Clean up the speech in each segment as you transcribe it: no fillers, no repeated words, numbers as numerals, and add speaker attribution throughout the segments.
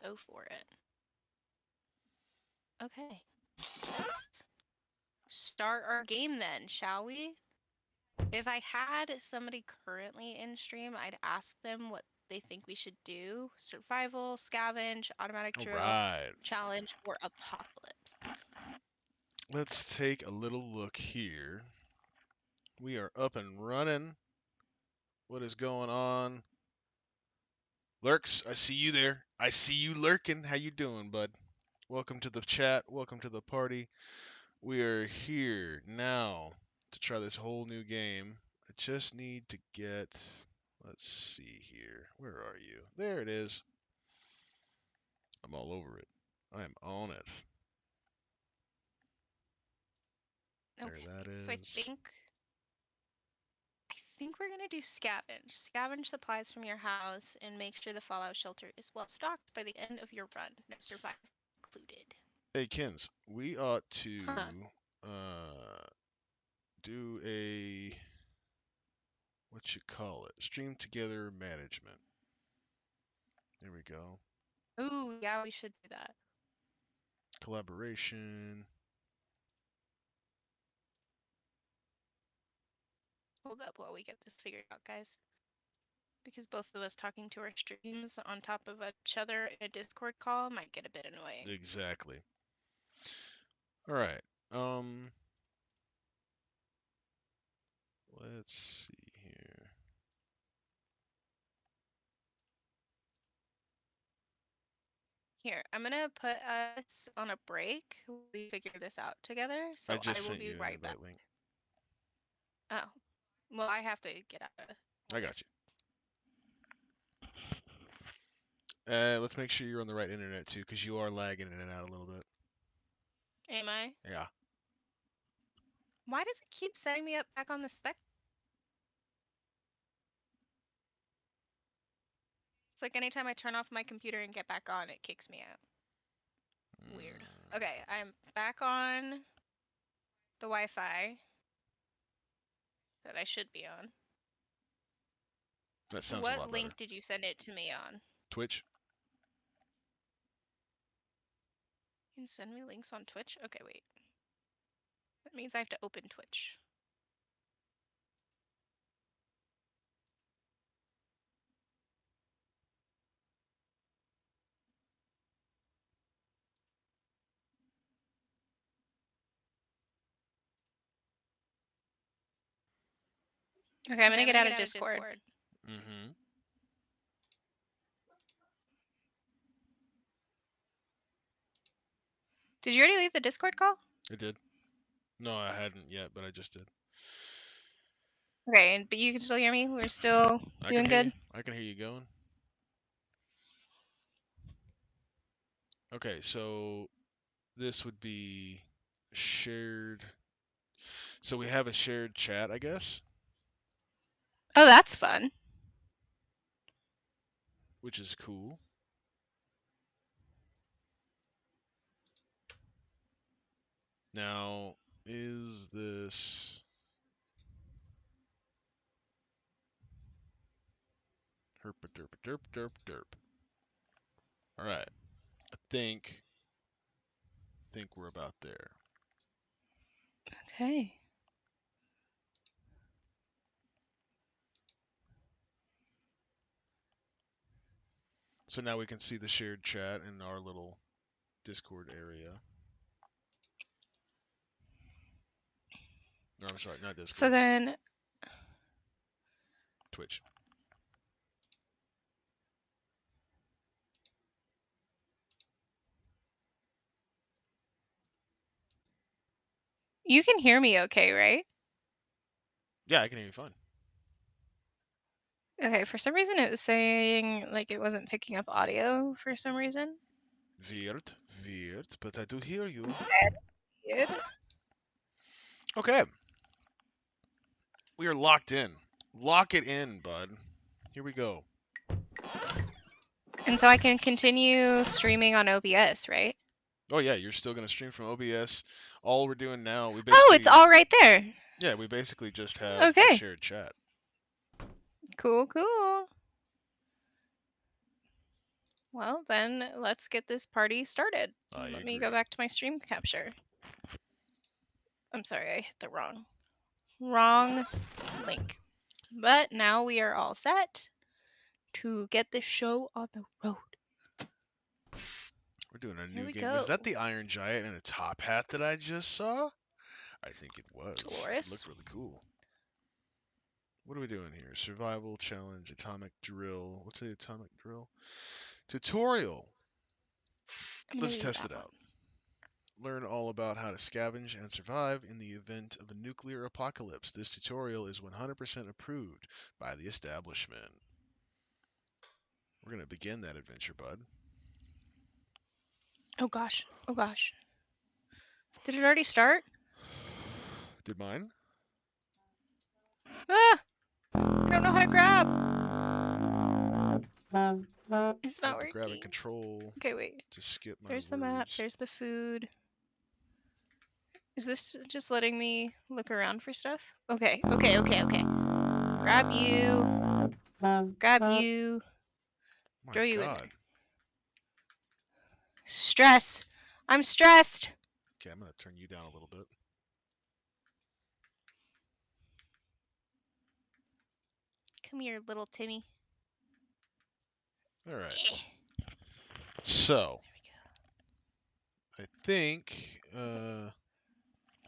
Speaker 1: Go for it. Okay. Let's start our game then, shall we? If I had somebody currently in stream, I'd ask them what they think we should do. Survival, scavenge, automatic
Speaker 2: All
Speaker 1: drill,
Speaker 2: right.
Speaker 1: challenge, or apocalypse.
Speaker 2: Let's take a little look here. We are up and running. What is going on? Lurks, I see you there. I see you lurking. How you doing, bud? Welcome to the chat. Welcome to the party. We are here now to try this whole new game. I just need to get... Let's see here. Where are you? There it is. I'm all over it. I am on it. There
Speaker 1: Okay,
Speaker 2: that is.
Speaker 1: so I think we're gonna do scavenge. Scavenge supplies from your house and make sure the fallout shelter is well stocked by the end of your run. No survival included.
Speaker 2: Hey, Kins, we ought to
Speaker 1: Huh.
Speaker 2: do a... What you call it? Stream together management. There we go.
Speaker 1: Ooh, yeah, we should do that.
Speaker 2: Collaboration.
Speaker 1: Hold up while we get this figured out, guys. Because both of us talking to our streams on top of each other in a Discord call might get a bit annoying.
Speaker 2: Exactly. All right. Let's see here.
Speaker 1: Here, I'm gonna put us on a break. We figure this out together, so
Speaker 2: I just
Speaker 1: I will
Speaker 2: sent
Speaker 1: be
Speaker 2: you an
Speaker 1: right back.
Speaker 2: invite link.
Speaker 1: Oh, well, I have to get out of.
Speaker 2: I got you. Let's make sure you're on the right internet too, because you are lagging in and out a little bit.
Speaker 1: Am I?
Speaker 2: Yeah.
Speaker 1: Why does it keep setting me up back on the spec? It's like anytime I turn off my computer and get back on, it kicks me out. Weird. Okay, I'm back on the Wi-Fi that I should be on.
Speaker 2: That sounds a lot
Speaker 1: What
Speaker 2: better.
Speaker 1: link did you send it to me on?
Speaker 2: Twitch.
Speaker 1: You can send me links on Twitch? Okay, wait. That means I have to open Twitch. Okay, I'm gonna get out of Discord.
Speaker 2: Mm-hmm.
Speaker 1: Did you already leave the Discord call?
Speaker 2: I did. No, I hadn't yet, but I just did.
Speaker 1: Okay, but you can still hear me? We're still doing good?
Speaker 2: I can hear you going. Okay, so this would be shared. So we have a shared chat, I guess,
Speaker 1: Oh, that's fun.
Speaker 2: which is cool. Now, is this... Herp derp derp derp derp. All right. I think we're about there.
Speaker 1: Okay.
Speaker 2: So now we can see the shared chat in our little Discord area. No, I'm sorry, not Discord.
Speaker 1: So then...
Speaker 2: Twitch.
Speaker 1: You can hear me okay, right?
Speaker 2: Yeah, I can hear you fine.
Speaker 1: Okay, for some reason it was saying like it wasn't picking up audio for some reason.
Speaker 2: Weird, but I do hear you.
Speaker 1: Weird.
Speaker 2: Okay. We are locked in. Lock it in, bud. Here we go.
Speaker 1: And so I can continue streaming on OBS, right?
Speaker 2: Oh yeah, you're still gonna stream from OBS. All we're doing now, we
Speaker 1: Oh, it's all right there.
Speaker 2: Yeah, we basically just have
Speaker 1: Okay.
Speaker 2: a shared chat.
Speaker 1: Cool, cool. Well, then let's get this party started.
Speaker 2: I
Speaker 1: Let
Speaker 2: agree.
Speaker 1: me go back to my stream capture. I'm sorry, I hit the wrong link. But now we are all set to get this show on the road.
Speaker 2: We're doing a
Speaker 1: Here
Speaker 2: new
Speaker 1: we
Speaker 2: game. Was
Speaker 1: go.
Speaker 2: that the Iron Giant in a top hat that I just saw? I think it was. It
Speaker 1: Dolores.
Speaker 2: looked really cool. What are we doing here? Survival challenge, atomic drill. What's the atomic drill? Tutorial.
Speaker 1: I'm gonna
Speaker 2: Let's
Speaker 1: do
Speaker 2: test
Speaker 1: that
Speaker 2: it
Speaker 1: one.
Speaker 2: out. Learn all about how to scavenge and survive in the event of a nuclear apocalypse. This tutorial is 100% approved by the establishment. We're going to begin that adventure, bud.
Speaker 1: Oh gosh. Oh gosh. Did it already start?
Speaker 2: Did mine?
Speaker 1: Ah! I don't know how to grab. It's not
Speaker 2: To grab and
Speaker 1: working.
Speaker 2: control
Speaker 1: Okay, wait.
Speaker 2: to skip my
Speaker 1: There's the map.
Speaker 2: words.
Speaker 1: There's the food. Is this just letting me look around for stuff? Okay. Grab you. Grab you.
Speaker 2: My
Speaker 1: Throw you in
Speaker 2: God.
Speaker 1: there. Stress. I'm stressed.
Speaker 2: Okay, I'm going to turn you down a little bit.
Speaker 1: Come here, little Timmy.
Speaker 2: All right.
Speaker 1: Eh.
Speaker 2: So,
Speaker 1: There
Speaker 2: I think
Speaker 1: we go.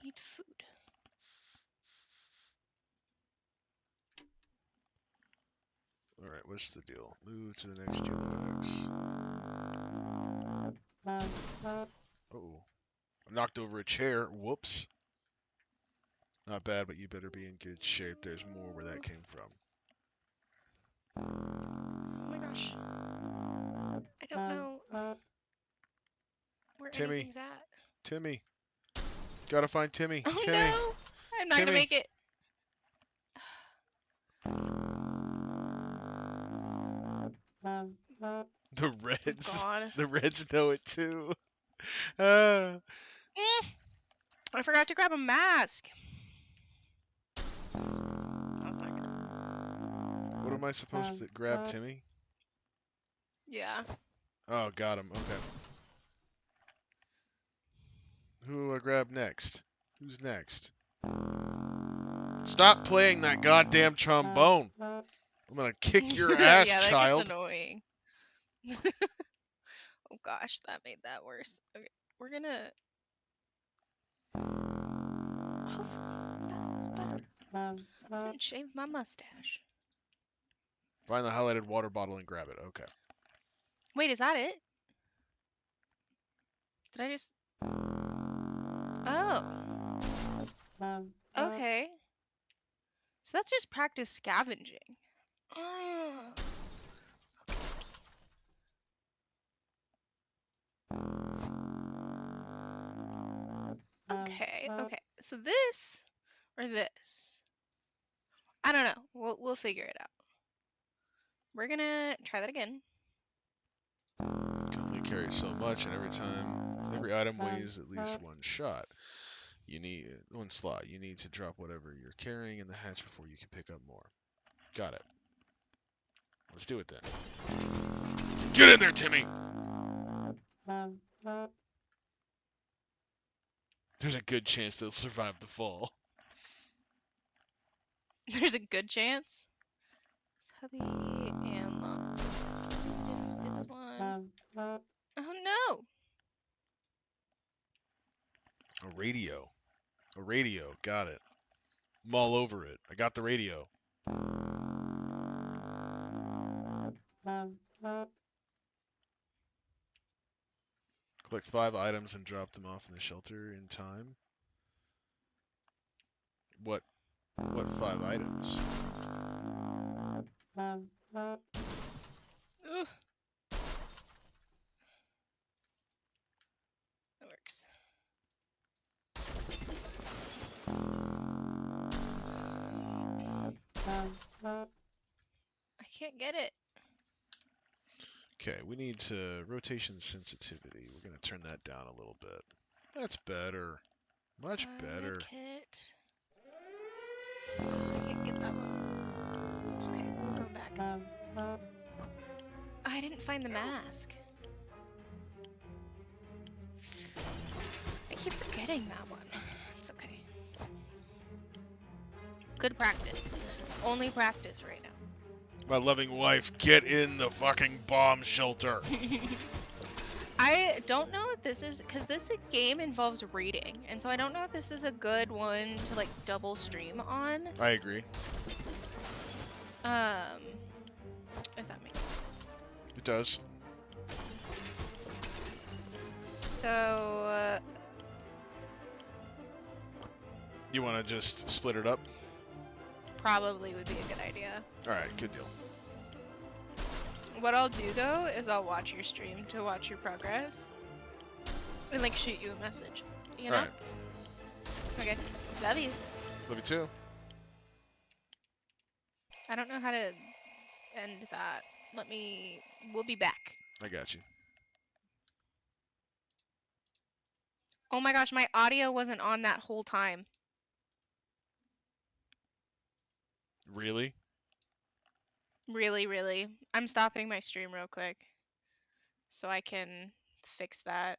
Speaker 1: Need food.
Speaker 2: all right, what's the deal? Move to the next yellow X. Uh-oh. I knocked over a chair. Whoops. Not bad, but you better be in good shape. There's more where that came from.
Speaker 1: Oh my gosh. I don't know where
Speaker 2: Timmy.
Speaker 1: anything's at.
Speaker 2: Timmy. Gotta find Timmy.
Speaker 1: Oh
Speaker 2: Timmy.
Speaker 1: no! I'm not gonna make it.
Speaker 2: The Reds.
Speaker 1: Oh God.
Speaker 2: The Reds know it too. Ah.
Speaker 1: I forgot to grab a mask. That's not good.
Speaker 2: What am I supposed to grab, Timmy?
Speaker 1: Yeah.
Speaker 2: Oh, got him. Okay. Who do I grab next? Who's next? Stop playing that goddamn trombone. I'm gonna kick your ass,
Speaker 1: Yeah, that
Speaker 2: child.
Speaker 1: gets annoying. Oh gosh, that made that worse. Okay, we're gonna. Oh, that's better. Didn't shave my mustache.
Speaker 2: Find the highlighted water bottle and grab it. Okay.
Speaker 1: Wait, is that it? Did I just? Oh. Okay. So that's just practice scavenging. Oh. Okay. Okay. So this or this? I don't know. We'll figure it out. We're gonna try that again.
Speaker 2: Can only carry so much, and every item weighs at least one shot. You need one slot. You need to drop whatever you're carrying in the hatch before you can pick up more. Got it. Let's do it then. Get in there, Timmy! There's a good chance they'll survive the fall.
Speaker 1: There's a good chance. Hubby and lots of food in this one. Oh no!
Speaker 2: A radio. A radio. Got it. I'm all over it. I got the radio. Collect 5 items and drop them off in the shelter in time. What 5 items?
Speaker 1: Ugh. That works. I can't get it.
Speaker 2: Okay, we need to rotation sensitivity. We're going to turn that down a little bit. That's better. Much better.
Speaker 1: Kit. I can't get that one. It's okay. We'll go back. I didn't find the mask. I keep forgetting that one. It's okay. Good practice. This is only practice right now.
Speaker 2: My loving wife, get in the fucking bomb shelter.
Speaker 1: I don't know if this is because this game involves reading, and so I don't know if this is a good one to like double stream on.
Speaker 2: I agree.
Speaker 1: If that makes sense.
Speaker 2: It does.
Speaker 1: So
Speaker 2: You want to just split it up?
Speaker 1: probably would be a good idea.
Speaker 2: All right, good deal.
Speaker 1: What I'll do though is I'll watch your stream to watch your progress and like shoot you a message. You know?
Speaker 2: All right.
Speaker 1: Okay. Love you.
Speaker 2: Love you too.
Speaker 1: I don't know how to end that. We'll be back.
Speaker 2: I got you.
Speaker 1: Oh my gosh, my audio wasn't on that whole time.
Speaker 2: Really?
Speaker 1: Really, really. I'm stopping my stream real quick so I can fix that.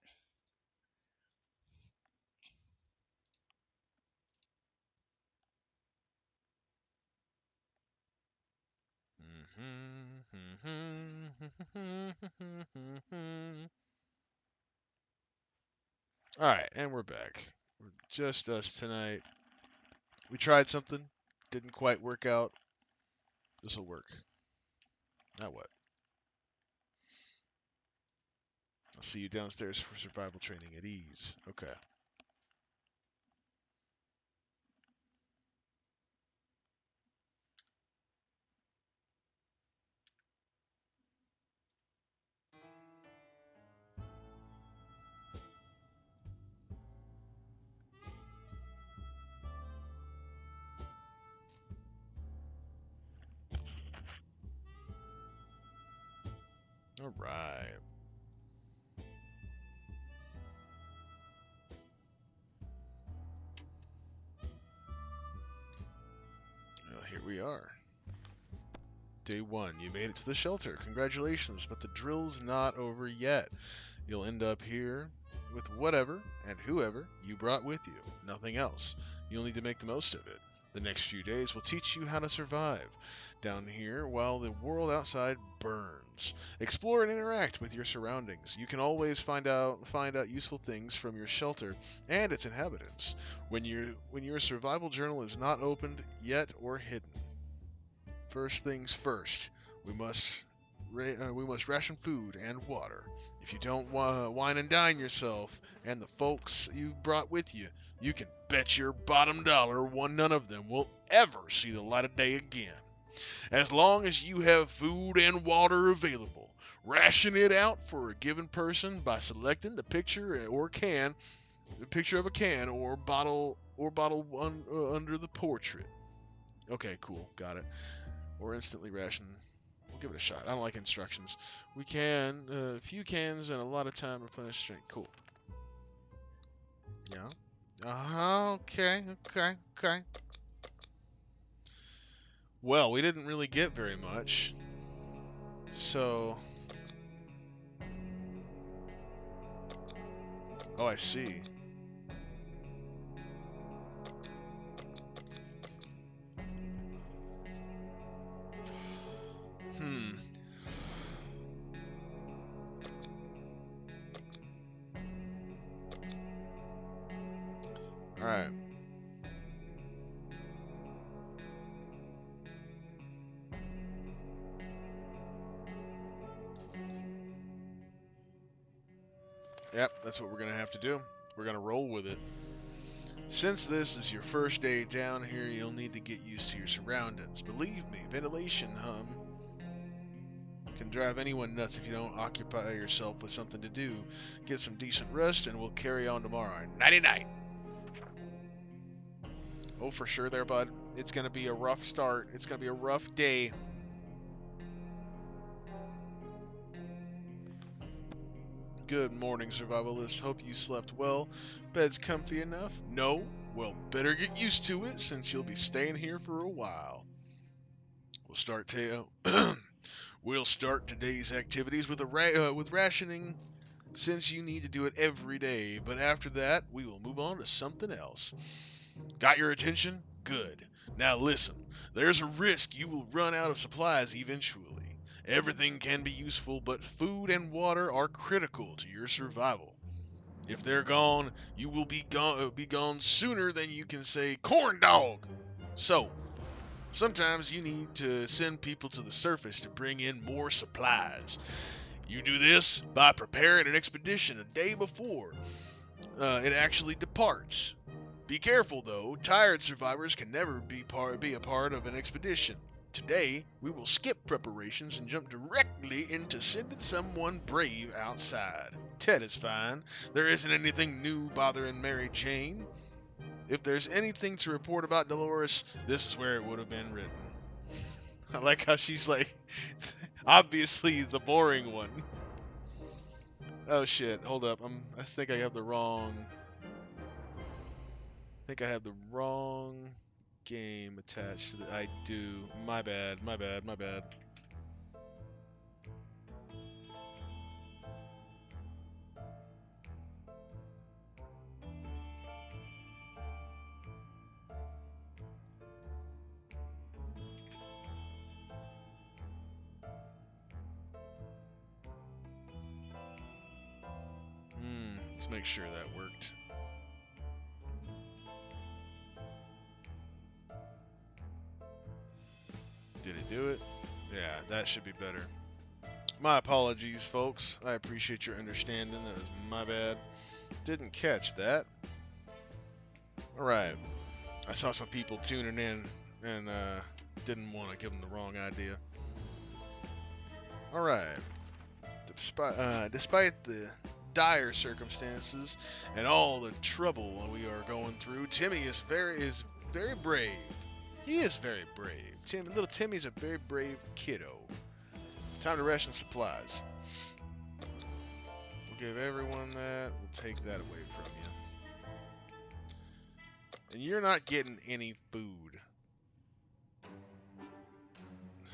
Speaker 2: All right, and we're back. We're just us tonight. We tried something, didn't quite work out. This'll work. Now what? I'll see you downstairs for survival training at ease. Okay. All right. Well, here we are. Day 1. You made it to the shelter. Congratulations, but the drill's not over yet. You'll end up here with whatever and whoever you brought with you. Nothing else. You'll need to make the most of it. The next few days will teach you how to survive down here while the world outside burns. Explore and interact with your surroundings. You can always find out useful things from your shelter and its inhabitants when your survival journal is not opened yet or hidden. First things first, we must ration food and water. If you don't wine and dine yourself and the folks you brought with you, you can bet your bottom dollar none of them will ever see the light of day again. As long as you have food and water available, ration it out for a given person by selecting the picture of a can or bottle under the portrait. Okay, cool, got it. Or instantly ration. We'll give it a shot. I don't like instructions. We can, a few cans and a lot of time replenish strength. Cool. Yeah. Okay. Well, we didn't really get very much. So... Oh, I see. Alright. Yep, that's what we're going to have to do. We're going to roll with it. Since this is your first day down here, you'll need to get used to your surroundings. Believe me, ventilation can drive anyone nuts if you don't occupy yourself with something to do. Get some decent rest, and we'll carry on tomorrow. Nighty-night. Oh, for sure there, bud. It's going to be a rough start. It's going to be a rough day. Good morning, survivalists. Hope you slept well. Bed's comfy enough? No? Well, better get used to it since you'll be staying here for a while. We'll start We'll start today's activities with with rationing, since you need to do it every day, but after that, we will move on to something else. Got your attention? Good. Now listen, there's a risk you will run out of supplies eventually. Everything can be useful, but food and water are critical to your survival. If they're gone, you will be gone sooner than you can say corn dog. So, sometimes you need to send people to the surface to bring in more supplies. You do this by preparing an expedition a day before it actually departs. Be careful though, tired survivors can never be a part of an expedition. Today, we will skip preparations and jump directly into sending someone brave outside. Ted is fine. There isn't anything new bothering Mary Jane. If there's anything to report about Dolores, this is where it would have been written. I like how she's like, obviously the boring one. Oh shit, hold up. I think I have the wrong. I think I have the wrong game attached to the. I do. My bad. My bad. My bad. Let's make sure that worked. Did it do it? Yeah, that should be better. My apologies, folks. I appreciate your understanding. That was my bad. Didn't catch that. Alright. I saw some people tuning in and didn't want to give them the wrong idea. Alright. Despite the dire circumstances and all the trouble we are going through, Timmy is very brave. He is very brave. Little Timmy's a very brave kiddo. Time to ration supplies. We'll give everyone that. We'll take that away from you. And you're not getting any food.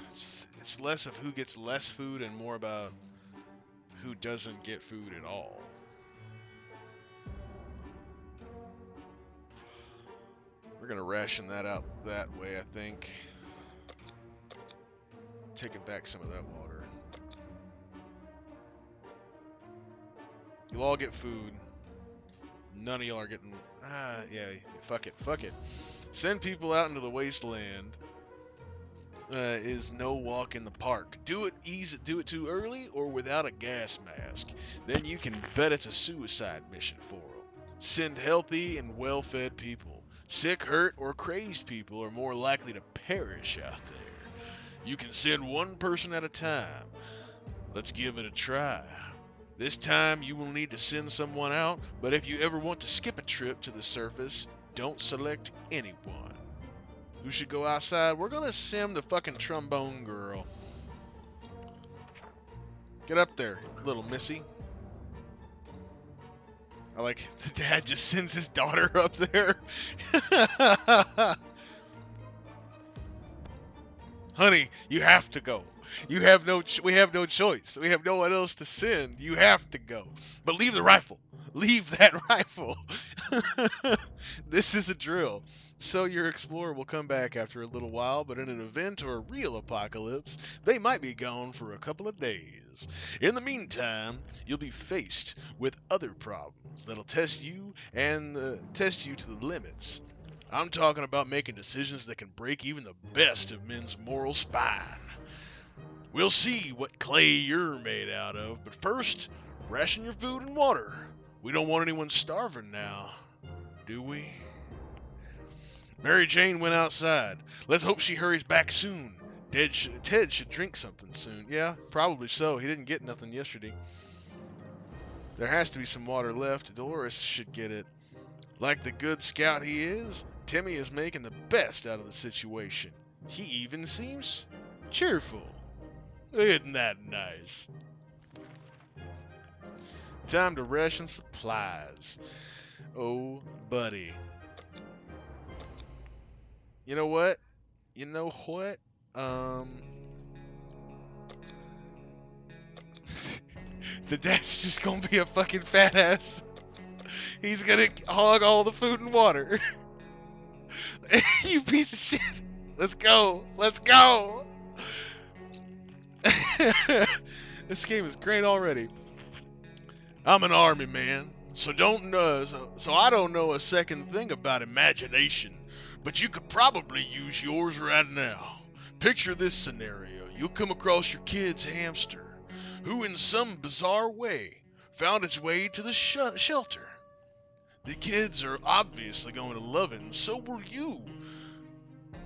Speaker 2: It's less of who gets less food and more about who doesn't get food at all. We're gonna ration that out that way, I think. Taking back some of that water. You'll all get food. None of y'all are getting. Yeah, fuck it. Send people out into the wasteland. Is no walk in the park. Do it too early or without a gas mask. Then you can bet it's a suicide mission for them. Send healthy and well-fed people. Sick, hurt, or crazed people are more likely to perish out there. You can send one person at a time. Let's give it a try. This time you will need to send someone out, but if you ever want to skip a trip to the surface, don't select anyone. Who should go outside? We're gonna sim the fucking trombone girl. Get up there, little missy. I like the dad just sends his daughter up there. Honey, you have to go. We have no choice. We have no one else to send. You have to go. But leave the rifle. Leave that rifle. This is a drill. So your explorer will come back after a little while, but in an event or a real apocalypse, they might be gone for a couple of days. In the meantime, you'll be faced with other problems that'll test you to the limits. I'm talking about making decisions that can break even the best of men's moral spine. We'll see what clay you're made out of, but first, ration your food and water. We don't want anyone starving now, do we? Mary Jane went outside. Let's hope she hurries back soon. Ted should drink something soon. Yeah, probably so. He didn't get nothing yesterday. There has to be some water left. Dolores should get it. Like the good scout he is, Timmy is making the best out of the situation. He even seems cheerful. Isn't that nice? Time to ration supplies. Oh, buddy. You know what? The dad's just gonna be a fucking fat ass. He's gonna hog all the food and water. You piece of shit. Let's go. Let's go. This game is great already. I'm an army man, so I don't know a second thing about imagination, but you could probably use yours right now. Picture this scenario. You'll come across your kid's hamster, who in some bizarre way found its way to the shelter. The kids are obviously going to love it, and so will you.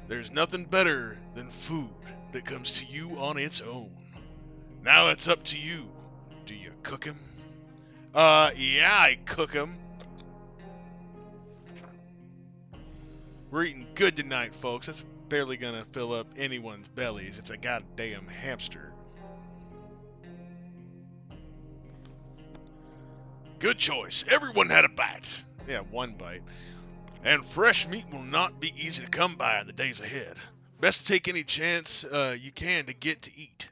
Speaker 2: There's nothing better than food that comes to you on its own. Now it's up to you. Do you cook him? Yeah, I cook him. We're eating good tonight, folks. That's barely gonna fill up anyone's bellies. It's a goddamn hamster. Good choice. Everyone had a bite. Yeah, one bite. And fresh meat will not be easy to come by in the days ahead. Best to take any chance you can to get to eat.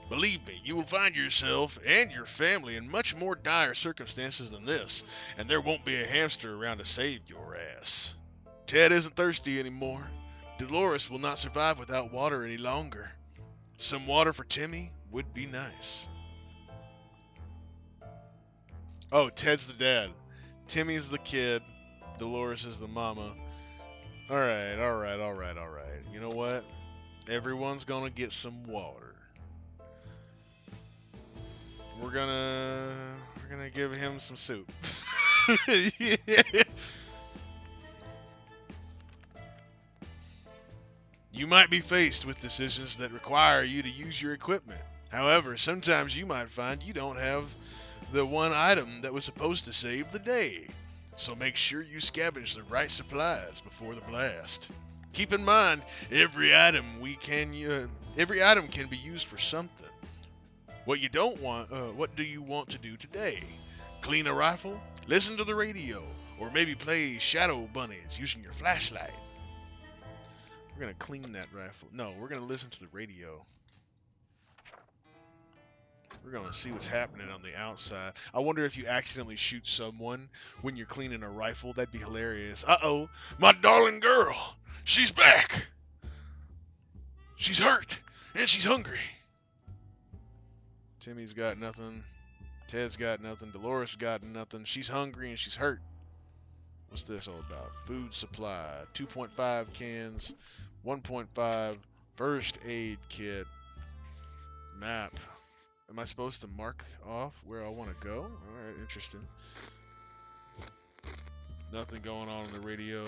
Speaker 2: Believe me, you will find yourself and your family in much more dire circumstances than this, and there won't be a hamster around to save your ass. Ted isn't thirsty anymore. Dolores will not survive without water any longer. Some water for Timmy would be nice. Oh, Ted's the dad. Timmy's the kid. Dolores is the mama. Alright. You know what? Everyone's gonna get some water. We're gonna give him some soup. You might be faced with decisions that require you to use your equipment. However, sometimes you might find you don't have the one item that was supposed to save the day. So make sure you scavenge the right supplies before the blast. Keep in mind, every item can be used for something. What do you want to do today? Clean a rifle? Listen to the radio? Or maybe play Shadow Bunnies using your flashlight? We're gonna clean that rifle. No, we're gonna listen to the radio. We're gonna see what's happening on the outside. I wonder if you accidentally shoot someone when you're cleaning a rifle. That'd be hilarious. Uh-oh, my darling girl. She's back. She's hurt, and she's hungry. Timmy's got nothing. Ted's got nothing. Dolores got nothing. She's hungry and she's hurt. What's this all about? Food supply. 2.5 cans. 1.5 first aid kit. Map. Am I supposed to mark off where I want to go? Alright, interesting. Nothing going on the radio.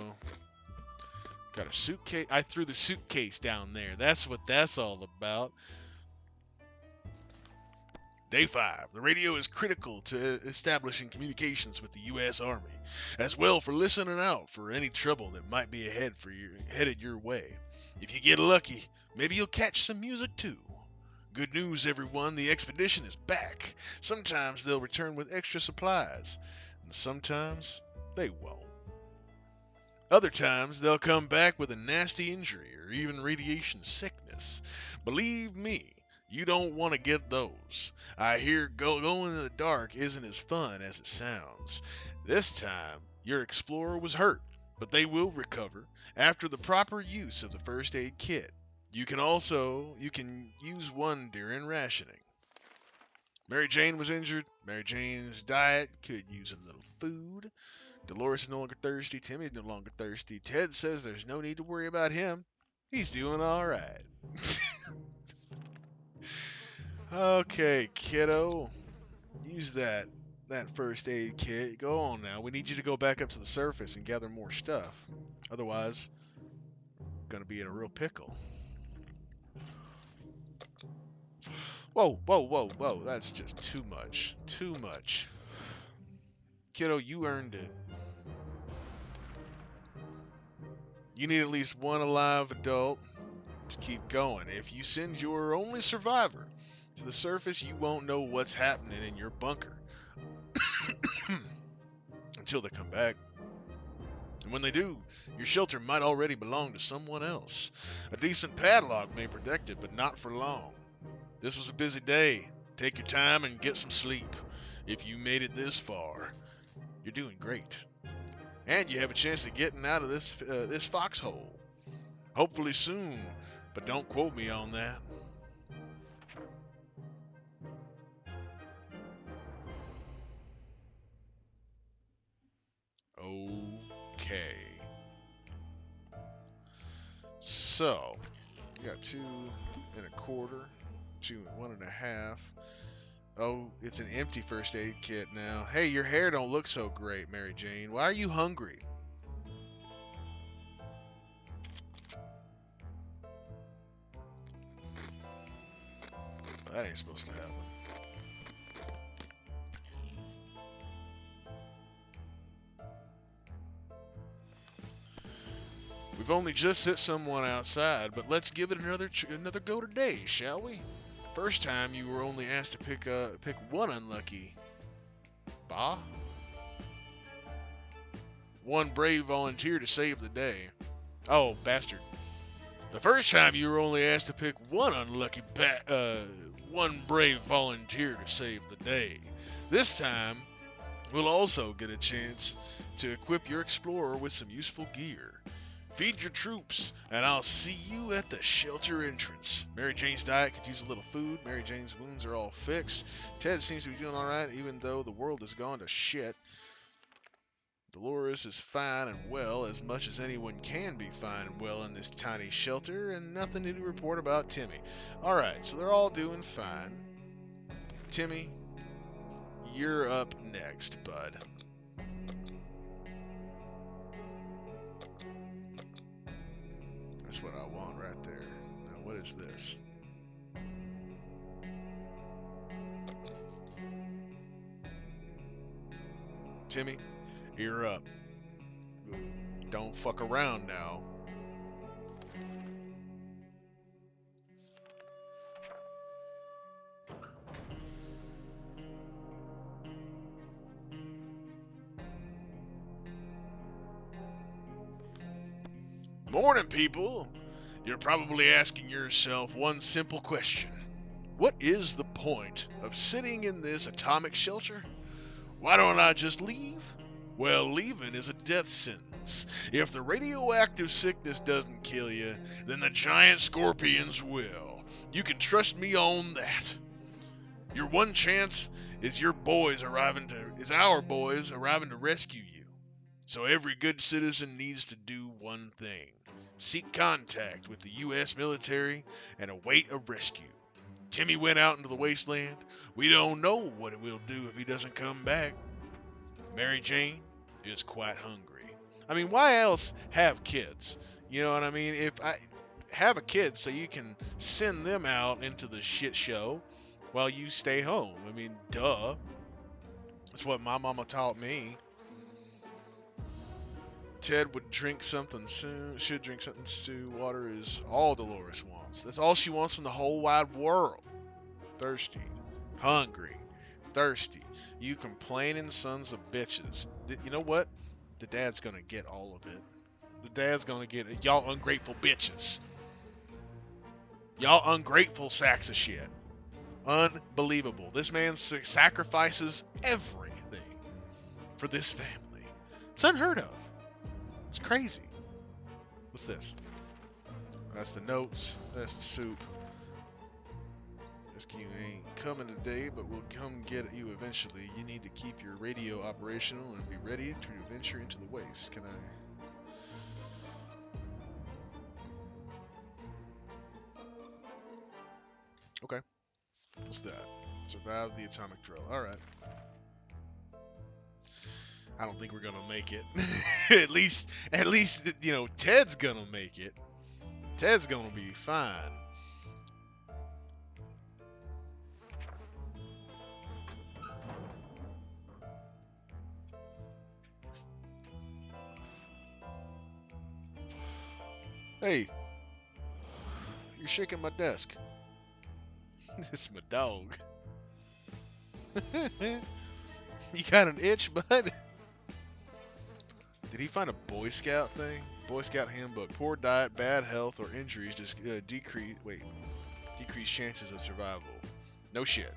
Speaker 2: Got a suitcase. I threw the suitcase down there. That's what that's all about. Day 5. The radio is critical to establishing communications with the U.S. Army, as well for listening out for any trouble that might be headed your way. If you get lucky, maybe you'll catch some music too. Good news, everyone, the expedition is back. Sometimes they'll return with extra supplies, and sometimes they won't. Other times they'll come back with a nasty injury or even radiation sickness. Believe me, you don't want to get those. I hear going in the dark isn't as fun as it sounds. This time, your explorer was hurt, but they will recover after the proper use of the first aid kit. You can use one during rationing. Mary Jane was injured. Mary Jane's diet could use a little food. Dolores is no longer thirsty. Timmy's no longer thirsty. Ted says there's no need to worry about him. He's doing all right. Okay, kiddo. Use that first aid kit. Go on now. We need you to go back up to the surface and gather more stuff. Otherwise, gonna be in a real pickle. Whoa. That's just too much. Too much. Kiddo, you earned it. You need at least one alive adult to keep going. If you send your only survivor to the surface, you won't know what's happening in your bunker until they come back. And when they do, your shelter might already belong to someone else. A decent padlock may protect it, but not for long. This was a busy day. Take your time and get some sleep. If you made it this far, you're doing great. And you have a chance of getting out of this foxhole. Hopefully soon, but don't quote me on that. Okay. So, we got 2.25, 1.5. Oh, it's an empty first aid kit now. Hey, your hair don't look so great, Mary Jane. Why are you hungry? Well, that ain't supposed to happen. We've only just hit someone outside, but let's give it another go today, shall we? First time you were only asked to pick one unlucky. Bah? One brave volunteer to save the day. Oh, bastard. The first time you were only asked to pick one one brave volunteer to save the day. This time, we'll also get a chance to equip your explorer with some useful gear. Feed your troops, and I'll see you at the shelter entrance. Mary Jane's diet could use a little food. Mary Jane's wounds are all fixed. Ted seems to be doing alright, even though the world has gone to shit. Dolores is fine and well, as much as anyone can be fine and well in this tiny shelter, and nothing new to report about Timmy. Alright, so they're all doing fine. Timmy, you're up next, bud. That's what I want right there. Now, what is this? Timmy, you're up. Don't fuck around now. Morning, people. You're probably asking yourself one simple question. What is the point of sitting in this atomic shelter? Why don't I just leave? Well, leaving is a death sentence. If the radioactive sickness doesn't kill you, then the giant scorpions will. You can trust me on that. Your one chance is our boys arriving to rescue you. So every good citizen needs to do one thing. Seek contact with the U.S. military and await a rescue. Timmy went out into the wasteland. We don't know what it will do if he doesn't come back. Mary Jane is quite hungry. I mean, why else have kids? You know what I mean? If I have a kid so you can send them out into the shit show while you stay home. I mean, duh. That's what my mama taught me. Ted would drink something soon. Should drink something soon. Water is all Dolores wants. That's all she wants in the whole wide world. Thirsty, hungry, thirsty. You complaining sons of bitches. You know what? The dad's gonna get all of it. The dad's gonna get it. Y'all ungrateful bitches. Y'all ungrateful sacks of shit. Unbelievable. This man sacrifices everything for this family. It's unheard of. It's crazy. What's this? That's the notes. That's the soup. Rescue ain't coming today, but we'll come get you eventually. You need to keep your radio operational and be ready to venture into the waste. Can I... Okay. What's that? Survive the atomic drill. Alright. I don't think we're gonna make it. at least, you know, Ted's gonna make it. Ted's gonna be fine. Hey, you're shaking my desk. It's my dog. You got an itch, bud? Did he find a Boy Scout thing? Boy Scout handbook. Poor diet, bad health, or injuries just decrease chances of survival. No shit.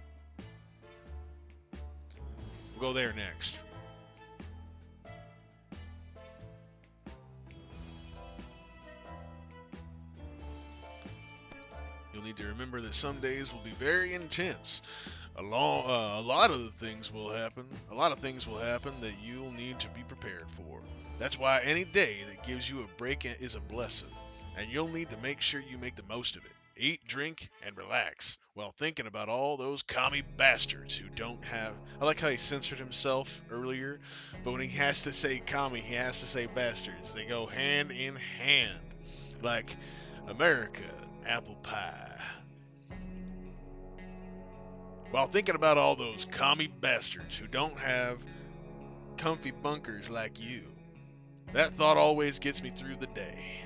Speaker 2: We'll go there next. You'll need to remember that some days will be very intense. A lot of things will happen. A lot of things will happen that you'll need to be prepared for. That's why any day that gives you a break is a blessing, and you'll need to make sure you make the most of it. Eat, drink, and relax while thinking about all those commie bastards who don't have. I like how he censored himself earlier, but when he has to say commie, he has to say bastards. They go hand in hand, like America and apple pie. While thinking about all those commie bastards who don't have comfy bunkers like you. That thought always gets me through the day.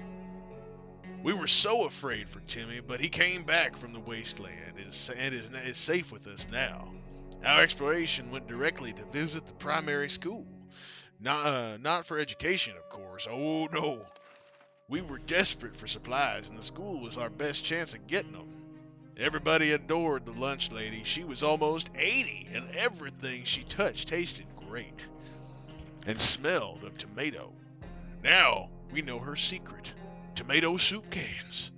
Speaker 2: We were so afraid for Timmy, but he came back from the wasteland and is safe with us now. Our exploration went directly to visit the primary school. Not for education, of course. Oh no. We were desperate for supplies, and the school was our best chance of getting them. Everybody adored the lunch lady. She was almost 80, and everything she touched tasted great and smelled of tomato. Now we know her secret. Tomato soup cans.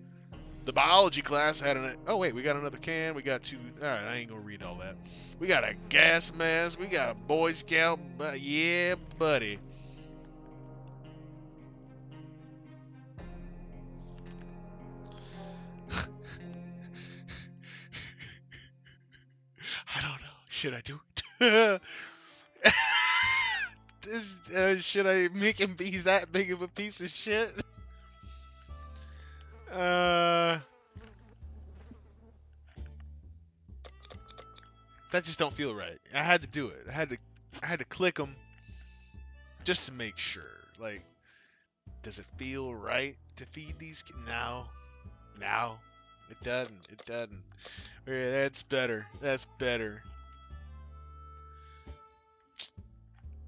Speaker 2: The biology class had an. Oh, wait, we got another can. We got two. Alright, I ain't gonna read all that. We got a gas mask. We got a Boy Scout. Yeah, buddy. I don't know. Should I do it? Should I make him be that big of a piece of shit? That just don't feel right. I had to do it. I had to click him just to make sure. Like, does it feel right to feed these kids? No, it doesn't. It doesn't. Yeah, that's better. That's better.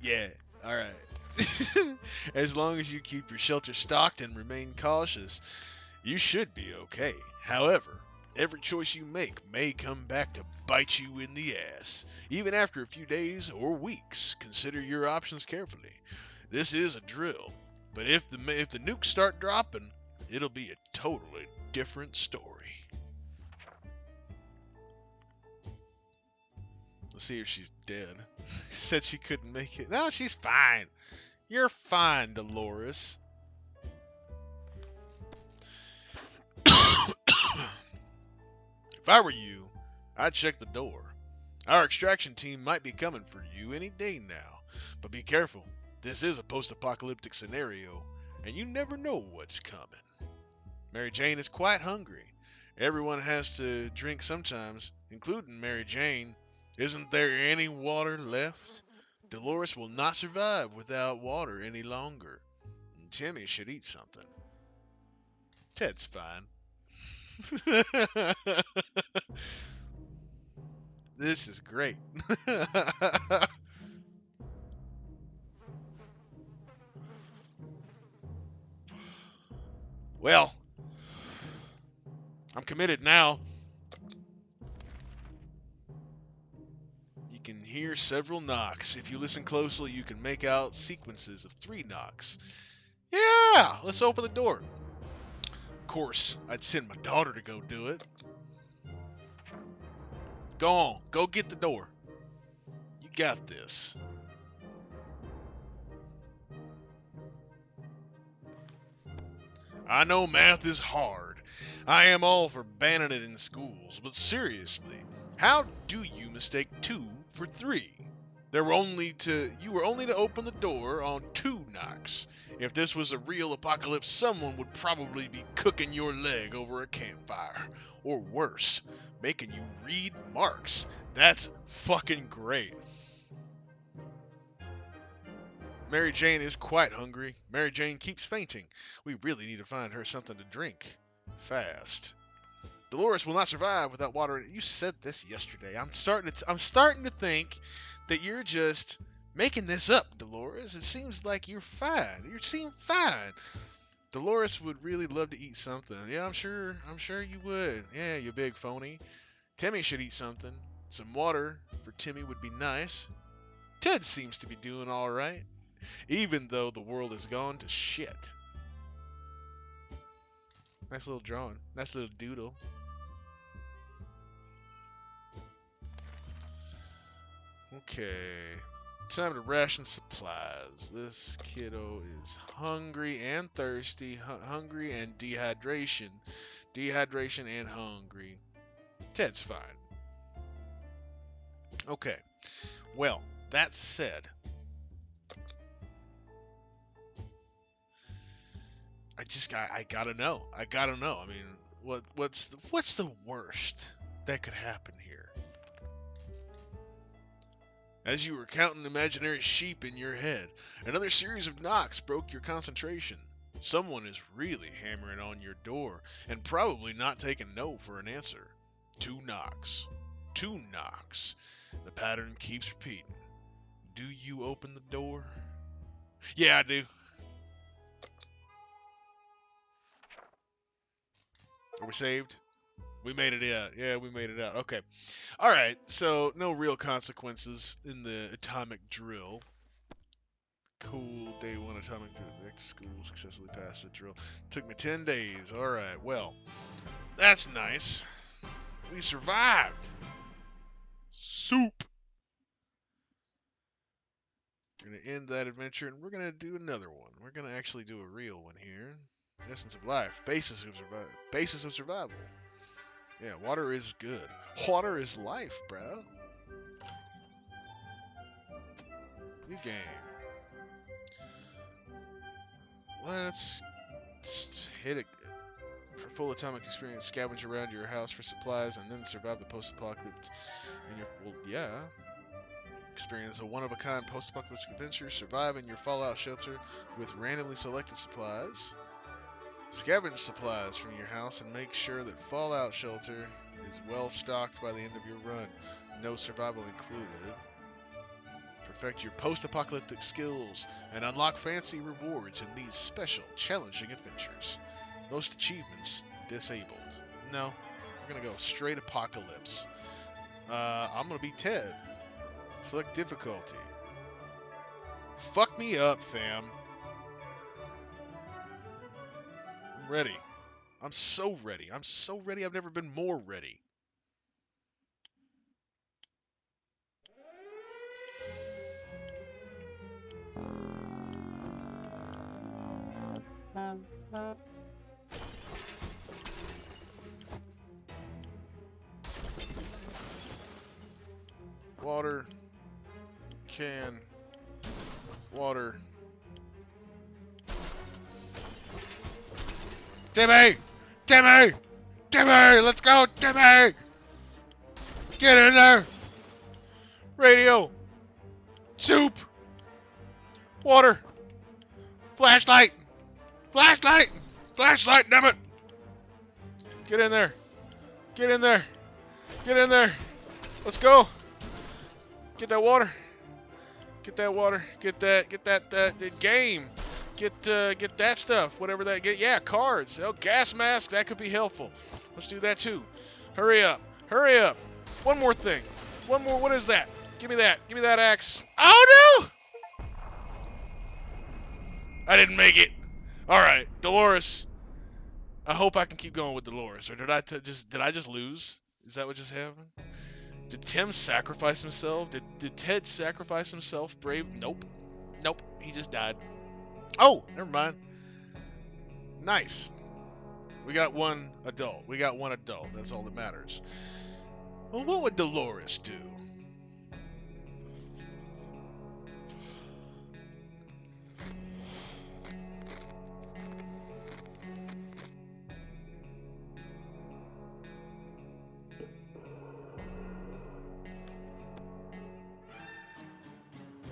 Speaker 2: Yeah. All right. As long as you keep your shelter stocked and remain cautious, you should be okay. However, every choice you make may come back to bite you in the ass. Even after a few days or weeks, consider your options carefully. This is a drill, but if the nukes start dropping, it'll be a totally different story. Let's see if she's dead. Said she couldn't make it. No, she's fine. You're fine, Dolores. If I were you, I'd check the door. Our extraction team might be coming for you any day now. But be careful. This is a post-apocalyptic scenario, and you never know what's coming. Mary Jane is quite hungry. Everyone has to drink sometimes, including Mary Jane. Isn't there any water left? Dolores will not survive without water any longer. And Timmy should eat something. Ted's fine. This is great. Well, I'm committed now. You can hear several knocks. If you listen closely, you can make out sequences of 3 knocks. Yeah, let's open the door. Of course, I'd send my daughter to go do it. Go on, go get the door. You got this. I know math is hard. I am all for banning it in schools, but seriously, how do you mistake 2 for 3? You were only to open the door on 2 knocks. If this was a real apocalypse, someone would probably be cooking your leg over a campfire. Or worse, making you read marks. That's fucking great. Mary Jane is quite hungry. Mary Jane keeps fainting. We really need to find her something to drink. Fast. Dolores will not survive without water. You said this yesterday. I'm starting to think that you're just making this up, Dolores. It seems like you're fine. You seem fine. Dolores would really love to eat something. Yeah, I'm sure you would. Yeah, you big phony. Timmy should eat something. Some water for Timmy would be nice. Ted seems to be doing all right, even though the world has gone to shit. Nice little drawing. Nice little doodle. Okay. Time to ration supplies. This kiddo is hungry and thirsty. Hungry and dehydration. Dehydration and hungry. Ted's fine. Okay. Well, that said, I gotta know. I gotta know. I mean, what's the worst that could happen here? As you were counting imaginary sheep in your head, another series of knocks broke your concentration. Someone is really hammering on your door and probably not taking no for an answer. 2 knocks. 2 knocks. The pattern keeps repeating. Do you open the door? Yeah, I do. Are we saved? We made it out. Yeah, we made it out. Okay. All right. So, no real consequences in the atomic drill. Cool. Day 1 atomic drill. Next school successfully passed the drill. Took me 10 days. All right. Well, that's nice. We survived. Soup. We're going to end that adventure, and we're going to do another one. We're going to actually do a real one here. Essence of life. Basis of survival. Basis of survival. Yeah, water is good. Water is life, bro. New game. Let's hit it. For full atomic experience, scavenge around your house for supplies and then survive the post-apocalypse. Well, yeah. Experience a one-of-a-kind post-apocalyptic adventure. Survive in your fallout shelter with randomly selected supplies. Scavenge supplies from your house and make sure that fallout shelter is well stocked by the end of your run. No survival included. Perfect your post-apocalyptic skills and unlock fancy rewards in these special, challenging adventures. Most achievements disabled. No, we're gonna go straight apocalypse. I'm gonna be Ted. Select difficulty. Fuck me up, fam. I'm ready. I'm so ready. I'm so ready. I've never been more ready. Water. Can. Water. Timmy! Timmy! Timmy! Let's go, Timmy! Get in there! Radio! Soup! Water! Flashlight! Flashlight! Flashlight, damn it! Get in there! Get in there! Get in there! Let's go! Get that water! Get that water! Get that game! Get that stuff, whatever that get. Yeah, cards. Oh, gas mask, that could be helpful. Let's do that too. Hurry up! Hurry up! One more thing. One more. What is that? Give me that. Give me that axe. Oh no! I didn't make it. All right, Dolores. I hope I can keep going with Dolores. Or did I just lose? Is that what just happened? Did Tim sacrifice himself? Did Ted sacrifice himself? Brave? Nope. Nope. He just died. Oh, never mind. Nice. We got one adult. We got one adult. That's all that matters. Well, what would Dolores do?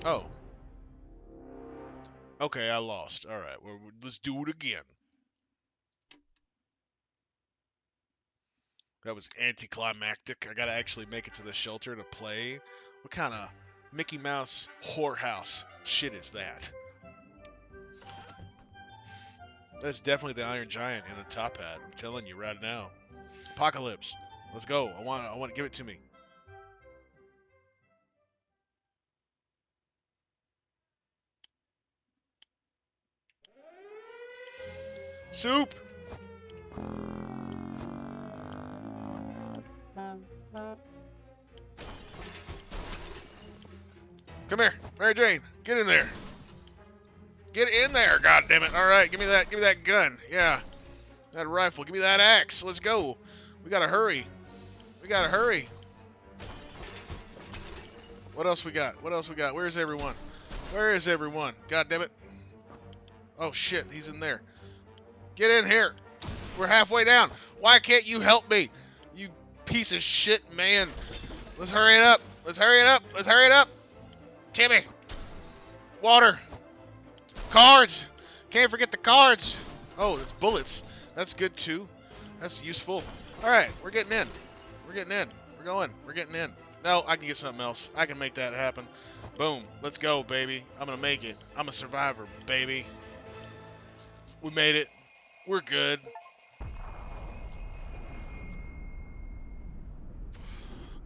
Speaker 2: Oh. Okay, I lost. All right, well, let's do it again. That was anticlimactic. I gotta actually make it to the shelter to play. What kind of Mickey Mouse whorehouse shit is that? That's definitely the Iron Giant in a top hat. I'm telling you right now. Apocalypse. Let's go. I want to give it to me. Soup! Come here, Mary Jane. Get in there. Get in there, God damn it! All right, give me that gun. Yeah, that rifle. Give me that axe. Let's go. We gotta hurry. We gotta hurry. What else we got? What else we got? Where's everyone? Where is everyone? God damn it! Oh shit, he's in there. Get in here. We're halfway down. Why can't you help me? You piece of shit, man. Let's hurry it up. Let's hurry it up. Let's hurry it up. Timmy. Water. Cards. Can't forget the cards. Oh, there's bullets. That's good too. That's useful. All right, we're getting in. We're getting in. We're going. We're getting in. No, I can get something else. I can make that happen. Boom. Let's go, baby. I'm going to make it. I'm a survivor, baby. We made it. We're good.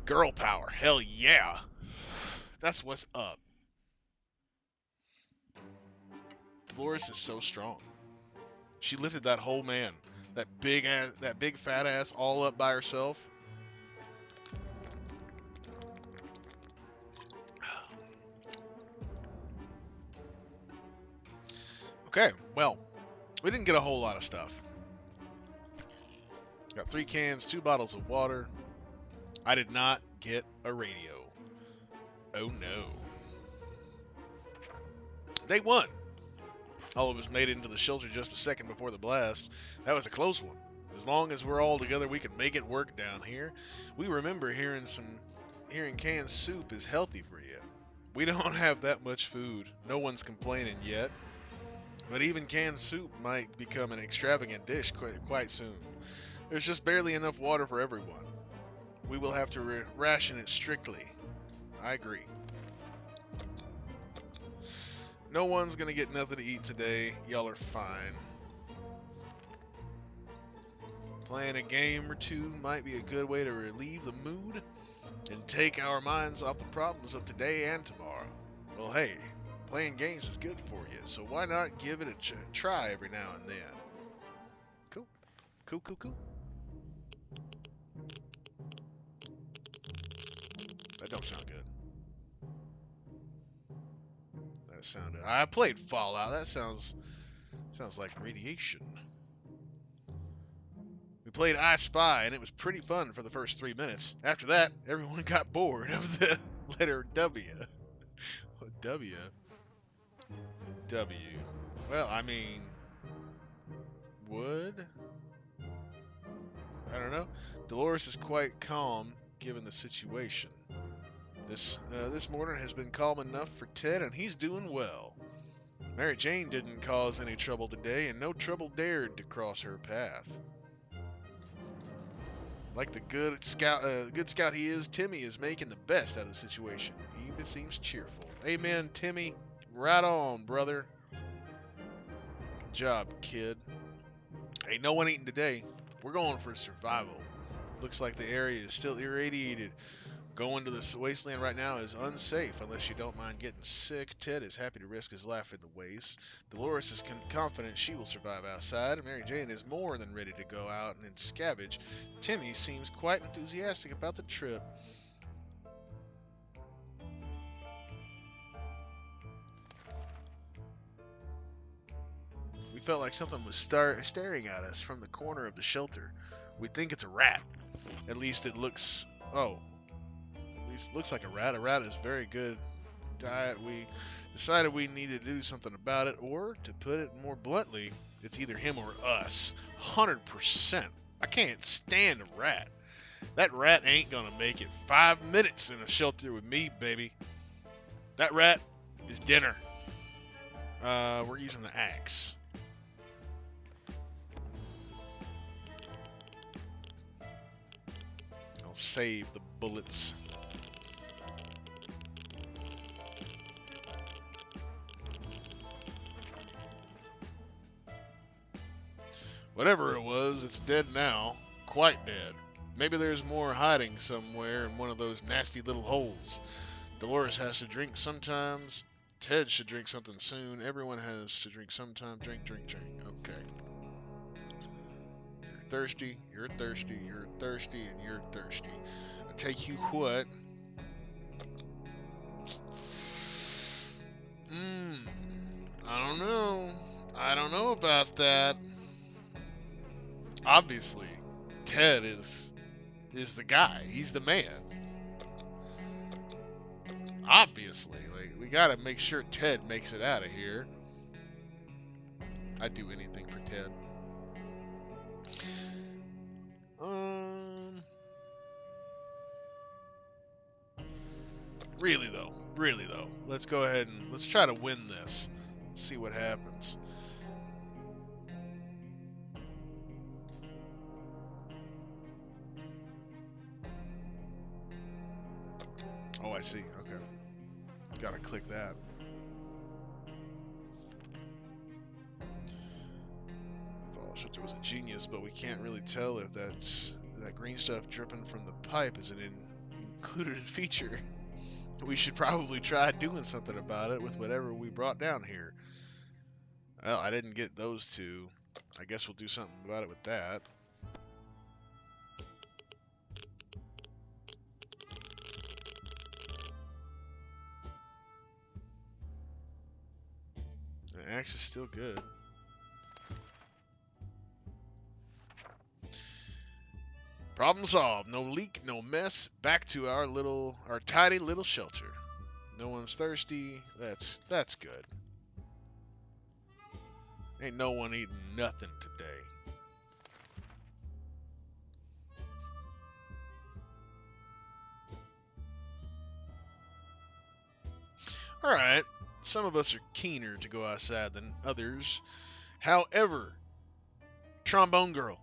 Speaker 2: Girl power. Hell yeah. That's what's up. Dolores is so strong. She lifted that whole man. That big fat ass all up by herself. Okay, well, we didn't get a whole lot of stuff. Got 3 cans, 2 bottles of water. I did not get a radio. Oh no. Day 1. All of us made it into the shelter just a second before the blast. That was a close one. As long as we're all together, we can make it work down here. We remember hearing canned soup is healthy for you. We don't have that much food. No one's complaining yet. But even canned soup might become an extravagant dish quite soon. There's just barely enough water for everyone. We will have to ration it strictly. I agree. No one's gonna get nothing to eat today. Y'all are fine. Playing a game or two might be a good way to relieve the mood and take our minds off the problems of today and tomorrow. Well, hey, playing games is good for you, so why not give it a try every now and then? Cool. Cool, cool, cool. That don't sound good. That sounded... I played Fallout. That sounds like radiation. We played I Spy, and it was pretty fun for the first 3 minutes. After that, everyone got bored of the letter W. W? W. Well, I mean... Would? I don't know. Dolores is quite calm, given the situation. This morning has been calm enough for Ted, and he's doing well. Mary Jane didn't cause any trouble today, and no trouble dared to cross her path. Like the good scout he is, Timmy is making the best out of the situation. He even seems cheerful. Amen, Timmy. Right on, brother. Good job, kid. Ain't no one eating today. We're going for survival. Looks like the area is still irradiated. Going to the wasteland right now is unsafe unless you don't mind getting sick. Ted is happy to risk his life in the waste. Dolores is confident she will survive outside. Mary Jane is more than ready to go out and scavenge. Timmy seems quite enthusiastic about the trip. We felt like something was staring at us from the corner of the shelter. We think it's a rat. At least it looks... Oh. At least it looks like a rat. A rat is very good diet. We decided we needed to do something about it, or, to put it more bluntly, it's either him or us. 100%. I can't stand a rat. That rat ain't gonna make it 5 minutes in a shelter with me, baby. That rat is dinner. We're using the axe. I'll save the bullets. Whatever it was, it's dead now. Quite dead. Maybe there's more hiding somewhere in one of those nasty little holes. Dolores has to drink sometimes. Ted should drink something soon. Everyone has to drink sometime. Drink, drink, drink. Okay. thirsty, you're thirsty, you're thirsty, and you're thirsty. I take you what? I don't know. I don't know about that. Obviously, Ted is the guy. He's the man. Obviously, like we gotta make sure Ted makes it out of here. I'd do anything for Ted. Really though, let's go ahead and let's try to win this. Let's see what happens. Oh, I see. Okay, gotta click that. Fall Shelter was a genius, but we can't really tell if that green stuff dripping from the pipe is an included feature. We should probably try doing something about it with whatever we brought down here. Well, I didn't get those two. I guess we'll do something about it with that. The axe is still good. Problem solved. No leak, no mess. Back to our tidy little shelter. No one's thirsty. That's good. Ain't no one eating nothing today. Alright. Some of us are keener to go outside than others. However, trombone girl.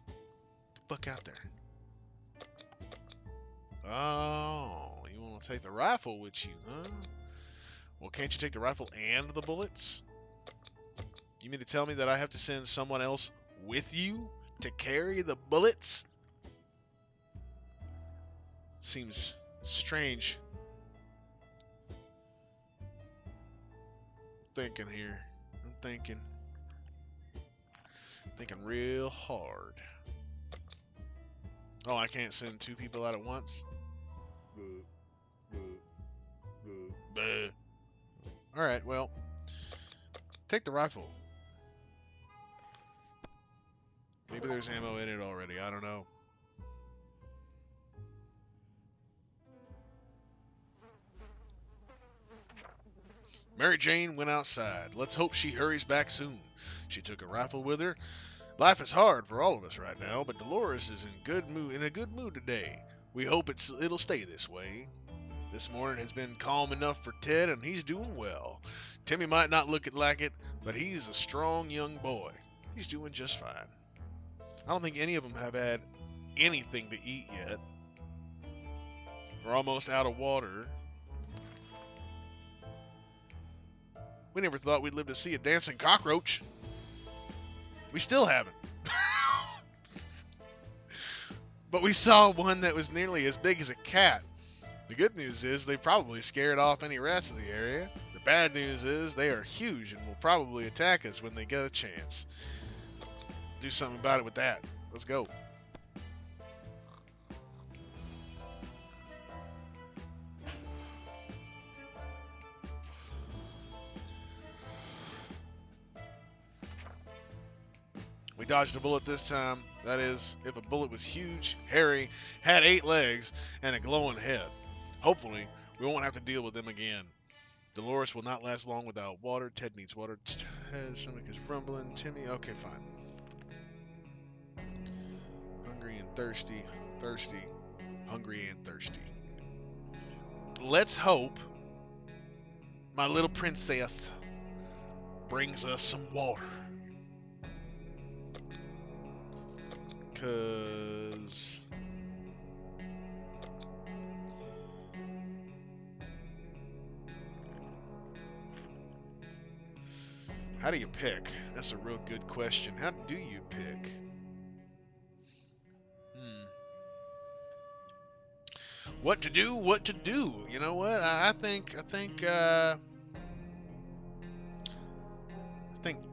Speaker 2: Get the fuck out there. Oh, you want to take the rifle with you, huh? Well, can't you take the rifle and the bullets? You mean to tell me that I have to send someone else with you to carry the bullets? Seems strange. Thinking here. I'm thinking real hard. Oh, I can't send two people out at once? Alright, well, take the rifle. Maybe there's ammo in it already, I don't know. Mary Jane went outside. Let's hope she hurries back soon. She took a rifle with her. Life is hard for all of us right now, but Dolores is in a good mood today. We hope it'll stay this way. This morning has been calm enough for Ted, and he's doing well. Timmy might not look like it, but he's a strong young boy. He's doing just fine. I don't think any of them have had anything to eat yet. We're almost out of water. We never thought we'd live to see a dancing cockroach. We still haven't. But we saw one that was nearly as big as a cat. The good news is they probably scared off any rats in the area. The bad news is they are huge and will probably attack us when they get a chance. Do something about it with that. Let's go. We dodged a bullet this time. That is, if a bullet was huge, hairy, had 8 legs, and a glowing head. Hopefully, we won't have to deal with them again. Dolores will not last long without water. Ted needs water. Ted's stomach is rumbling. Timmy, okay, fine. Hungry and thirsty. Thirsty. Hungry and thirsty. Let's hope my little princess brings us some water. Cause how do you pick? That's a real good question. How do you pick? What to do? What to do? You know what? I think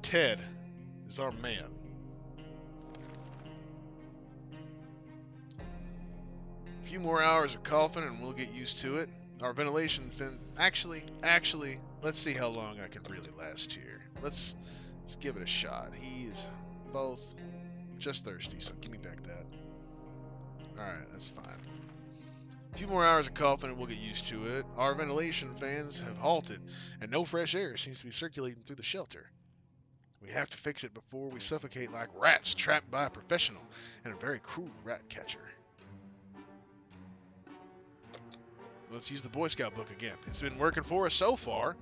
Speaker 2: Ted is our man. A few more hours of coughing and we'll get used to it. Our ventilation fin. Actually, let's see how long I can really last here. Let's give it a shot. He is both just thirsty, so give me back that. Alright, that's fine. A few more hours of coughing and we'll get used to it. Our ventilation fans have halted, and no fresh air seems to be circulating through the shelter. We have to fix it before we suffocate like rats trapped by a professional and a very cruel rat catcher. Let's use the Boy Scout book again. It's been working for us so far.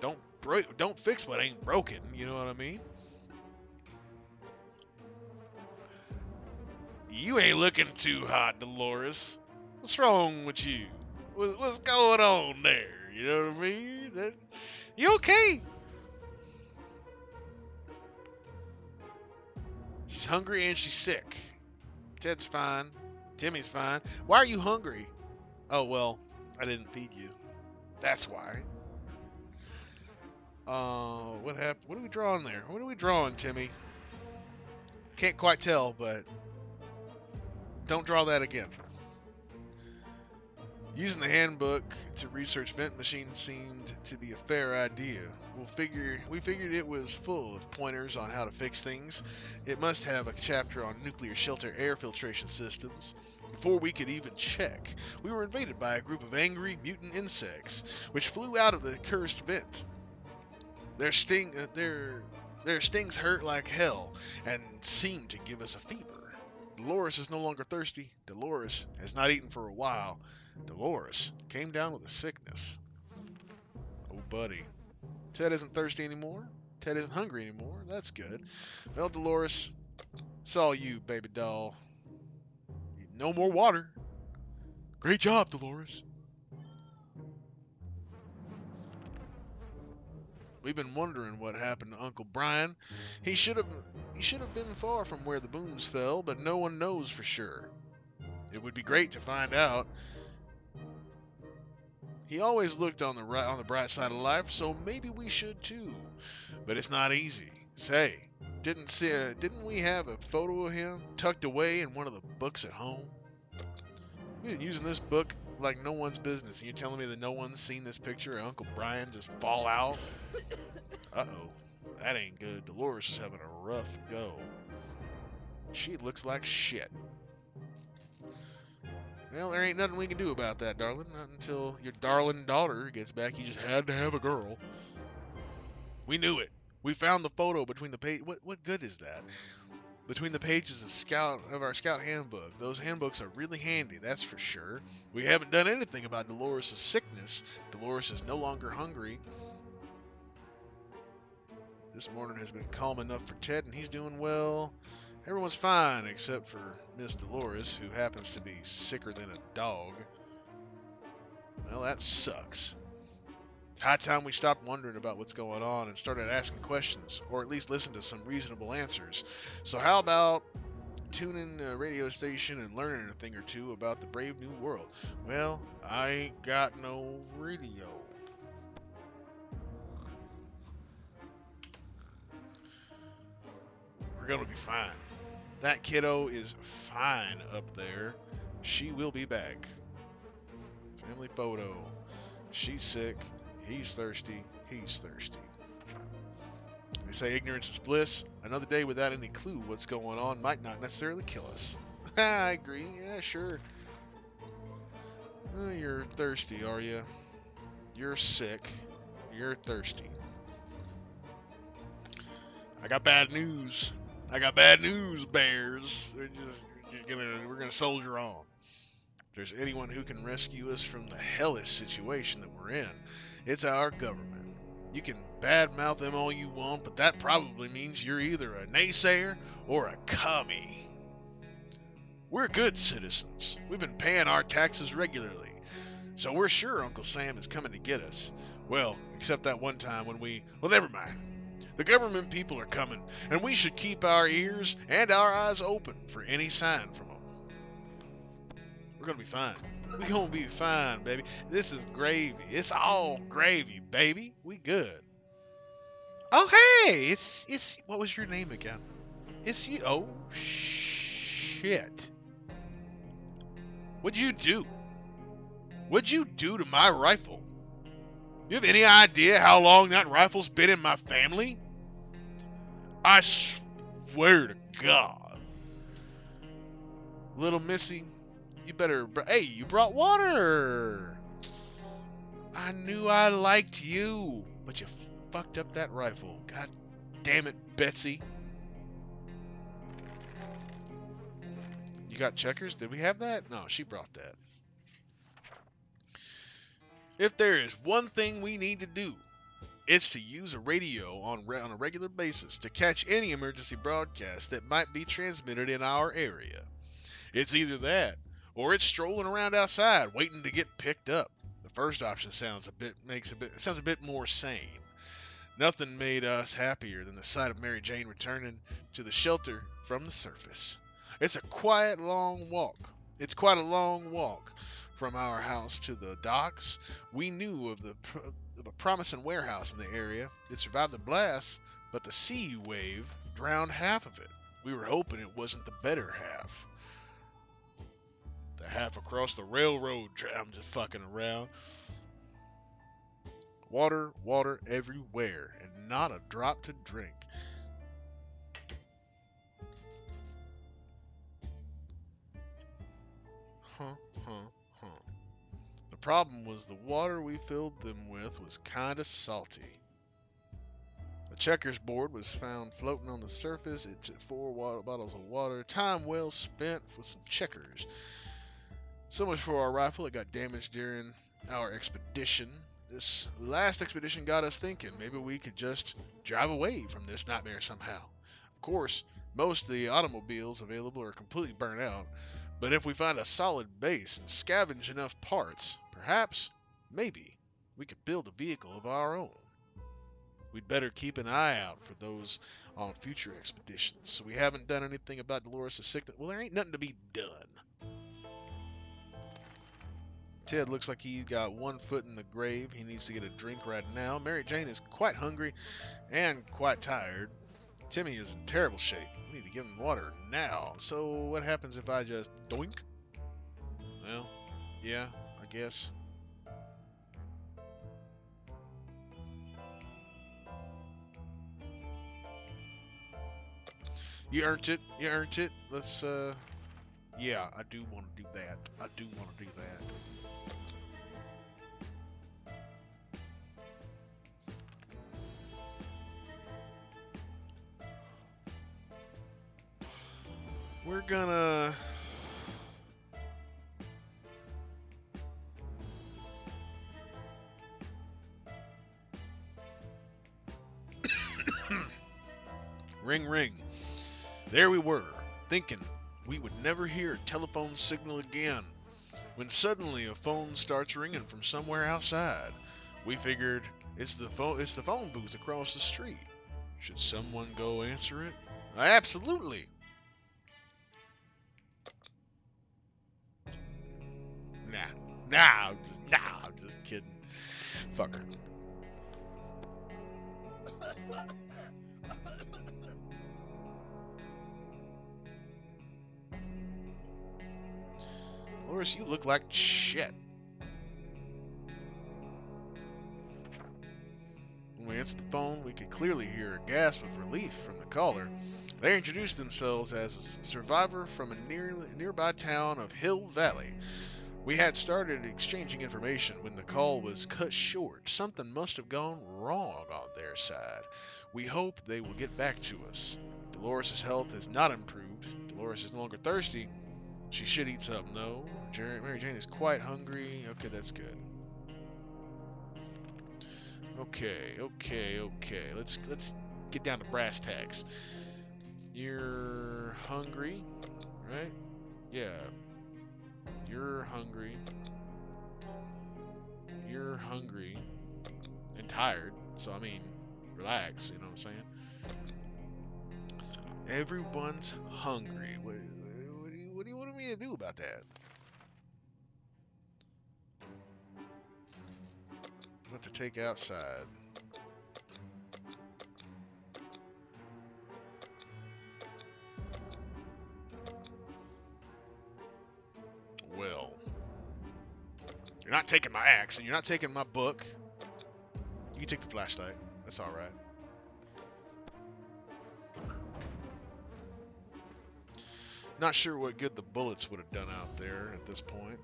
Speaker 2: Don't fix what ain't broken, you know what I mean? You ain't looking too hot, Dolores. What's wrong with you? What's going on there? You know what I mean? You okay? She's hungry and she's sick. Ted's fine. Timmy's fine. Why are you hungry? Oh, well, I didn't feed you. That's why. What happened? What are we drawing there? What are we drawing, Timmy? Can't quite tell, but don't draw that again. Using the handbook to research vent machines seemed to be a fair idea. We figured it was full of pointers on how to fix things. It must have a chapter on nuclear shelter air filtration systems. Before we could even check, we were invaded by a group of angry mutant insects, which flew out of the cursed vent. Their stings hurt like hell and seemed to give us a fever. Dolores is no longer thirsty. Dolores has not eaten for a while. Dolores came down with a sickness. Oh, buddy. Ted isn't thirsty anymore. Ted isn't hungry anymore. That's good. Well, Dolores, it's all you, baby doll. No more water. Great job, Dolores. We've been wondering what happened to Uncle Brian. He should have been far from where the booms fell, but no one knows for sure. It would be great to find out. He always looked on the bright side of life, so maybe we should too. But it's not easy. Say, didn't we have a photo of him tucked away in one of the books at home? We've been using this book like no one's business, and you're telling me that no one's seen this picture of Uncle Brian just fall out? Uh-oh. That ain't good. Dolores is having a rough go. She looks like shit. Well, there ain't nothing we can do about that, darling. Not until your darling daughter gets back. You just had to have a girl. We knew it. We found the photo between the page. What good is that? Between the pages of our scout handbook. Those handbooks are really handy, that's for sure. We haven't done anything about Dolores' sickness. Dolores is no longer hungry. This morning has been calm enough for Ted, and he's doing well. Everyone's fine except for Miss Dolores, who happens to be sicker than a dog. Well, that sucks. It's high time we stopped wondering about what's going on and started asking questions, or at least listen to some reasonable answers. So how about tuning a radio station and learning a thing or two about the brave new world? Well, I ain't got no radio. We're gonna be fine. That kiddo is fine up there. She will be back. Family photo. She's sick. He's thirsty. He's thirsty. They say ignorance is bliss. Another day without any clue what's going on might not necessarily kill us. I agree. Yeah, sure. You're thirsty, are you? You're sick. You're thirsty. I got bad news. Bears. We're gonna soldier on. If there's anyone who can rescue us from the hellish situation that we're in, it's our government. You can badmouth them all you want, but that probably means you're either a naysayer or a commie. We're good citizens. We've been paying our taxes regularly, so we're sure Uncle Sam is coming to get us. Well, except that one time when well, never mind. The government people are coming, and we should keep our ears and our eyes open for any sign from them. We're gonna be fine. We gonna be fine, baby. This is gravy. It's all gravy, baby. We good. Oh, hey! It's what was your name again? It's you. Oh, shit. What'd you do? What'd you do to my rifle? You have any idea how long that rifle's been in my family? I swear to God. Little Missy, you better... Hey, you brought water! I knew I liked you, but you fucked up that rifle. God damn it, Betsy. You got checkers? Did we have that? No, she brought that. If there is one thing we need to do, it's to use a radio on a regular basis to catch any emergency broadcast that might be transmitted in our area. It's either that, or it's strolling around outside waiting to get picked up. The first option sounds a bit more sane. Nothing made us happier than the sight of Mary Jane returning to the shelter from the surface. It's quite a long walk from our house to the docks. We knew of a promising warehouse in the area. It survived the blast, but the sea wave drowned half of it. We were hoping it wasn't the better half. The half across the railroad drowned, just fucking around. Water, water everywhere, and not a drop to drink. Huh, huh, huh. The problem was the water we filled them with was kinda salty. A checkers board was found floating on the surface. It took 4 bottles of water. Time well spent with some checkers. So much for our rifle. It got damaged during our expedition. This last expedition got us thinking maybe we could just drive away from this nightmare somehow. Of course, most of the automobiles available are completely burnt out, but if we find a solid base and scavenge enough parts, perhaps, maybe, we could build a vehicle of our own. We'd better keep an eye out for those on future expeditions. So we haven't done anything about Dolores' sickness. Well, there ain't nothing to be done. Ted looks like he's got one foot in the grave. He needs to get a drink right now. Mary Jane is quite hungry and quite tired. Timmy is in terrible shape. We need to give him water now. So what happens if I just doink? Well, yeah, I guess. You earned it. You earned it. Let's, yeah, I do want to do that. I do want to do that. We're gonna... Ring, ring. There we were, thinking we would never hear a telephone signal again, when suddenly a phone starts ringing from somewhere outside. We figured it's the phone booth across the street. Should someone go answer it? Absolutely. I'm just kidding. Fucker. Dolores, you look like shit. When we answered the phone, we could clearly hear a gasp of relief from the caller. They introduced themselves as a survivor from a nearby town of Hill Valley. We had started exchanging information when the call was cut short. Something must have gone wrong on their side. We hope they will get back to us. Dolores' health has not improved. Dolores is no longer thirsty. She should eat something, though. Mary Jane is quite hungry. Okay, that's good. Okay. Let's get down to brass tacks. You're hungry, right? Yeah. You're hungry. You're hungry and tired. So, I mean, relax, you know what I'm saying? Everyone's hungry. What do you want me to do about that? What to take outside? Well, You're not taking my axe, and you're not taking my book. You can take the flashlight. That's all right. Not sure what good the bullets would have done out there at this point.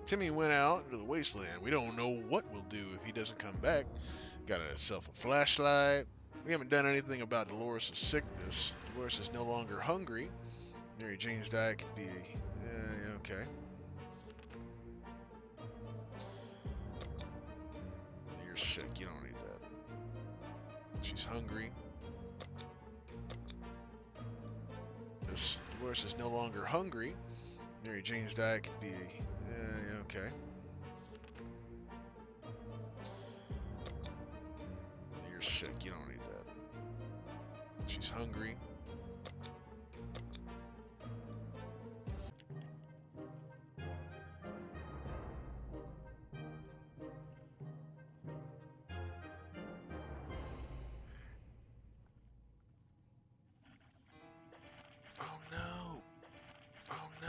Speaker 2: Timmy went out into the wasteland. We don't know what we'll do if he doesn't come back. Got himself a flashlight. We haven't done anything about Dolores' sickness. Dolores is no longer hungry. Mary Jane's diet could be... okay. You're sick. You don't need that. She's hungry. Dolores is no longer hungry. Mary Jane's diet could be... okay. You're sick. You don't need that. She's hungry. Oh no. Oh no.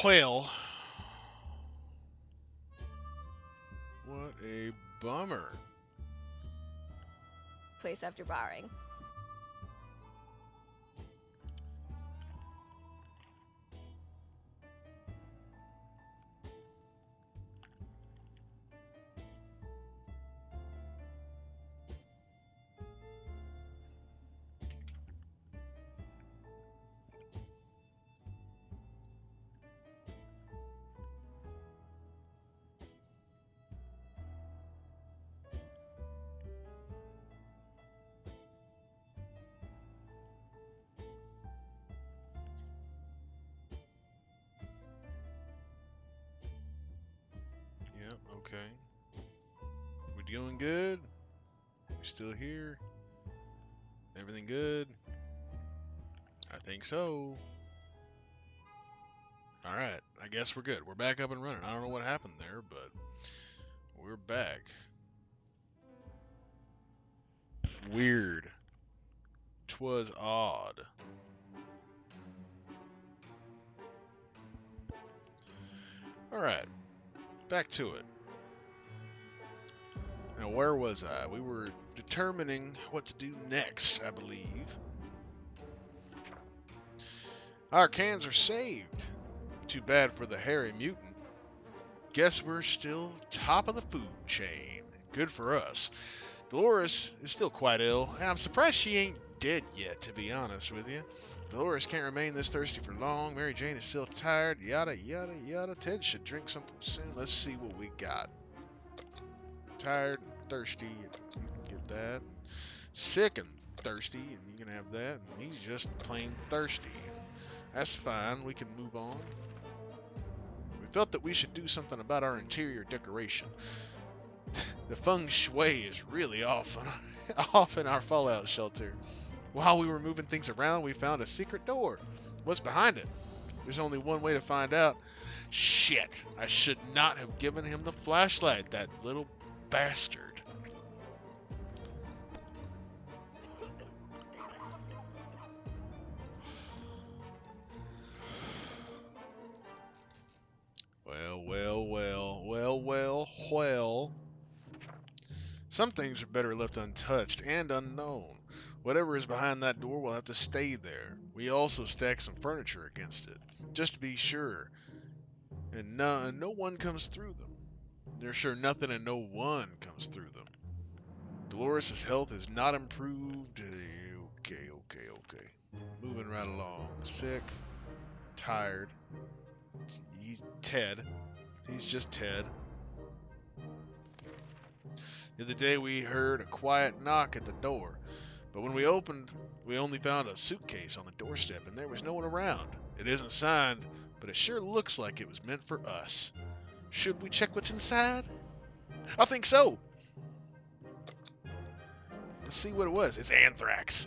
Speaker 2: Well, what a bummer.
Speaker 3: Place after barring.
Speaker 2: Yep, okay. We doing good? We still here? Everything good? I think so. Alright, I guess we're good. We're back up and running. I don't know what happened there, but we're back. Weird. 'Twas odd. Alright, back to it. Now, where was I? We were determining what to do next, I believe. Our cans are saved. Too bad for the hairy mutant. Guess we're still top of the food chain. Good for us. Dolores is still quite ill, and I'm surprised she ain't dead yet, to be honest with you. Dolores can't remain this thirsty for long. Mary Jane is still tired. Yada, yada, yada. Ted should drink something soon. Let's see what we got. Tired and thirsty, and you can get that. Sick and thirsty, and you can have that. And he's just plain thirsty. That's fine. We can move on. We felt that we should do something about our interior decoration. The feng shui is really off in our fallout shelter. While we were moving things around, we found a secret door. What's behind it? There's only one way to find out. Shit! I should not have given him the flashlight, that little bastard. Well. Some things are better left untouched and unknown. Whatever is behind that door will have to stay there. We also stacked some furniture against it, just to be sure. And no one comes through them. They're sure nothing and no one comes through them. Dolores' health has not improved. Okay. Moving right along. Sick. Tired. He's Ted. He's just Ted. The other day we heard a quiet knock at the door. But when we opened, we only found a suitcase on the doorstep, and there was no one around. It isn't signed, but it sure looks like it was meant for us. Should we check what's inside? I think so. Let's see what it was. It's anthrax.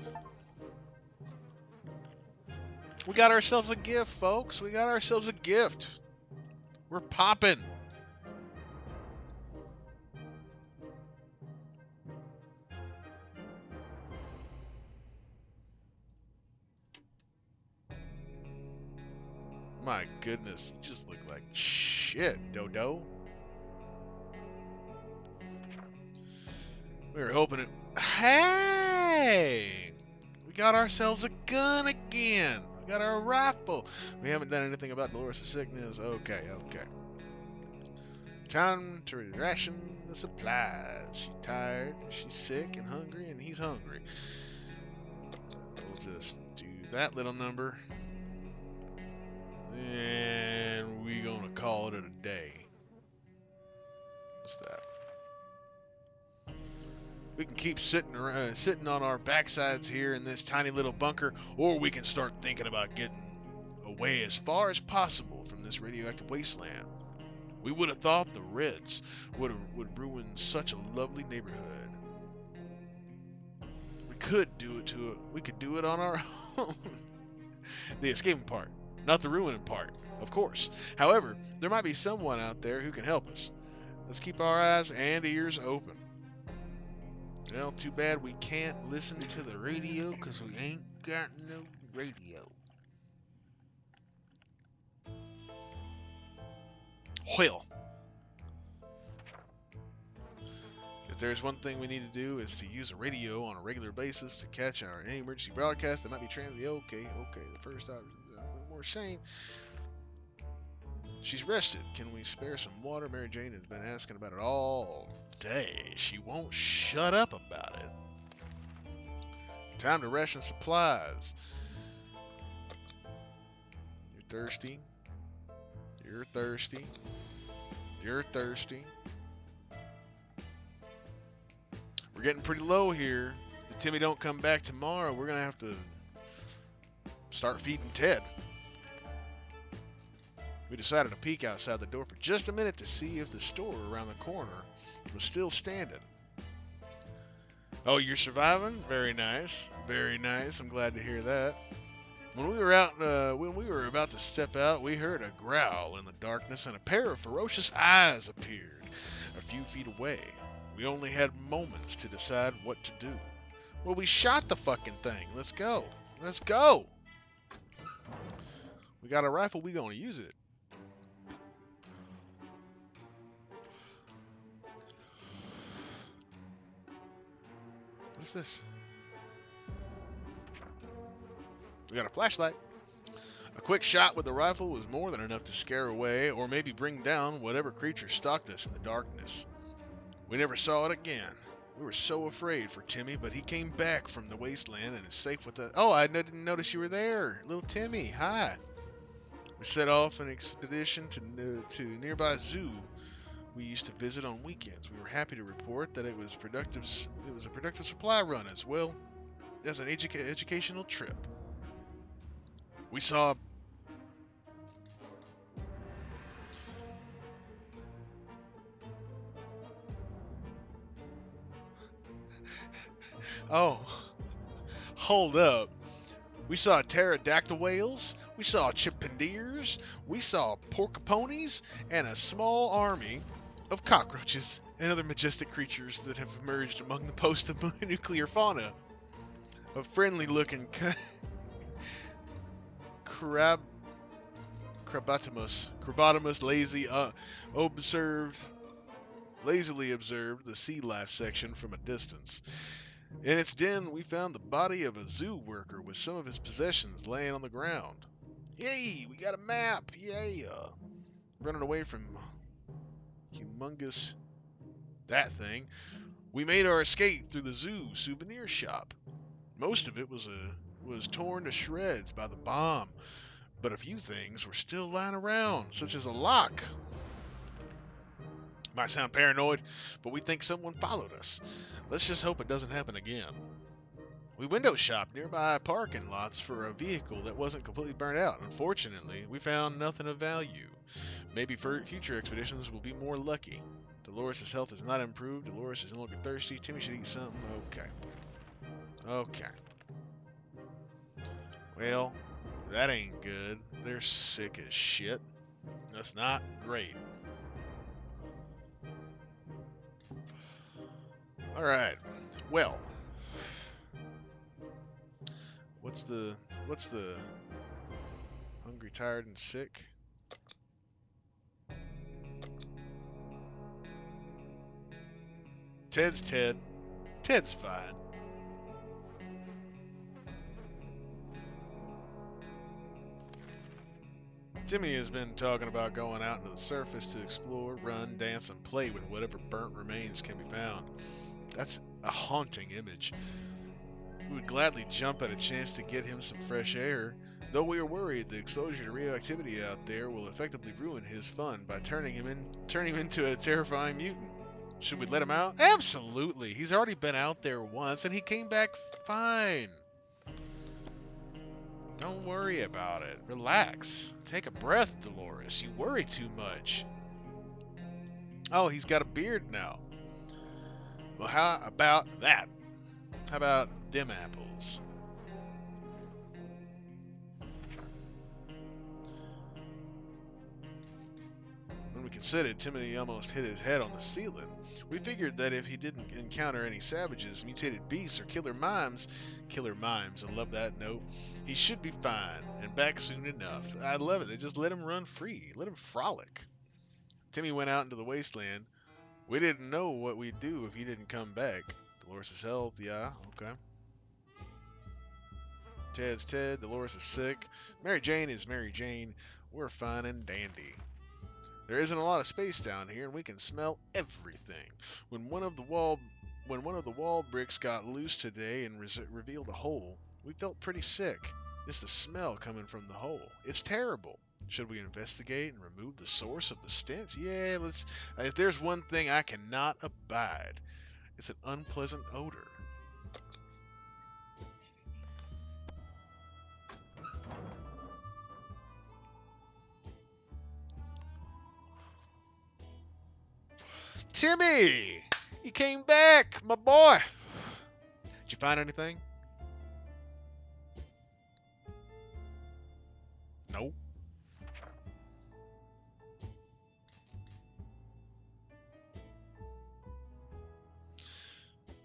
Speaker 2: We got ourselves a gift, folks. We got ourselves a gift. We're popping. My goodness, you just look like shit, Dodo. We were hoping it... Hey! We got ourselves a gun again. We got our rifle. We haven't done anything about Dolores' sickness. Okay. Time to ration the supplies. She's tired, she's sick and hungry, and he's hungry. We'll just do that little number. And we're gonna call it a day. What's that? We can keep sitting on our backsides here in this tiny little bunker, or we can start thinking about getting away as far as possible from this radioactive wasteland. We would have thought the Reds would ruin such a lovely neighborhood. We could do it on our own. The escaping part, not the ruining part, of course. However, there might be someone out there who can help us. Let's keep our eyes and ears open. Well, too bad we can't listen to the radio because we ain't got no radio. Well, if there's one thing we need to do is to use a radio on a regular basis to catch any emergency broadcast that might be transmitted. Okay, the first option is a little more sane. She's rested. Can we spare some water? Mary Jane has been asking about it all day. She won't shut up about it. Time to ration supplies. You're thirsty. You're thirsty. You're thirsty. We're getting pretty low here. If Timmy don't come back tomorrow, we're going to have to start feeding Ted. We decided to peek outside the door for just a minute to see if the store around the corner was still standing. Oh, you're surviving? Very nice. Very nice. I'm glad to hear that. When we were about to step out, we heard a growl in the darkness and a pair of ferocious eyes appeared a few feet away. We only had moments to decide what to do. Well, we shot the fucking thing. Let's go. Let's go. We got a rifle. We gonna use it. What's this? We got a flashlight. A quick shot with the rifle was more than enough to scare away or maybe bring down whatever creature stalked us in the darkness. We never saw it again. We were so afraid for Timmy, but he came back from the wasteland and is safe with us. Oh, I didn't notice you were there. Little Timmy, hi. We set off an expedition to nearby zoo we used to visit on weekends. We were happy to report that it was a productive supply run as well as an educational trip. We saw Oh, hold up. We saw pterodactyl whales, we saw chimpandeers, we saw porcuponies, and a small army of cockroaches and other majestic creatures that have emerged among the post-nuclear fauna. A friendly-looking crabotomus lazily observed the sea life section from a distance. In its den, we found the body of a zoo worker with some of his possessions laying on the ground. Yay, we got a map, yay! Running away from humongous that thing, we made our escape through the zoo souvenir shop. Most of it was torn to shreds by the bomb, but a few things were still lying around, such as a lock. Might sound paranoid, but we think someone followed us. Let's just hope it doesn't happen again. We window shopped nearby parking lots for a vehicle that wasn't completely burnt out. Unfortunately, we found nothing of value. Maybe for future expeditions will be more lucky. Dolores' health is not improved. Dolores is no longer thirsty. Timmy should eat something. Okay. Okay. Well, that ain't good. They're sick as shit. That's not great. Alright. Well. What's the hungry, tired, and sick? Ted's Ted. Ted's fine. Timmy has been talking about going out into the surface to explore, run, dance, and play with whatever burnt remains can be found. That's a haunting image. We would gladly jump at a chance to get him some fresh air, though we are worried the exposure to radioactivity out there will effectively ruin his fun by turning him into a terrifying mutant. Should we let him out? Absolutely. He's already been out there once and he came back fine. Don't worry about it. Relax. Take a breath, Dolores. You worry too much. Oh, he's got a beard now. Well, how about that? How about them apples? When we considered, Timothy almost hit his head on the ceiling. We figured that if he didn't encounter any savages, mutated beasts, or killer mimes, I love that note, he should be fine and back soon enough. I love it. They just let him run free, let him frolic. Timmy went out into the wasteland. We didn't know what we'd do if he didn't come back. Dolores' health, yeah, okay. Ted's Ted, Dolores is sick. Mary Jane is Mary Jane. We're fine and dandy. There isn't a lot of space down here, and we can smell everything. When one of the wall bricks got loose today and revealed a hole, we felt pretty sick. It's the smell coming from the hole. It's terrible. Should we investigate and remove the source of the stench? Yeah, let's. If there's one thing I cannot abide, it's an unpleasant odor. Timmy! You came back, my boy! Did you find anything? Nope.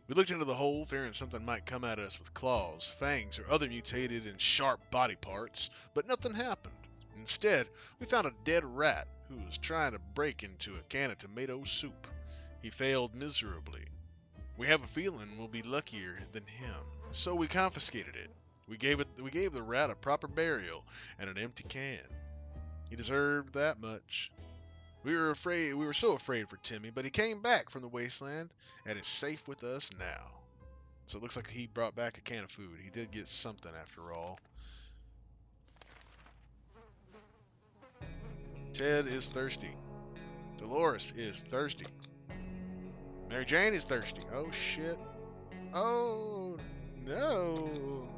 Speaker 2: We looked into the hole, fearing something might come at us with claws, fangs, or other mutated and sharp body parts, but nothing happened. Instead, we found a dead rat who was trying to break into a can of tomato soup. He failed miserably. We have a feeling we'll be luckier than him, so we confiscated it. We gave the rat a proper burial and an empty can. He deserved that much. We were so afraid for Timmy, but he came back from the wasteland and is safe with us now. So it looks like he brought back a can of food. He did get something after all. Ted is thirsty. Dolores is thirsty. Mary Jane is thirsty. Oh shit. Oh no.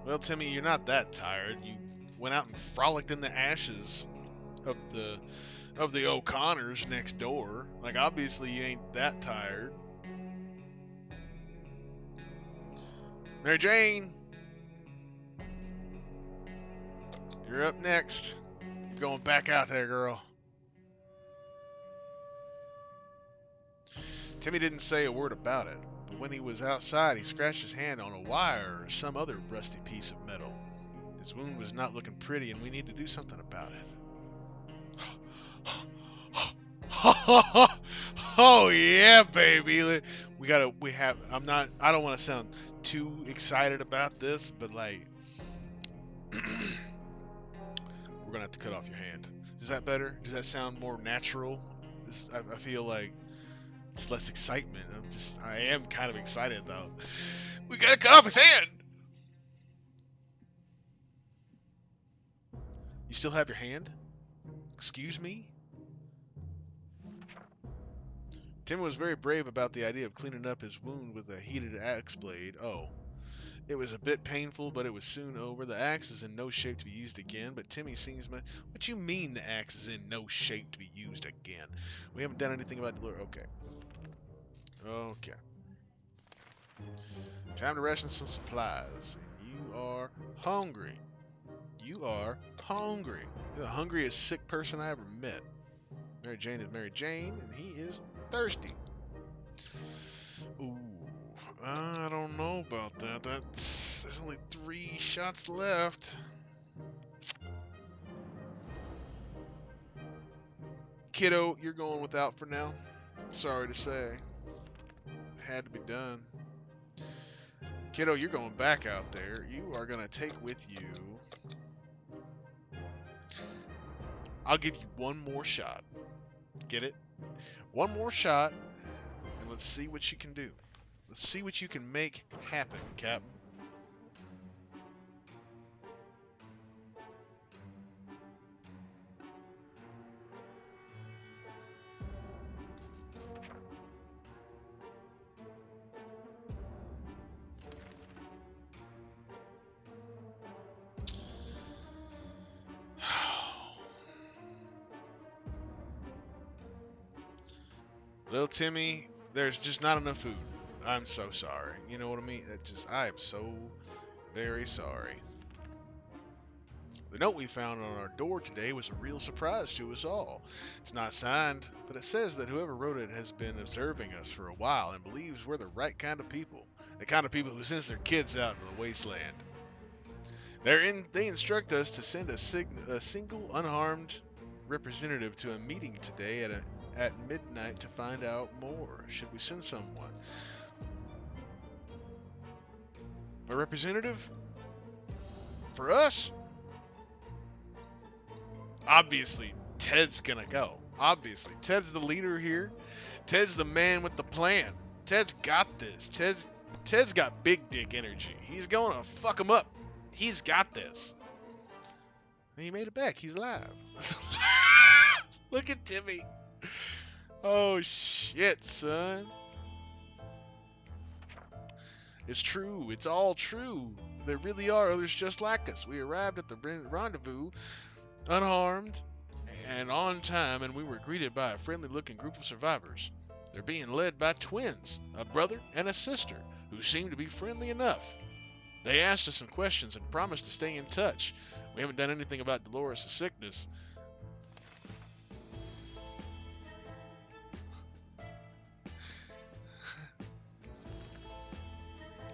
Speaker 2: Well, Timmy, you're not that tired. You went out and frolicked in the ashes of the O'Connors next door. Like obviously you ain't that tired. Mary Jane, you're up next. You're going back out there, girl. Timmy didn't say a word about it, but when he was outside, he scratched his hand on a wire or some other rusty piece of metal. His wound was not looking pretty, and we need to do something about it. Oh yeah, baby. I don't want to sound too excited about this, but like we're gonna have to cut off your hand. Is that better? Does that sound more natural? I feel like it's less excitement. I am kind of excited though. We gotta cut off his hand. You still have your hand? Excuse me? Tim was very brave about the idea of cleaning up his wound with a heated axe blade. Oh. It was a bit painful, but it was soon over. The axe is in no shape to be used again, but Timmy seems... What you mean the axe is in no shape to be used again? We haven't done anything about Delores. Okay. Okay. Time to ration some supplies. And you are hungry. You are hungry. You're the hungriest sick person I ever met. Mary Jane is Mary Jane, and he is thirsty. Ooh, I don't know about that. There's only 3 shots left. Kiddo, you're going without for now. Sorry to say. Had to be done. Kiddo, you're going back out there. You are going to take with you... I'll give you one more shot. Get it? One more shot, and let's see what you can do. Let's see what you can make happen, Captain. Little Timmy, there's just not enough food. I'm so sorry. You know what I mean? I am so very sorry. The note we found on our door today was a real surprise to us all. It's not signed, but it says that whoever wrote it has been observing us for a while and believes we're the right kind of people. The kind of people who sends their kids out into the wasteland. They instruct us to send a single unharmed representative to a meeting today at midnight to find out more. Should we send someone? A representative? For us? Obviously, Ted's gonna go. Obviously. Ted's the leader here. Ted's the man with the plan. Ted's got this. Ted's got big dick energy. He's gonna fuck him up. He's got this. And he made it back. He's alive. Look at Timmy. Oh, shit, son. It's true. It's all true. There really are others just like us. We arrived at the rendezvous unharmed and on time, and we were greeted by a friendly-looking group of survivors. They're being led by twins, a brother and a sister, who seem to be friendly enough. They asked us some questions and promised to stay in touch. We haven't done anything about Dolores' sickness.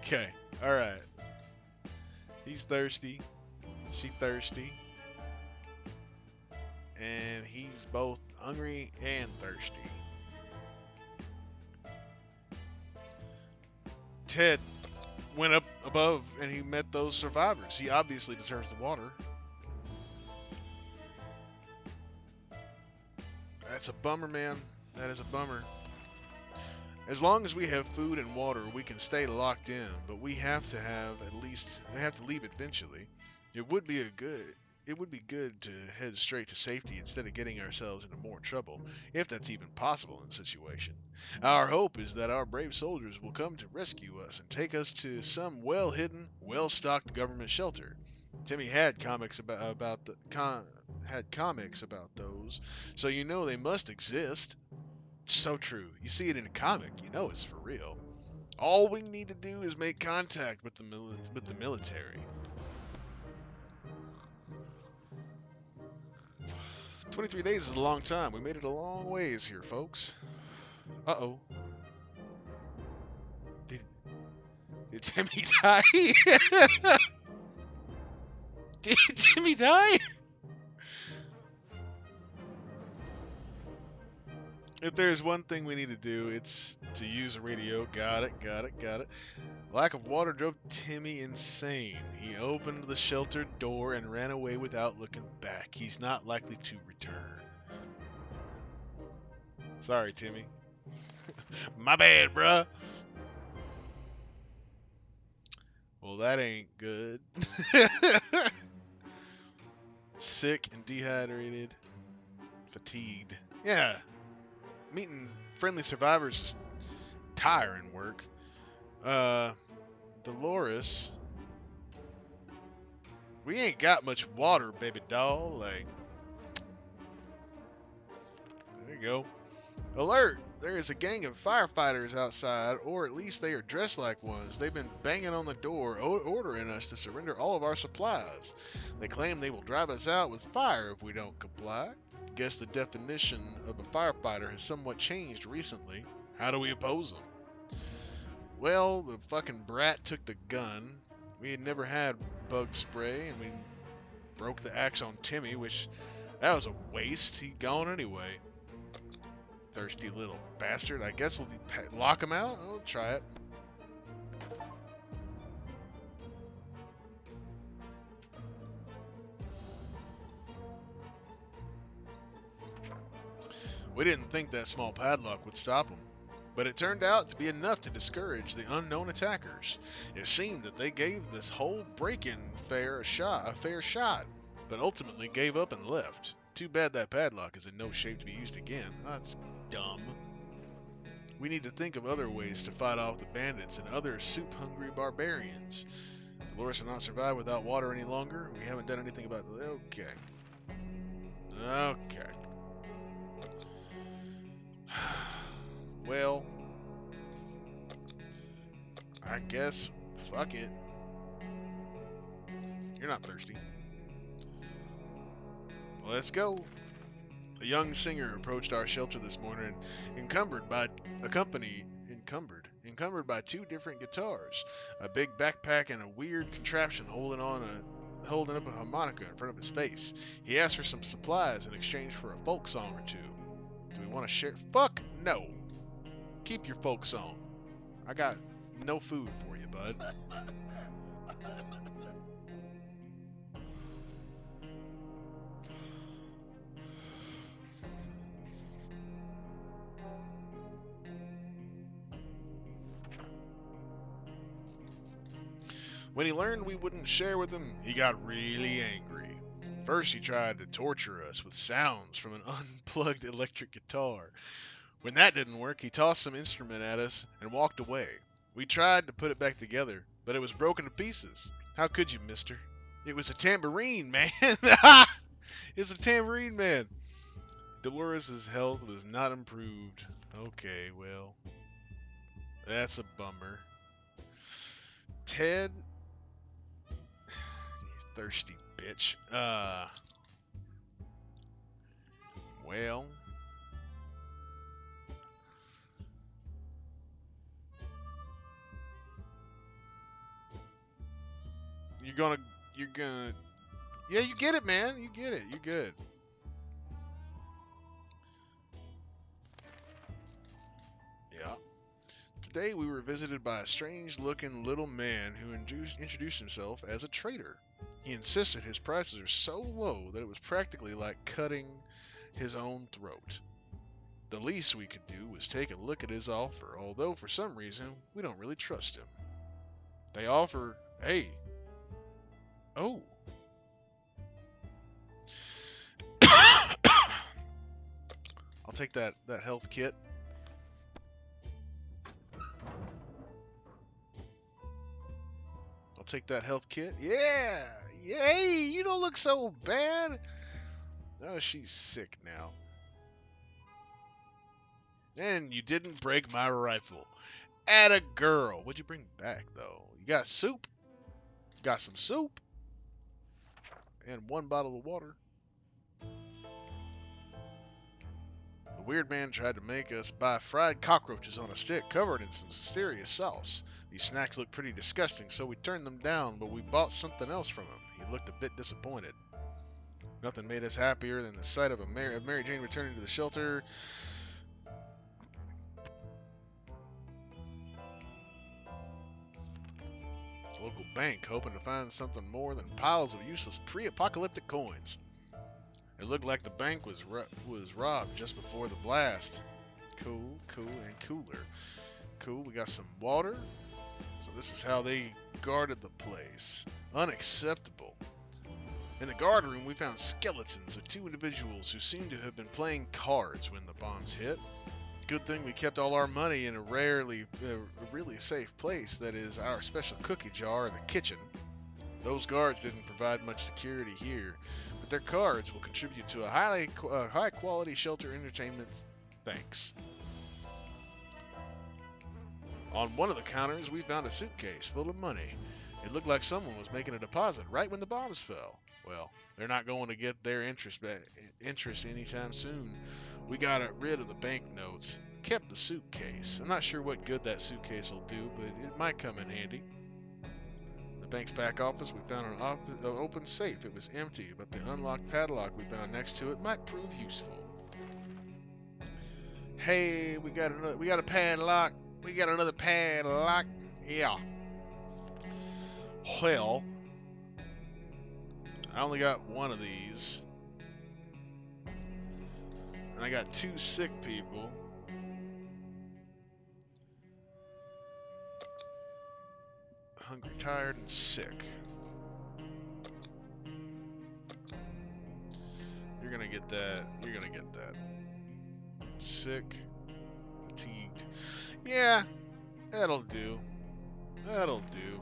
Speaker 2: Okay, alright. He's thirsty. She thirsty. And he's both hungry and thirsty. Ted went up above and he met those survivors. He obviously deserves the water. That's a bummer, man. That is a bummer. As long as we have food and water, we can stay locked in, but we have to leave eventually. It would be good to head straight to safety instead of getting ourselves into more trouble, if that's even possible in the situation. Our hope is that our brave soldiers will come to rescue us and take us to some well-hidden, well-stocked government shelter. Timmy had comics about those, so you know they must exist. So true. You see it in a comic, you know it's for real. All we need to do is make contact with the military. 23 days is a long time. We made it a long ways here, folks. Uh-oh. Did Timmy die? Did Timmy die? If there's one thing we need to do, it's to use a radio. Got it. Lack of water drove Timmy insane. He opened the sheltered door and ran away without looking back. He's not likely to return. Sorry, Timmy. My bad, bruh. Well, that ain't good. Sick and dehydrated. Fatigued. Yeah. meeting friendly survivors is tiring work. Dolores, we ain't got much water, baby doll. Like, there you go. Alert! There is a gang of firefighters outside, or at least they are dressed like ones. They've been banging on the door, ordering us to surrender all of our supplies. They claim they will drive us out with fire if we don't comply. Guess the definition of a firefighter has somewhat changed recently. How do we oppose them? Well, the fucking brat took the gun. We had never had bug spray, and we broke the axe on Timmy, which that was a waste. He'd gone anyway. Thirsty little bastard. I guess we'll lock him out. I'll try it. We didn't think that small padlock would stop him, but it turned out to be enough to discourage the unknown attackers. It seemed that they gave this whole break-in a fair shot, but ultimately gave up and left. Too bad that padlock is in no shape to be used again. That's dumb. We need to think of other ways to fight off the bandits and other soup-hungry barbarians. Dolores will not survive without water any longer. We haven't done anything about it. Okay. Okay. Well, I guess fuck it. You're not thirsty. Let's go. A young singer approached our shelter this morning, encumbered by two different guitars, a big backpack, and a weird contraption holding up a harmonica in front of his face. He asked for some supplies in exchange for a folk song or two. Do we want to share? Fuck no. Keep your folk song. I got no food for you, bud. When he learned we wouldn't share with him, he got really angry. First, he tried to torture us with sounds from an unplugged electric guitar. When that didn't work, he tossed some instrument at us and walked away. We tried to put it back together, but it was broken to pieces. How could you, mister? It was a tambourine, man. It's a tambourine, man. Dolores' health was not improved. Okay, well, that's a bummer. Ted, you thirsty bitch. Well, you're gonna, yeah, you get it, man. You get it. You're good. Yeah. Today we were visited by a strange-looking little man who introduced himself as a trader. He insisted his prices are so low that it was practically like cutting his own throat. The least we could do was take a look at his offer, although for some reason we don't really trust him. They offer, hey, oh. I'll take that health kit. I'll take that health kit. Yeah! Yay! You don't look so bad. Oh, she's sick now. And you didn't break my rifle. Atta girl. What'd you bring back, though? You got soup? Got some soup? And one bottle of water. The weird man tried to make us buy fried cockroaches on a stick covered in some mysterious sauce. These snacks looked pretty disgusting, so we turned them down, but we bought something else from him. He looked a bit disappointed. Nothing made us happier than the sight of Mary Jane returning to the shelter. The local bank, hoping to find something more than piles of useless pre-apocalyptic coins. It looked like the bank was robbed just before the blast. Cool, and cooler. Cool, we got some water. So this is how they guarded the place. Unacceptable. In the guard room, we found skeletons of two individuals who seemed to have been playing cards when the bombs hit. Good thing we kept all our money in a really safe place. That is our special cookie jar in the kitchen. Those guards didn't provide much security here, but their cards will contribute to a high quality shelter entertainment. Thanks. On one of the counters, we found a suitcase full of money. It looked like someone was making a deposit right when the bombs fell. Well, they're not going to get their interest anytime soon. We got rid of the banknotes, kept the suitcase. I'm not sure what good that suitcase will do, but it might come in handy. In the bank's back office, we found an open safe. It was empty, but the unlocked padlock we found next to it might prove useful. Hey, we got a padlock. We got another padlock. Yeah. Well, I only got one of these. And I got 2 sick people. Hungry, tired, and sick. You're gonna get that. You're gonna get that. Sick. Fatigued. Yeah, that'll do. That'll do.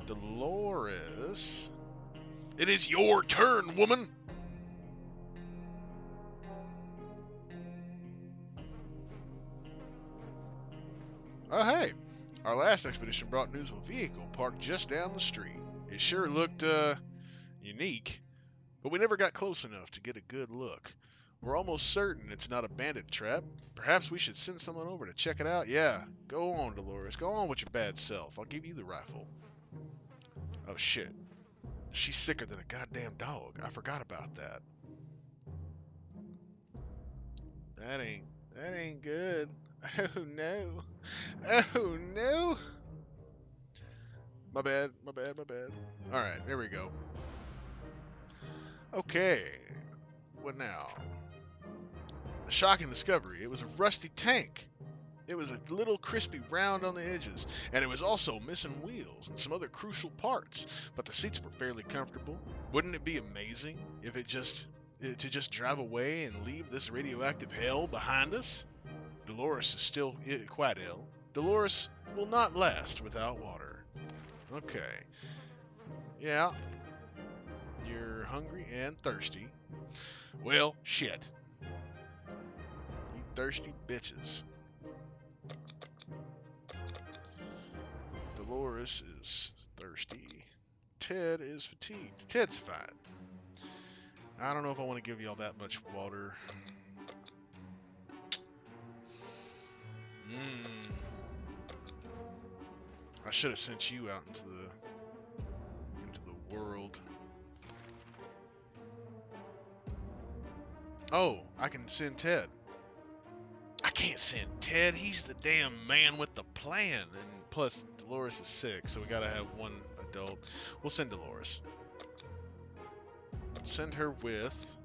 Speaker 2: Dolores. It is your turn, woman! Oh, hey. Our last expedition brought news of a vehicle parked just down the street. It sure looked, unique, but we never got close enough to get a good look. We're almost certain it's not a bandit trap. Perhaps we should send someone over to check it out. Yeah, go on, Dolores. Go on with your bad self. I'll give you the rifle. Oh, shit. She's sicker than a goddamn dog. I forgot about that. That ain't good. Oh, no. Oh, no. My bad. Alright, there we go. Okay. What now? A shocking discovery. It was a rusty tank. It was a little crispy round on the edges, and it was also missing wheels and some other crucial parts, but the seats were fairly comfortable. Wouldn't it be amazing if to just drive away and leave this radioactive hell behind us? Dolores is still quite ill. Dolores will not last without water. Okay. Yeah. You're hungry and thirsty. Well, shit. You thirsty bitches. Dolores is thirsty. Ted is fatigued. Ted's fine. I don't know if I want to give y'all that much water. I should have sent you out into the world. Oh, I can send Ted. I can't send Ted. He's the damn man with the plan. And plus, Dolores is sick, so we gotta have one adult. We'll send Dolores. Send her with...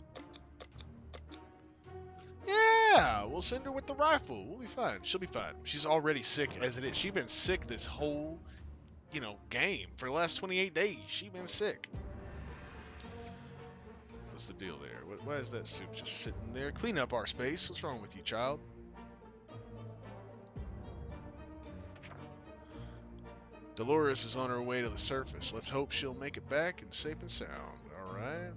Speaker 2: Yeah, we'll send her with the rifle. We'll be fine. She'll be fine. She's already sick as it is. She's been sick this whole, game. For the last 28 days, she's been sick. What's the deal there? Why is that soup just sitting there? Clean up our space. What's wrong with you, child? Dolores is on her way to the surface. Let's hope she'll make it back and safe and sound. Alright.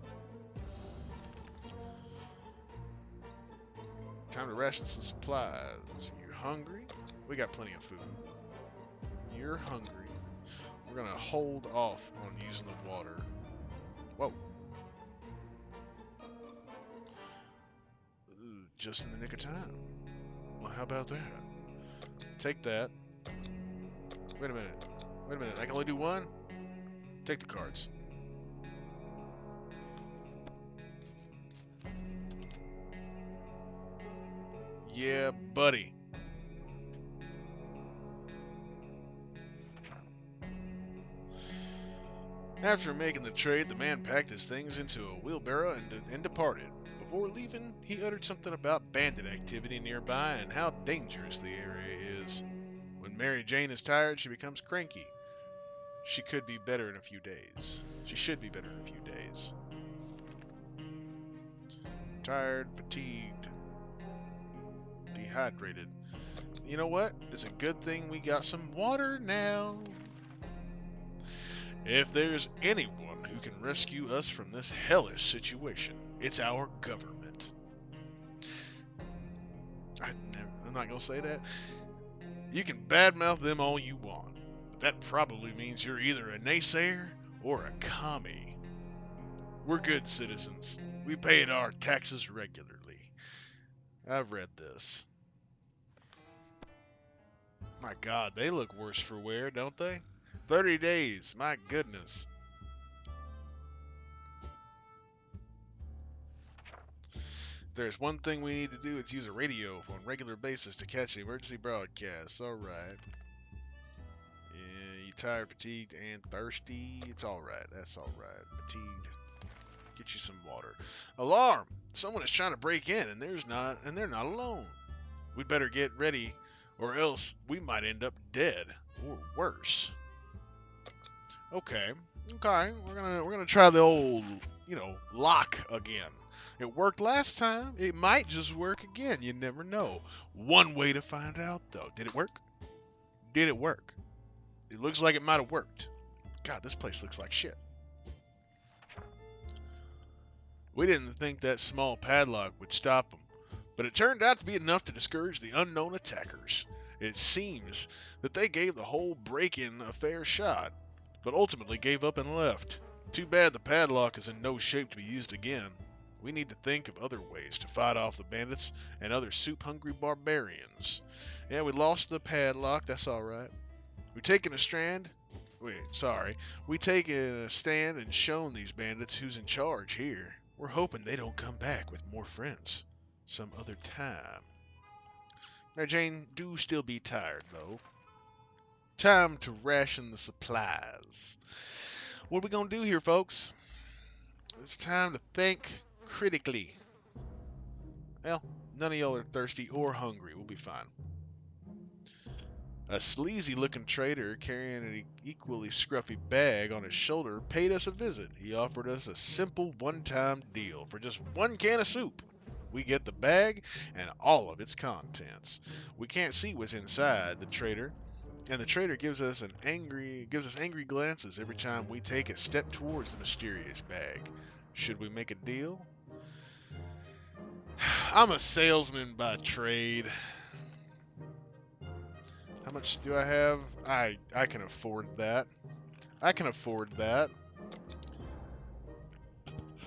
Speaker 2: Time to ration some supplies. You're hungry? We got plenty of food. You're hungry. We're gonna hold off on using the water. Whoa. Ooh, just in the nick of time. Well, how about that? Take that. Wait a minute. I can only do one? Take the cards. Yeah, buddy. After making the trade, the man packed his things into a wheelbarrow and departed. Before leaving, he uttered something about bandit activity nearby and how dangerous the area is. When Mary Jane is tired, she becomes cranky. She should be better in a few days. Tired, fatigued. dehydrated. You know what? It's a good thing we got some water now. If there's anyone who can rescue us from this hellish situation, it's our government. I'm not going to say that. You can badmouth them all you want, but that probably means you're either a naysayer or a commie. We're good citizens. We paid our taxes regularly. I've read this. My God, they look worse for wear, don't they? 30 days, my goodness. If there's one thing we need to do, it's use a radio on a regular basis to catch emergency broadcasts. Alright. Yeah, you tired, fatigued, and thirsty? It's alright. That's alright. Fatigued. Get you some water. Alarm! Someone is trying to break in, and they're not alone. We better get ready, or else we might end up dead, or worse. Okay. We're gonna try the old, lock again. It worked last time. It might just work again. You never know. One way to find out, though. Did it work? Did it work? It looks like it might have worked. God, this place looks like shit. We didn't think that small padlock would stop them, but it turned out to be enough to discourage the unknown attackers. It seems that they gave the whole break-in a fair shot, but ultimately gave up and left. Too bad the padlock is in no shape to be used again. We need to think of other ways to fight off the bandits and other soup-hungry barbarians. Yeah, we lost the padlock, that's alright. We've taken a stand and shown these bandits who's in charge here. We're hoping they don't come back with more friends some other time. Mary Jane, do still be tired, though. Time to ration the supplies. What are we going to do here, folks? It's time to think critically. Well, none of y'all are thirsty or hungry. We'll be fine. A sleazy-looking trader carrying an equally scruffy bag on his shoulder paid us a visit. He offered us a simple one-time deal. For just one can of soup, we get the bag and all of its contents. We can't see what's inside the trader, and the trader gives us angry glances every time we take a step towards the mysterious bag. Should we make a deal? I'm a salesman by trade. How much do I have? I can afford that. I can afford that.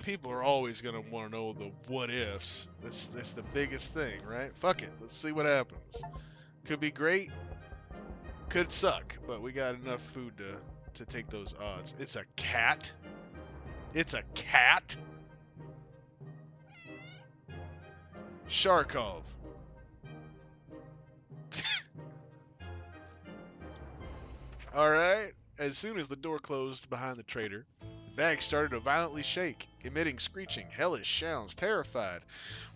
Speaker 2: People are always going to want to know the what ifs. That's the biggest thing, right? Fuck it. Let's see what happens. Could be great. Could suck. But we got enough food to take those odds. It's a cat. It's a cat. Sharkov. Alright. As soon as the door closed behind the trader, the bag started to violently shake, emitting screeching, hellish sounds. Terrified,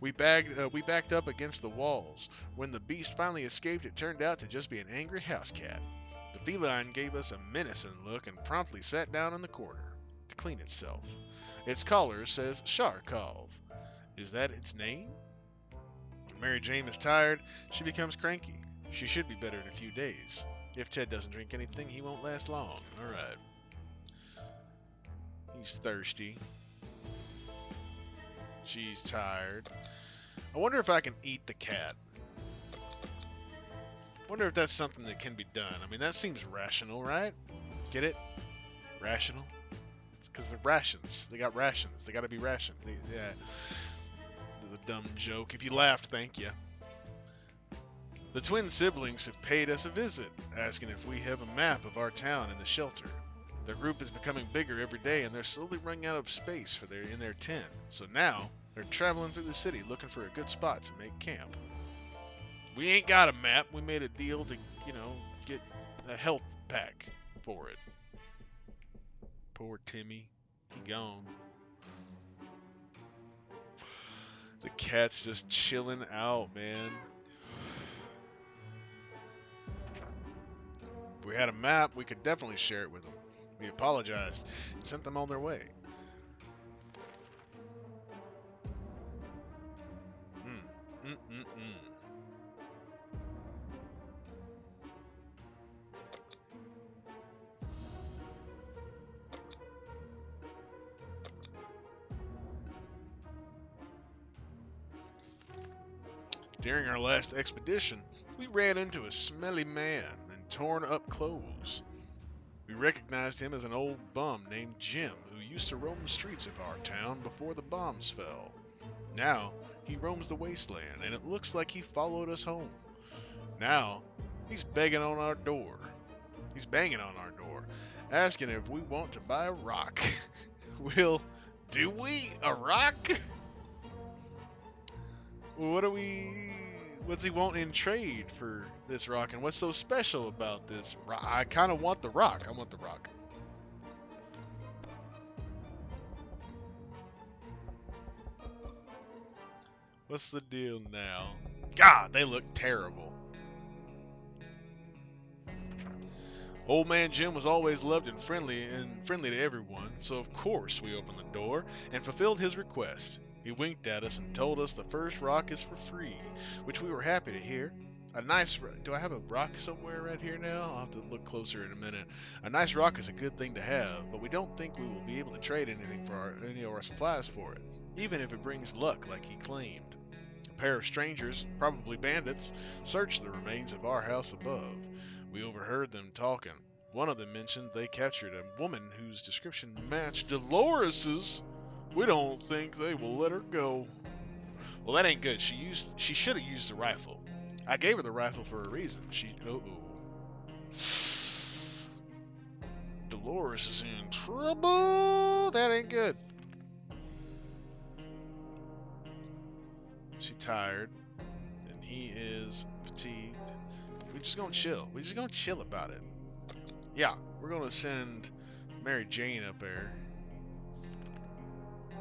Speaker 2: we backed up against the walls. When the beast finally escaped, it turned out to just be an angry house cat. The feline gave us a menacing look and promptly sat down in the corner to clean itself. Its collar says Sharkov. Is that its name? When Mary Jane is tired, she becomes cranky. She should be better in a few days. If Ted doesn't drink anything, he won't last long. Alright. He's thirsty. She's tired. I wonder if I can eat the cat. Wonder if that's something that can be done. I mean, that seems rational, right? Get it? Rational? It's because they're rations. They got rations. They gotta be rationed. Yeah. That's a dumb joke. If you laughed, thank you. The twin siblings have paid us a visit, asking if we have a map of our town and the shelter. Their group is becoming bigger every day, and they're slowly running out of space in their tent. So now, they're traveling through the city looking for a good spot to make camp. We ain't got a map. We made a deal to, get a health pack for it. Poor Timmy. He gone. The cat's just chilling out, man. If we had a map, we could definitely share it with them. We apologized and sent them on their way. During our last expedition, we ran into a smelly man in torn up clothes. We recognized him as an old bum named Jim who used to roam the streets of our town before the bombs fell. Now, he roams the wasteland, and it looks like he followed us home. Now, he's begging on our door. He's banging on our door, asking if we want to buy a rock. Will, do we? A rock? What do we? What's he want in trade for this rock, and what's so special about this rock? I kind of want the rock. I want the rock. What's the deal now? God, they look terrible. Old man Jim was always loved and friendly to everyone, so of course we opened the door and fulfilled his request. He winked at us and told us the first rock is for free, which we were happy to hear. Do I have a rock somewhere right here now? I'll have to look closer in a minute. A nice rock is a good thing to have, but we don't think we will be able to trade anything for any of our supplies for it, even if it brings luck like he claimed. A pair of strangers, probably bandits, searched the remains of our house above. We overheard them talking. One of them mentioned they captured a woman whose description matched Dolores's. We don't think they will let her go. Well, that ain't good. She should have used the rifle. I gave her the rifle for a reason. Dolores is in trouble. That ain't good. She's tired, and he is fatigued. We just gonna chill. We just gonna chill about it. Yeah, we're gonna send Mary Jane up there.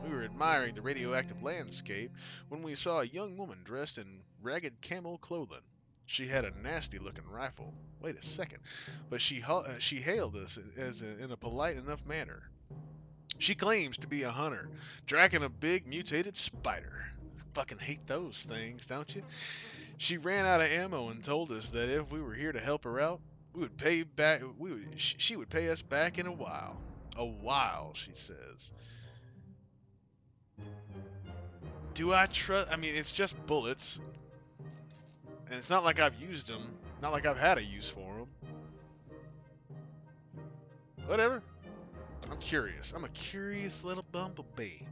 Speaker 2: We were admiring the radioactive landscape when we saw a young woman dressed in ragged camo clothing. She had a nasty-looking rifle. Wait a second, but she hailed us in a polite enough manner. She claims to be a hunter, tracking a big mutated spider. Fucking hate those things, don't you? She ran out of ammo and told us that if we were here to help her out, we would pay back. She would pay us back in a while. A while, she says. Do I trust? I mean, it's just bullets, and it's not like I've used them. Not like I've had a use for them. Whatever. I'm curious. I'm a curious little bumblebee.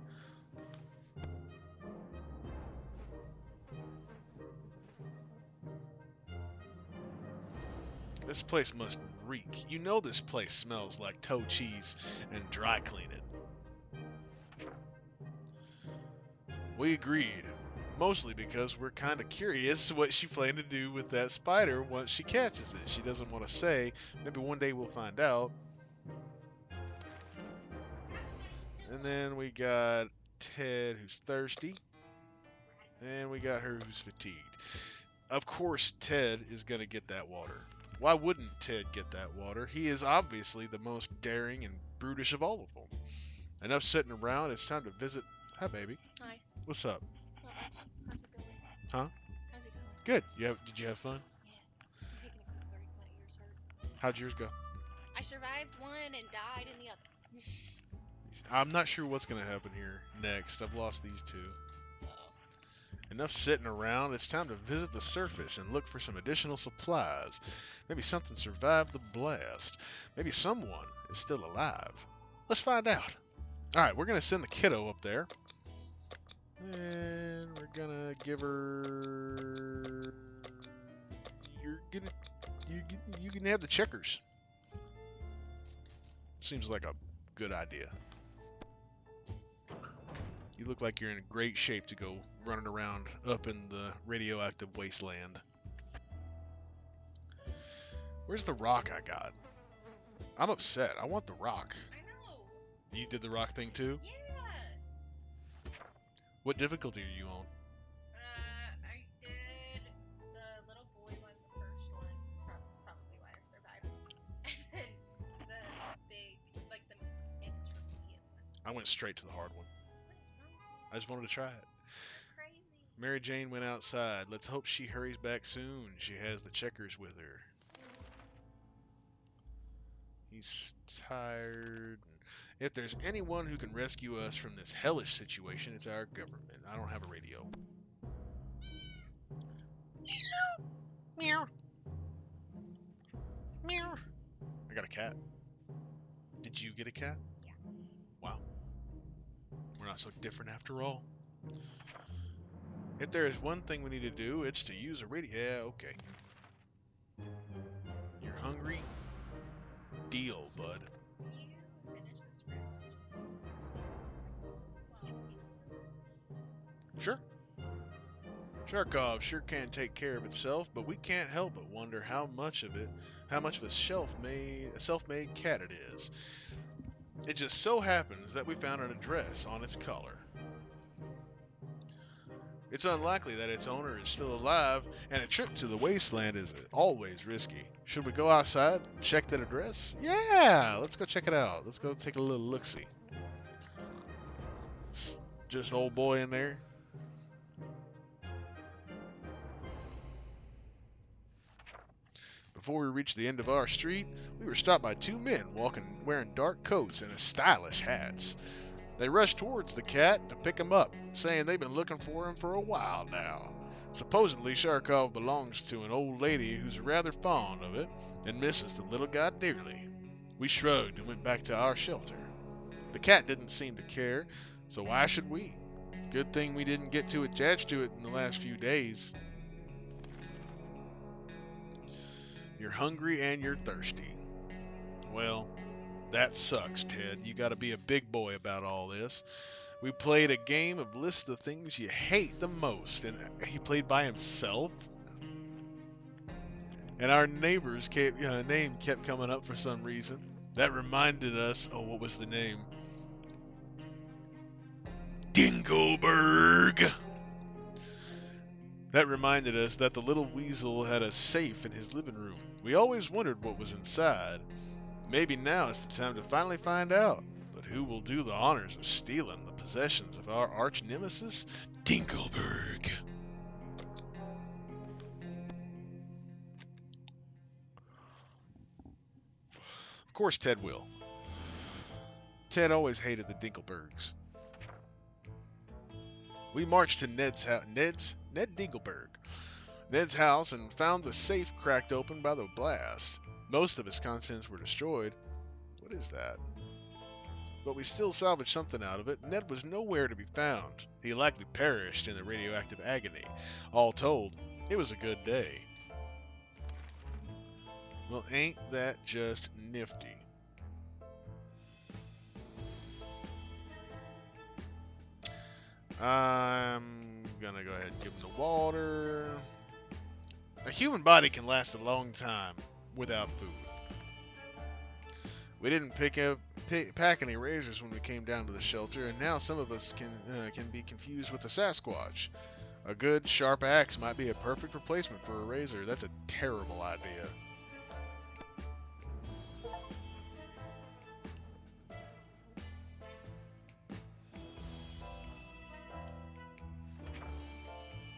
Speaker 2: This place must reek. You know this place smells like toe cheese and dry cleaning. We agreed, mostly because we're kind of curious what she planned to do with that spider once she catches it. She doesn't want to say. Maybe one day we'll find out. And then we got Ted, who's thirsty. And we got her, who's fatigued. Of course, Ted is going to get that water. Why wouldn't Ted get that water? He is obviously the most daring and brutish of all of them. Enough sitting around. It's time to visit. Hi, baby.
Speaker 1: Hi.
Speaker 2: What's up?
Speaker 1: Not much. How's it going?
Speaker 2: Huh?
Speaker 1: How's it going?
Speaker 2: Good. Did you have fun?
Speaker 1: Yeah. I'm taking a quick break. My ears hurt.
Speaker 2: How'd yours go?
Speaker 1: I survived one and died in the other.
Speaker 2: I'm not sure what's going to happen here next. I've lost these two.
Speaker 1: Uh-oh.
Speaker 2: Enough sitting around. It's time to visit the surface and look for some additional supplies. Maybe something survived the blast. Maybe someone is still alive. Let's find out. Alright, we're going to send the kiddo up there. And we're going to give her... You can have the checkers. Seems like a good idea. You look like you're in great shape to go running around up in the radioactive wasteland. Where's the rock I got? I'm upset. I want the rock.
Speaker 1: I know.
Speaker 2: You did the rock thing too?
Speaker 1: Yeah.
Speaker 2: What difficulty are you on?
Speaker 1: I did the little boy one, the first one, probably why I survived, and then the big, like the intermediate one.
Speaker 2: I went straight to the hard one.
Speaker 1: What's wrong?
Speaker 2: I just wanted to try it.
Speaker 1: Crazy.
Speaker 2: Mary Jane went outside. Let's hope she hurries back soon. She has the checkers with her. He's tired. If there's anyone who can rescue us from this hellish situation, it's our government. I don't have a radio. Meow. Meow. I got a cat. Did you get a cat?
Speaker 1: Yeah.
Speaker 2: Wow. We're not so different after all. If there is one thing we need to do, it's to use a radio. Yeah, okay. You're hungry? Deal, bud.
Speaker 1: You finish this round.
Speaker 2: Sure. Sharkov sure can take care of itself, but we can't help but wonder how much of a self-made cat it is. It just so happens that we found an address on its collar. It's unlikely that its owner is still alive, and a trip to the wasteland is always risky. Should we go outside and check that address? Yeah, let's go check it out. Let's go take a little look-see. It's just old boy in there. Before we reached the end of our street, we were stopped by two men wearing dark coats and stylish hats. They rushed towards the cat to pick him up, saying they've been looking for him for a while now. Supposedly, Sharkov belongs to an old lady who's rather fond of it and misses the little guy dearly. We shrugged and went back to our shelter. The cat didn't seem to care, so why should we? Good thing we didn't get too attached to it in the last few days. You're hungry and you're thirsty. Well, that sucks, Ted. You gotta be a big boy about all this. We played a game of list the things you hate the most, and he played by himself. And our neighbor's name kept coming up for some reason. That reminded us, oh, what was the name? Dingleberg! That reminded us that the little weasel had a safe in his living room. We always wondered what was inside. Maybe now is the time to finally find out. But who will do the honors of stealing the possessions of our arch nemesis, Dinkelberg? Of course Ted will. Ted always hated the Dinkelbergs. We marched to Ned's house. Ned Dinkelberg. Ned's house and found the safe cracked open by the blast. Most of its contents were destroyed. What is that? But we still salvaged something out of it. Ned was nowhere to be found. He likely perished in the radioactive agony. All told, it was a good day. Well, ain't that just nifty? I'm gonna go ahead and give him the water. A human body can last a long time without food. We didn't pack any razors when we came down to the shelter, and now some of us can be confused with a Sasquatch. A good, sharp axe might be a perfect replacement for a razor. That's a terrible idea.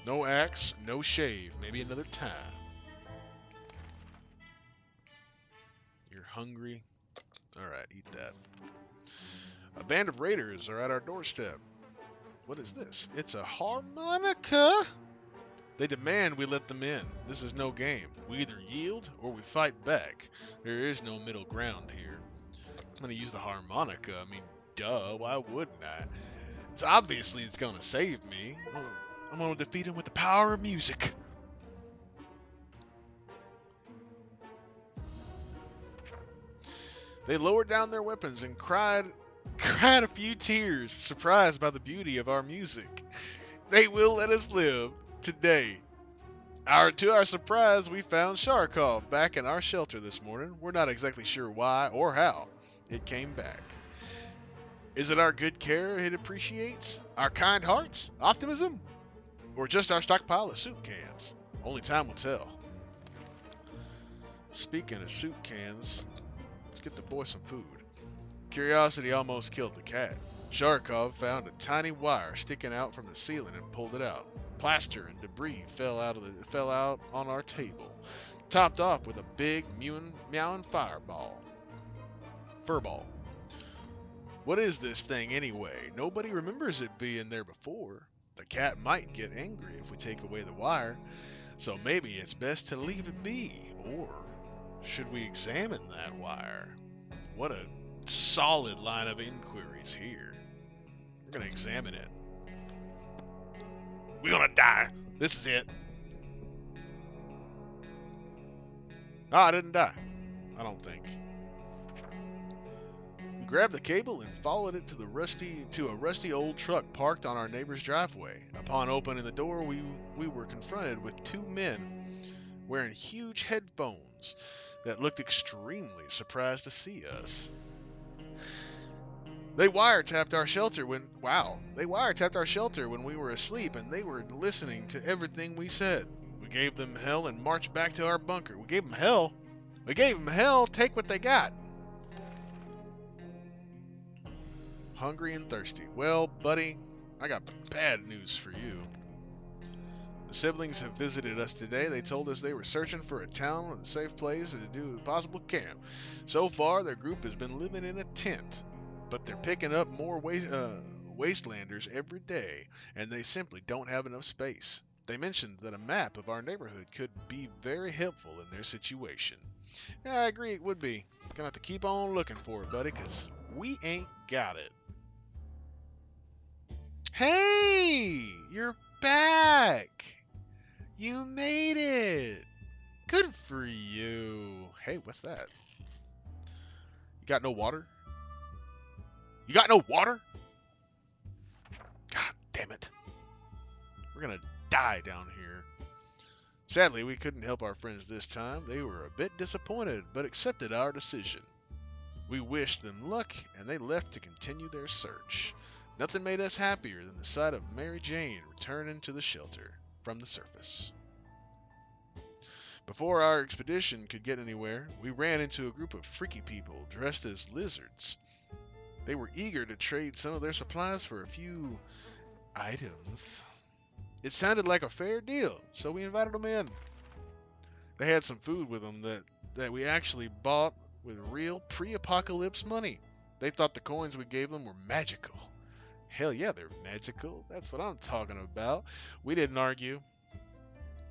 Speaker 2: No axe, no shave. Maybe another time. You're hungry? Alright, eat that. A band of raiders are at our doorstep. What is this? It's a harmonica? They demand we let them in. This is no game. We either yield or we fight back. There is no middle ground here. I'm gonna use the harmonica. I mean, duh, why wouldn't I? So obviously it's gonna save me. I'm gonna defeat him with the power of music. They lowered down their weapons and cried a few tears, surprised by the beauty of our music. They will let us live today. To our surprise, we found Sharkov back in our shelter this morning. We're not exactly sure why or how it came back. Is it our good care it appreciates? Our kind hearts? Optimism? Or just our stockpile of soup cans? Only time will tell. Speaking of soup cans, let's get the boy some food. Curiosity almost killed the cat. Sharkov found a tiny wire sticking out from the ceiling and pulled it out. Plaster and debris fell out on our table, topped off with a big meowing furball. What is this thing anyway? Nobody remembers it being there before. The cat might get angry if we take away the wire. So maybe it's best to leave it be. Or should we examine that wire? What a solid line of inquiries here. We're gonna examine it. We're gonna die. This is it. Ah, I didn't die. I don't think. We grabbed the cable and followed it to a rusty old truck parked on our neighbor's driveway. Upon opening the door, we were confronted with two men wearing huge headphones that looked extremely surprised to see us. They wiretapped our shelter when we were asleep, and they were listening to everything we said. We gave them hell and marched back to our bunker. We gave them hell? We gave them hell, take what they got. Hungry and thirsty. Well, buddy, I got bad news for you. The siblings have visited us today. They told us they were searching for a town with a safe place to do a possible camp. So far, their group has been living in a tent, but they're picking up more wastelanders every day, and they simply don't have enough space. They mentioned that a map of our neighborhood could be very helpful in their situation. Yeah, I agree it would be. Gonna have to keep on looking for it, buddy, because we ain't got it. Hey, you're back. You made it. Good for you. Hey, what's that? You got no water? You got no water? God damn it. We're gonna die down here. Sadly, we couldn't help our friends this time. They were a bit disappointed, but accepted our decision. We wished them luck, and they left to continue their search. Nothing made us happier than the sight of Mary Jane returning to the shelter from the surface. Before our expedition could get anywhere, we ran into a group of freaky people dressed as lizards. They were eager to trade some of their supplies for a few items. It sounded like a fair deal, so we invited them in. They had some food with them that we actually bought with real pre-apocalypse money. They thought the coins we gave them were magical. Hell yeah, they're magical. That's what I'm talking about. We didn't argue.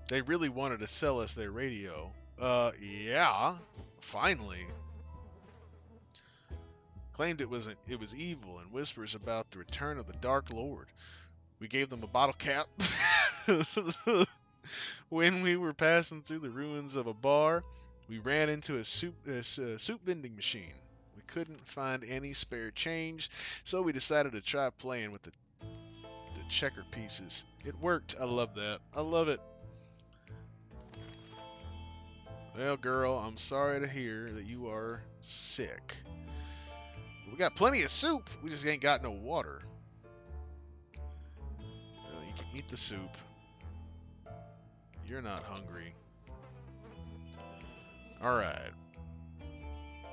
Speaker 2: They really wanted to sell us their radio. Yeah, finally. Claimed it was evil and whispers about the return of the Dark Lord. We gave them a bottle cap. When we were passing through the ruins of a bar, we ran into a soup vending machine. We couldn't find any spare change, so we decided to try playing with the checkered pieces. It worked. I love that. I love it. Well, girl, I'm sorry to hear that you are sick. But we got plenty of soup. We just ain't got no water. You can eat the soup. You're not hungry. Alright.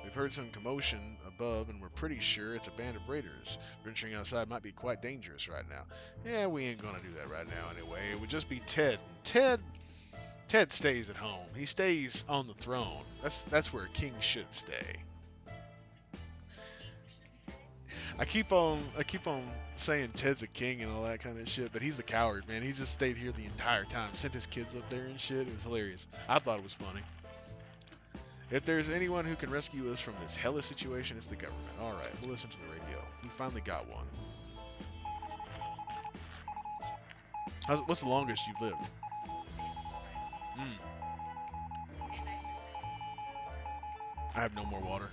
Speaker 2: We've heard some commotion above, and we're pretty sure it's a band of raiders. Venturing outside might be quite dangerous right now. Yeah, we ain't gonna do that right now anyway. It would just be Ted. Ted stays at home. He stays on the throne. That's where a king should stay. I keep on saying Ted's a king and all that kind of shit, but he's the coward, man. He just stayed here the entire time, sent his kids up there and shit. It was hilarious. I thought it was funny. If there's anyone who can rescue us from this hellish situation, it's the government. Alright, we'll listen to the radio. We finally got one. What's the longest you've lived? I have no more water.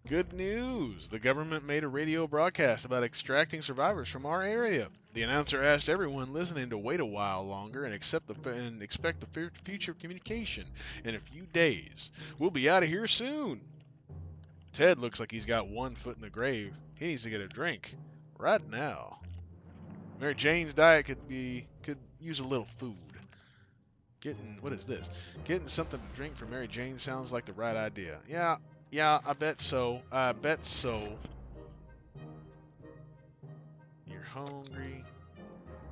Speaker 2: Good news! The government made a radio broadcast about extracting survivors from our area. The announcer asked everyone listening to wait a while longer and expect the future communication in a few days. We'll be out of here soon. Ted looks like he's got one foot in the grave. He needs to get a drink right now. Mary Jane's diet could use a little food. What is this? Getting something to drink for Mary Jane sounds like the right idea. Yeah, I bet so. You're hungry.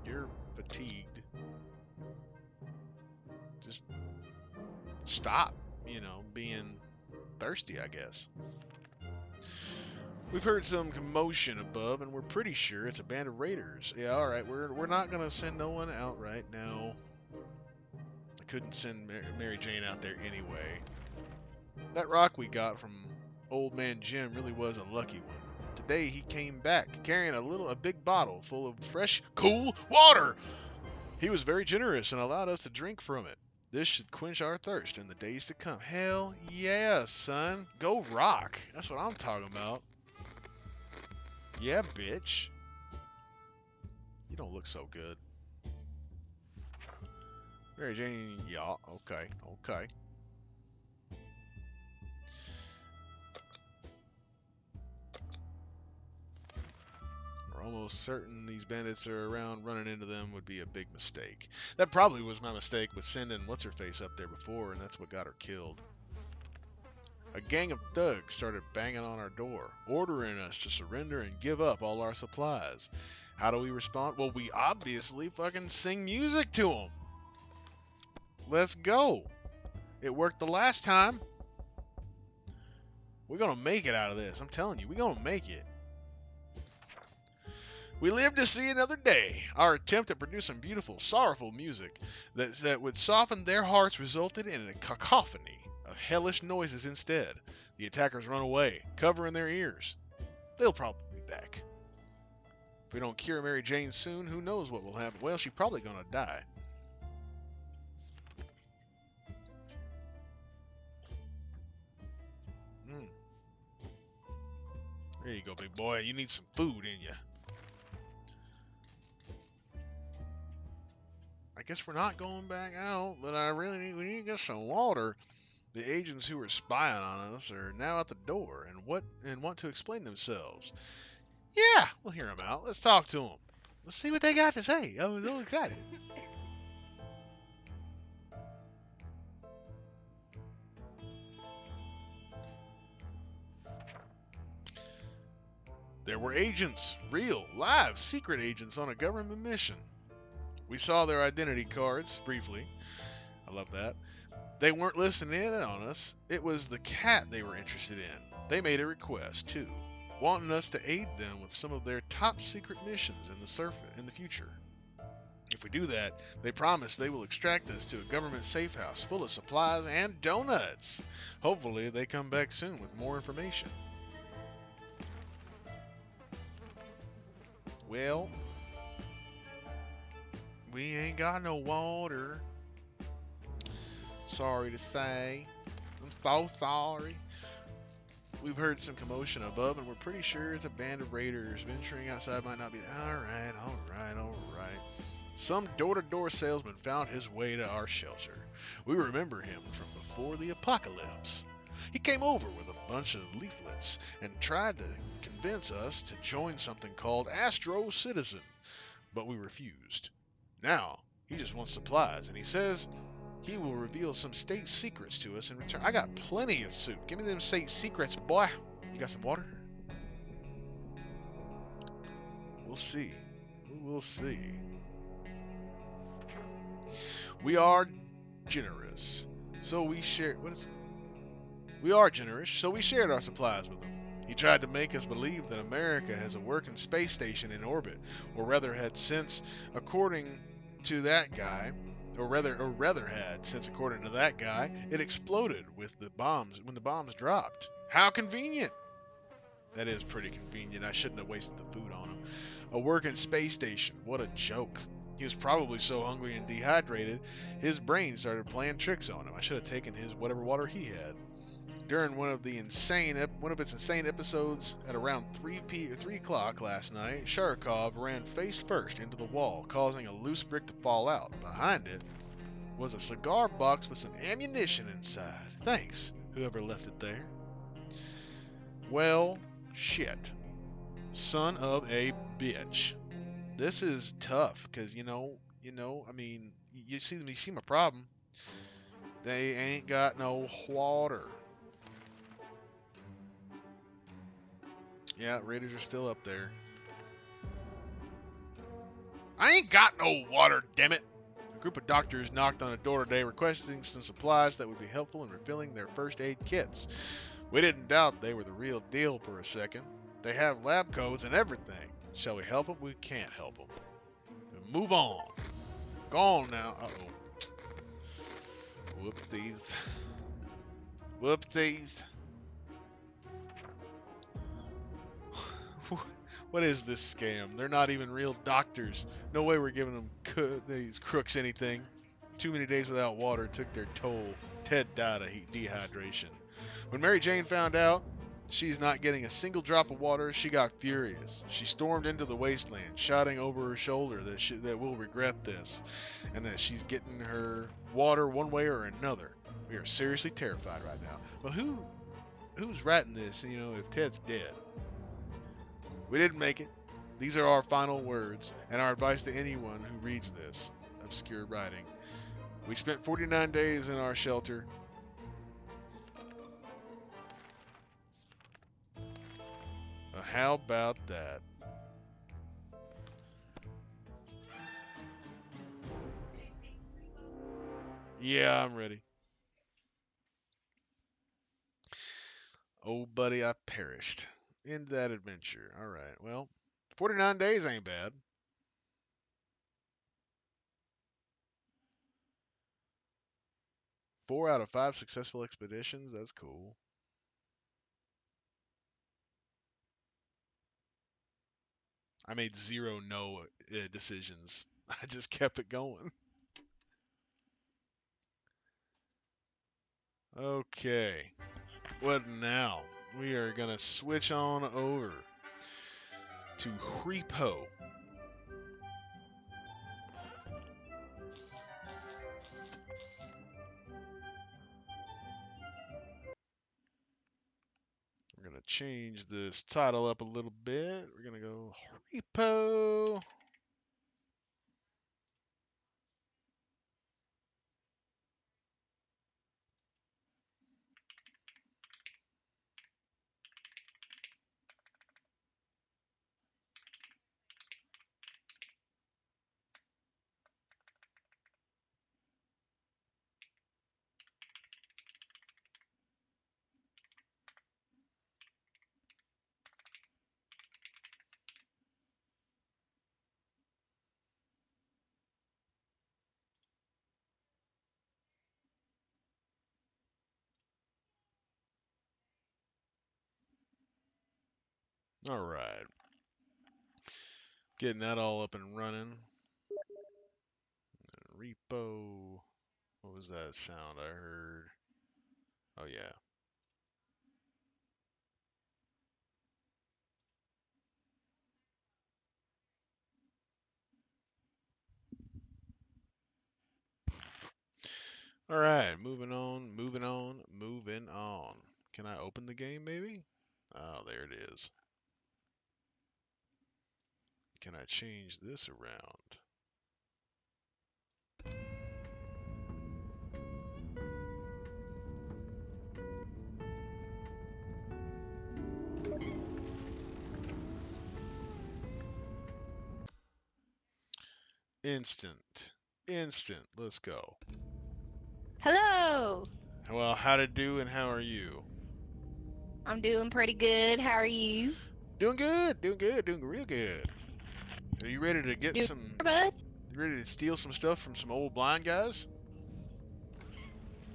Speaker 2: You're fatigued. Just stop, being thirsty, I guess. We've heard some commotion above, and we're pretty sure it's a band of raiders. Yeah, all right. We're not gonna send no one out right now. I couldn't send Mary Jane out there anyway. That rock we got from Old Man Jim really was a lucky one. Today he came back carrying a big bottle full of fresh, cool water. He was very generous and allowed us to drink from it. This should quench our thirst in the days to come. Hell yeah, son. Go rock. That's what I'm talking about. Yeah, bitch. You don't look so good. Mary Jane, yeah, okay, okay. We're almost certain these bandits are around. Running into them would be a big mistake. That probably was my mistake with sending What's-Her-Face up there before, and that's what got her killed. A gang of thugs started banging on our door, ordering us to surrender and give up all our supplies. How do we respond? Well, we obviously fucking sing music to them. Let's go. It worked the last time. We're going to make it out of this. I'm telling you, we're going to make it. We live to see another day. Our attempt at producing beautiful, sorrowful music that would soften their hearts resulted in a cacophony of hellish noises instead. The attackers run away, covering their ears. They'll probably be back. If we don't cure Mary Jane soon, who knows what will happen? Well, she's probably going to die. There you go, big boy. You need some food in you. I guess we're not going back out, but we need to get some water. The agents who were spying on us are now at the door and want to explain themselves. Yeah, we'll hear them out. Let's talk to them. Let's see what they got to say. I was so excited. There were agents, real, live, secret agents on a government mission. We saw their identity cards briefly. I love that. They weren't listening in on us. It was the cat they were interested in. They made a request, too, wanting us to aid them with some of their top secret missions in the future. If we do that, they promise they will extract us to a government safe house full of supplies and donuts. Hopefully, they come back soon with more information. Well, we ain't got no water. Sorry to say. I'm so sorry. We've heard some commotion above, and we're pretty sure it's a band of raiders. Venturing outside might not be... Alright. Some door-to-door salesman found his way to our shelter. We remember him from before the apocalypse. He came over with a bunch of leaflets and tried to convince us to join something called Astro Citizen, but we refused. Now, he just wants supplies, and he says he will reveal some state secrets to us in return. I got plenty of soup. Give me them state secrets, boy. You got some water? We'll see. We'll see. We are generous. So we shared... What is it? We are generous, so we shared our supplies with him. He tried to make us believe that America has a working space station in orbit, or rather had since, according to that guy, according to that guy, it exploded with the bombs when the bombs dropped. How convenient! That is pretty convenient. I shouldn't have wasted the food on him. A working space station. What a joke. He was probably so hungry and dehydrated, his brain started playing tricks on him. I should have taken his whatever water he had. During one of its insane episodes at around 3 o'clock last night, Sharkov ran face first into the wall, causing a loose brick to fall out. Behind it was a cigar box with some ammunition inside. Thanks, whoever left it there. Well, shit. Son of a bitch. This is tough, because, I mean, you see my problem. They ain't got no water. Yeah, Raiders are still up there. I ain't got no water, damn it! A group of doctors knocked on the door today requesting some supplies that would be helpful in refilling their first aid kits. We didn't doubt they were the real deal for a second. They have lab codes and everything. Shall we help them? We can't help them. Move on. Go on now. Uh-oh. Whoopsies. Whoopsies. What is this scam? They're not even real doctors. No way we're giving them these crooks anything. Too many days without water took their toll. Ted died of dehydration. When Mary Jane found out she's not getting a single drop of water, she got furious. She stormed into the wasteland, shouting over her shoulder that we'll regret this, and that she's getting her water one way or another. We are seriously terrified right now. Well, who's writing this? If Ted's dead. We didn't make it. These are our final words, and our advice to anyone who reads this obscure writing. We spent 49 days in our shelter. How about that? Yeah, I'm ready. Oh, buddy, I perished in that adventure. All right, well, 49 days ain't bad. 4 out of 5 successful expeditions. That's cool. I made 0 no decisions. I just kept it going. Okay. What now? We are going to switch on over to Repo. We're going to change this title up a little bit. We're going to go Repo. All right. Getting that all up and running. Repo. What was that sound I heard? Oh, yeah. All right. Moving on, moving on, moving on. Can I open the game, maybe? Oh, there it is. Can I change this around? Instant. Instant. Let's go.
Speaker 1: Hello.
Speaker 2: Well, how to do and how are you?
Speaker 1: I'm doing pretty good. How are you?
Speaker 2: Doing good. Doing good. Doing real good. Are you ready to get
Speaker 1: Doing
Speaker 2: some?
Speaker 1: good, bud?
Speaker 2: You ready to steal some stuff from some old blind guys?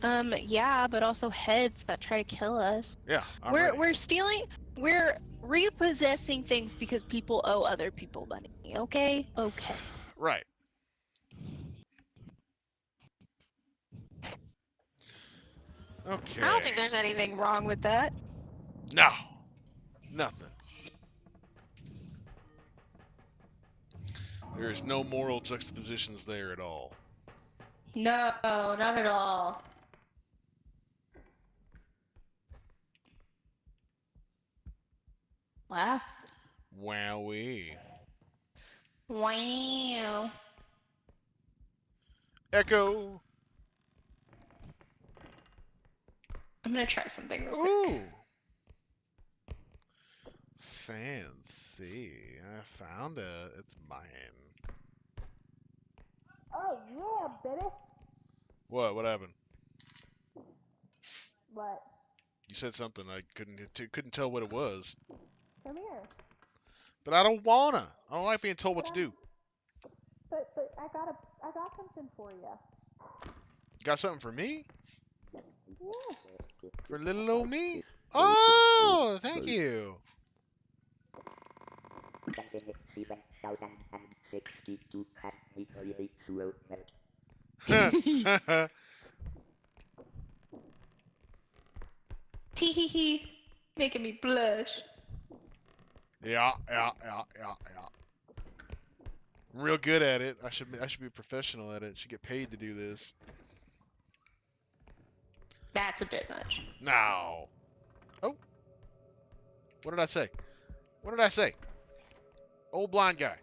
Speaker 1: Yeah, but also heads that try to kill us.
Speaker 2: Yeah, I'm
Speaker 1: We're
Speaker 2: ready.
Speaker 1: we're stealing. We're repossessing things because people owe other people money. Okay? Okay.
Speaker 2: Right.
Speaker 1: I don't
Speaker 2: Okay.
Speaker 1: think there's anything wrong with that.
Speaker 2: No. Nothing. There's no moral juxtapositions there at all.
Speaker 1: No, not at all. Wow.
Speaker 2: Wowee.
Speaker 1: Wow.
Speaker 2: Echo.
Speaker 1: I'm gonna try something real quick.
Speaker 2: Ooh. Fancy. I found it. It's mine.
Speaker 1: Oh yeah, baby.
Speaker 2: What? What happened?
Speaker 1: What?
Speaker 2: You said something. I couldn't tell what it was.
Speaker 1: Come here.
Speaker 2: But I don't wanna. I don't like being told what to do.
Speaker 1: But I got something for you.
Speaker 2: Got something for me?
Speaker 1: Yeah.
Speaker 2: For little old me? Oh, thank you.
Speaker 1: Tee hee hee. Making me blush.
Speaker 2: Yeah. I'm real good at it. I should be a professional at it. Should get paid to do this.
Speaker 1: That's a bit much.
Speaker 2: No. Oh, what did I say? What did I say? Old blind guy.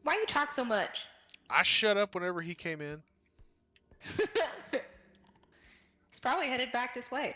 Speaker 1: Why you talk so much?
Speaker 2: I shut up whenever he came in.
Speaker 1: He's probably headed back this way.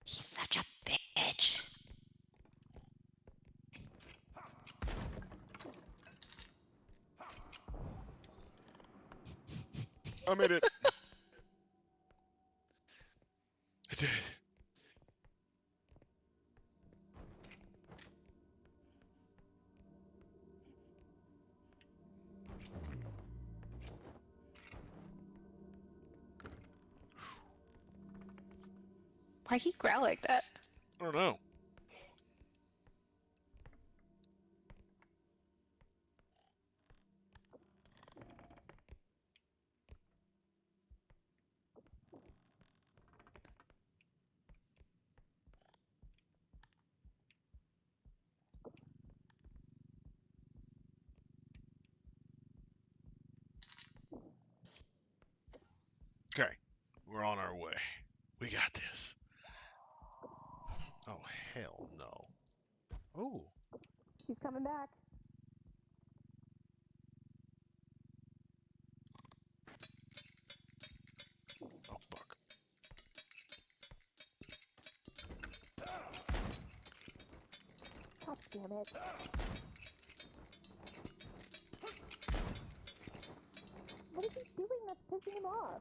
Speaker 1: He's such a bitch.
Speaker 2: I made it. I did.
Speaker 1: Why'd he growl like that?
Speaker 2: I don't know. Okay, we're on our way. We got this. Oh, hell no. Oh,
Speaker 1: He's coming back.
Speaker 2: oh fuck.
Speaker 1: God damn it. What is he doing that's pissing him off?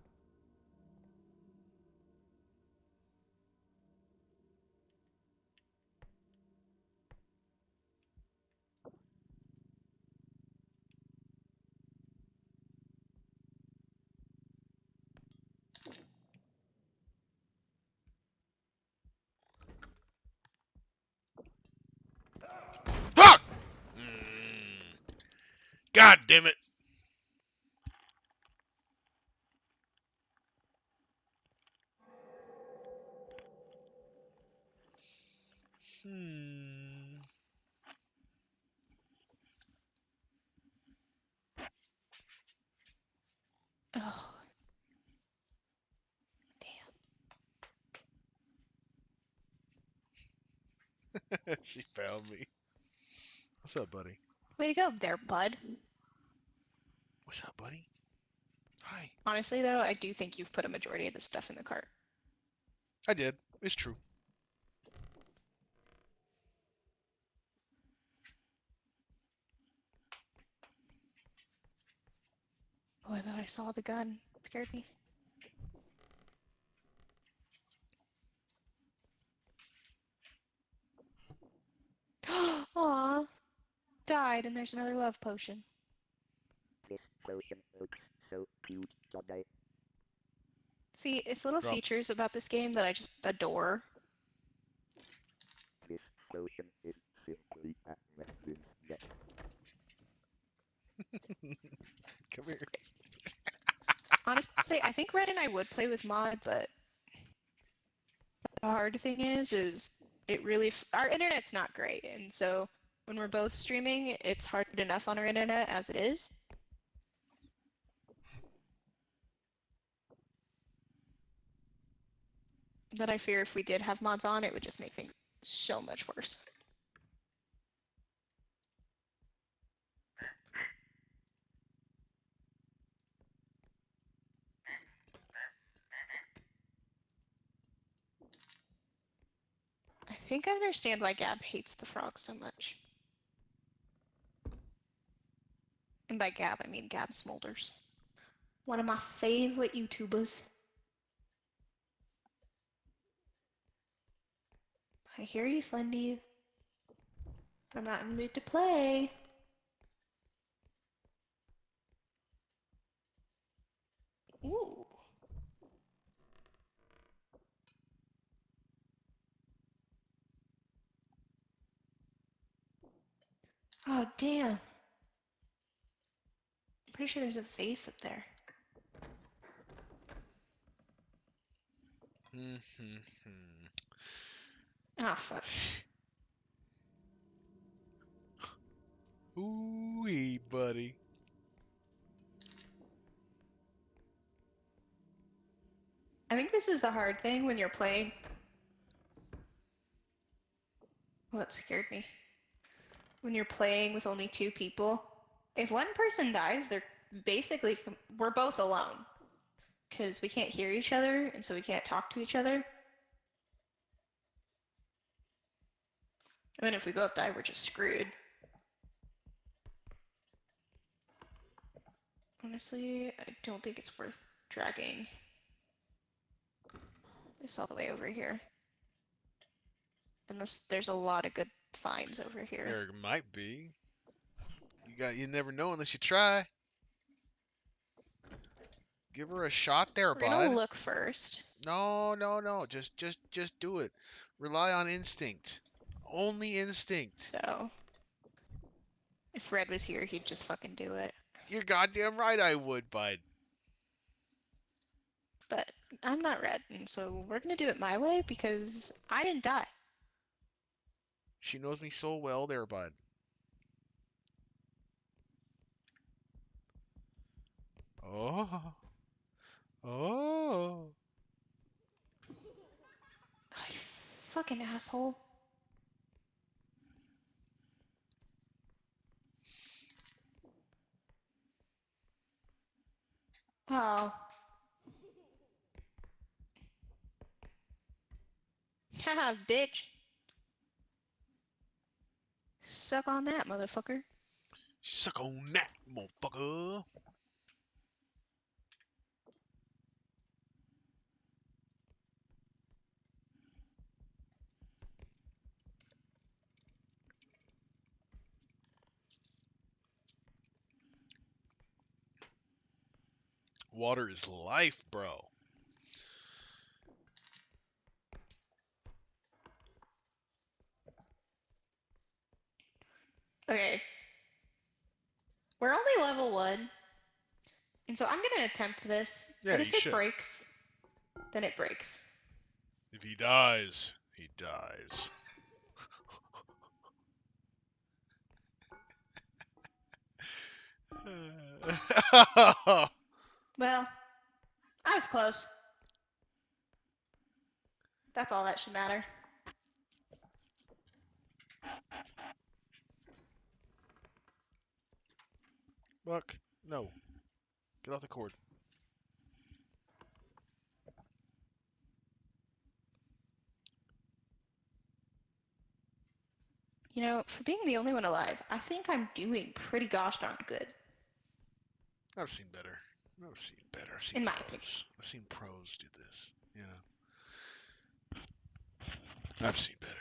Speaker 2: Fuck! God damn it. Hmm.
Speaker 1: Oh, damn.
Speaker 2: She found me. What's up, buddy?
Speaker 1: Way to go there, bud.
Speaker 2: What's up, buddy? Hi.
Speaker 1: Honestly, though, I do think you've put a majority of the stuff in the cart.
Speaker 2: I did. It's true.
Speaker 1: Oh, I thought I saw the gun. It scared me. Aw, died, and there's another love potion.
Speaker 3: This potion looks so cute, Sunday.
Speaker 1: See, it's little
Speaker 2: Drop.
Speaker 1: features about this game that I just adore.
Speaker 3: This potion is simply a reference that
Speaker 2: Come here.
Speaker 1: Honestly, I think Red and I would play with mods, but the hard thing is it really our internet's not great, and so when we're both streaming, it's hard enough on our internet as it is. That I fear if we did have mods on, it would just make things so much worse. I think I understand why Gab hates the frog so much. And by Gab, I mean Gab Smolders. One of my favorite YouTubers. I hear you, Slendy. But I'm not in the mood to play. Ooh. Oh, damn. I'm pretty sure there's a vase up there. Ah, fuck.
Speaker 2: Ooh-wee, buddy.
Speaker 1: I think this is the hard thing when you're playing. Well, that scared me. When you're playing with only two people. If one person dies, they're basically, we're both alone. Because we can't hear each other, and so we can't talk to each other. And then if we both die, we're just screwed. Honestly, I don't think it's worth dragging this all the way over here. Unless there's a lot of good finds over here.
Speaker 2: There might be. You never know unless you try. Give her a shot there,
Speaker 1: We're gonna
Speaker 2: bud.
Speaker 1: look first.
Speaker 2: No. Just do it. Rely on instinct. Only instinct.
Speaker 1: So, if Red was here, he'd just fucking do it.
Speaker 2: You're goddamn right I would, bud.
Speaker 1: But I'm not Red, and so we're gonna do it my way because I didn't die.
Speaker 2: She knows me so well there, bud. Oh. Oh.
Speaker 1: Oh, you fucking asshole. Oh. Haha, bitch. Suck on that, motherfucker.
Speaker 2: Suck on that, motherfucker. Water is life, bro.
Speaker 1: Okay. We're only level 1, and so I'm gonna attempt this.
Speaker 2: Yeah,
Speaker 1: But
Speaker 2: you
Speaker 1: if it
Speaker 2: should.
Speaker 1: breaks, then it breaks.
Speaker 2: If he dies, he dies.
Speaker 1: Well, I was close. That's all that should matter.
Speaker 2: Buck, no. Get off the cord.
Speaker 1: You know, for being the only one alive, I think I'm doing pretty gosh darn good.
Speaker 2: I've seen better. I've seen better. I've seen
Speaker 1: In my
Speaker 2: pros.
Speaker 1: opinion.
Speaker 2: I've seen pros do this. You know, I've seen better.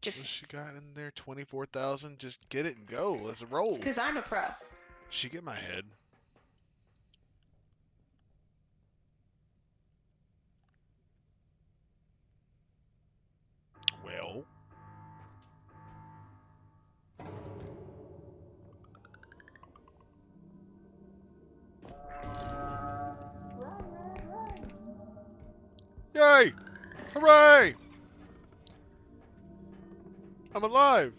Speaker 1: Just
Speaker 2: What's she got in there? 24,000. Just get it and go. Let's roll.
Speaker 1: it's because I'm a pro.
Speaker 2: She get my head. Well. Yay! Hooray! I'm alive!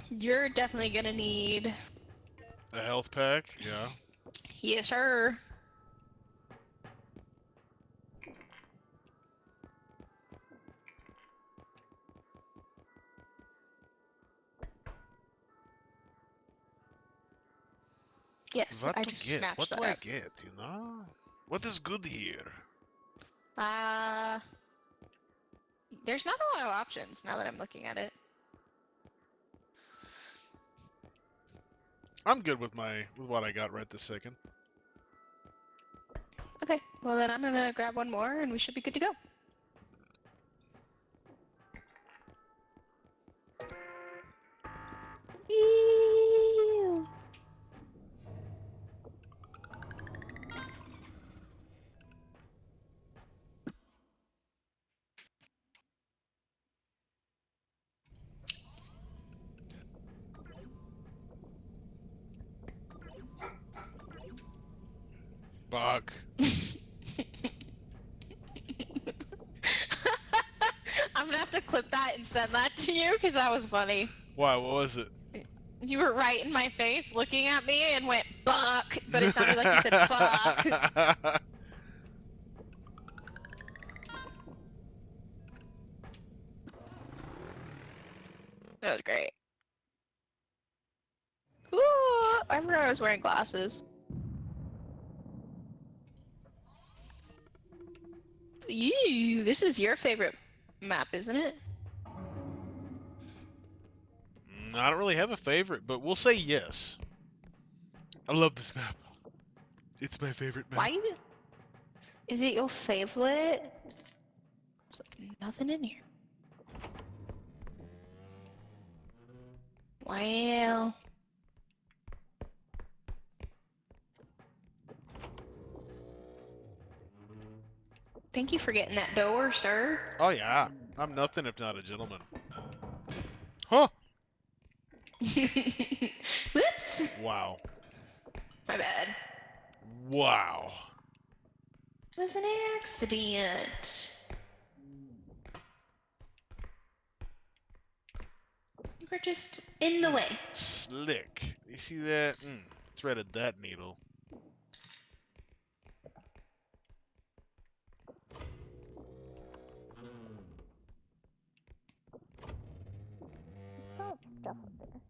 Speaker 1: You're definitely gonna need.
Speaker 2: A health pack? Yeah.
Speaker 1: Yes, sir. Yes,
Speaker 2: What
Speaker 1: I
Speaker 2: to
Speaker 1: just
Speaker 2: get?
Speaker 1: snatched
Speaker 2: What
Speaker 1: that
Speaker 2: do I
Speaker 1: up.
Speaker 2: get, you know? What is good here?
Speaker 1: There's not a lot of options now that I'm looking at it.
Speaker 2: I'm good with what I got right this second.
Speaker 1: Okay, well then I'm gonna grab one more and we should be good to go. Ew.
Speaker 2: Fuck.
Speaker 1: I'm gonna have to clip that and send that to you because that was funny.
Speaker 2: Why? What was it?
Speaker 1: You were right in my face looking at me and went buck, but it sounded like you said fuck. That was great. Ooh, I remember I was wearing glasses. Ew, this is your favorite map, isn't it?
Speaker 2: I don't really have a favorite, but we'll say yes. I love this map. It's my favorite map.
Speaker 1: Why? Is it your favorite? There's like nothing in here. Wow. Thank you for getting that door, sir.
Speaker 2: Oh yeah, I'm nothing if not a gentleman. Huh?
Speaker 1: Whoops.
Speaker 2: Wow.
Speaker 1: My bad.
Speaker 2: Wow.
Speaker 1: It was an accident. We're just in the way.
Speaker 2: Slick. You see that? Threaded that needle.
Speaker 1: Oh, stuff up there.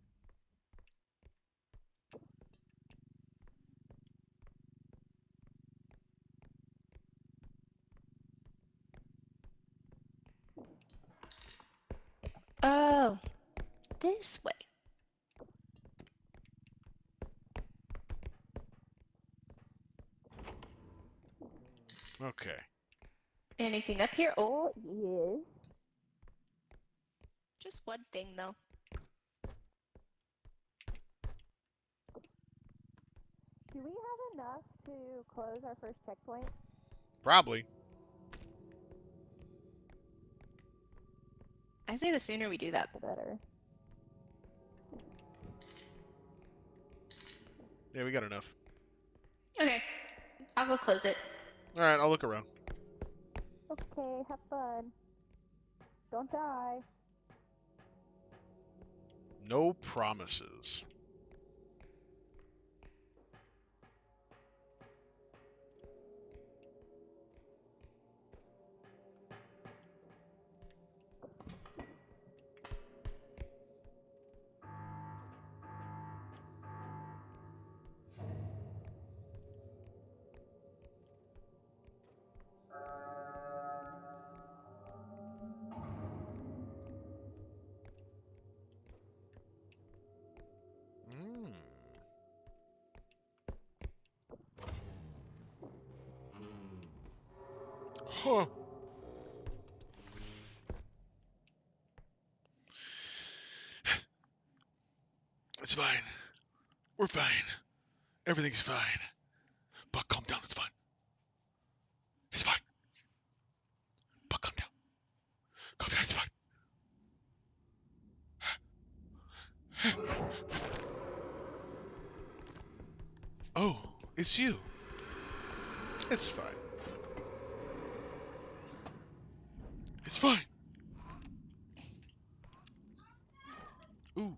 Speaker 1: Oh, this way.
Speaker 2: Okay.
Speaker 1: Anything up here? Oh, yes. Just one thing, though. Do we have enough to close our first checkpoint?
Speaker 2: Probably.
Speaker 1: I say the sooner we do that, the better.
Speaker 2: Yeah, we got enough.
Speaker 1: Okay, I'll go close it.
Speaker 2: All right, I'll look around.
Speaker 1: Okay, have fun. Don't die.
Speaker 2: No promises. Huh. It's fine. We're fine. Everything's fine. Buck, calm down. It's fine. It's fine. Buck, calm down. Calm down. It's fine. Oh, it's you. It's fine. It's fine. Ooh.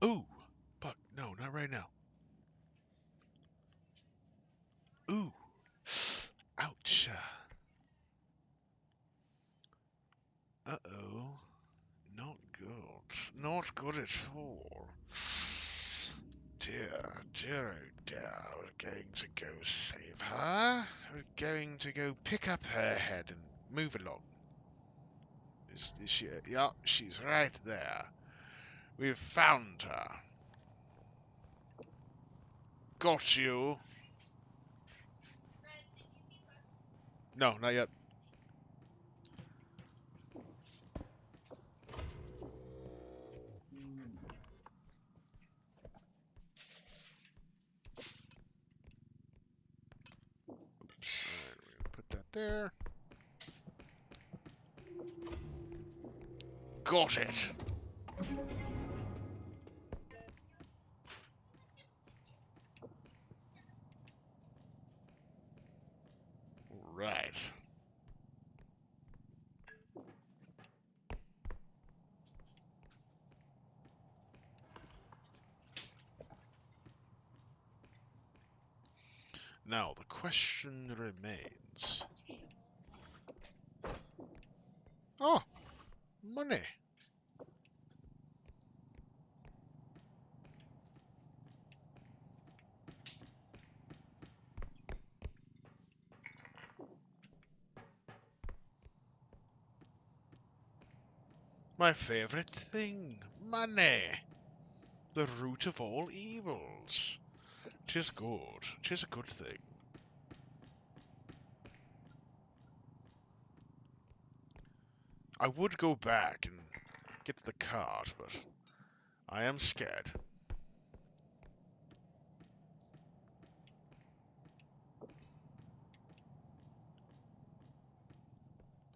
Speaker 2: Ooh. Buck, no, not right now. Ooh. Ouch. Uh-oh. Not good. Not good at all. Dear, dear, oh dear. We're going to go save her. We're going to go pick up her head and move along. Is she? Yeah, she's right there. We've found her. Got you. No, not yet. Oops. Alright, we're gonna put that there. Got it. Right. Now the question remains. Oh, money. My favorite thing. Money. The root of all evils. 'Tis good. 'Tis a good thing. I would go back and get the card, but I am scared.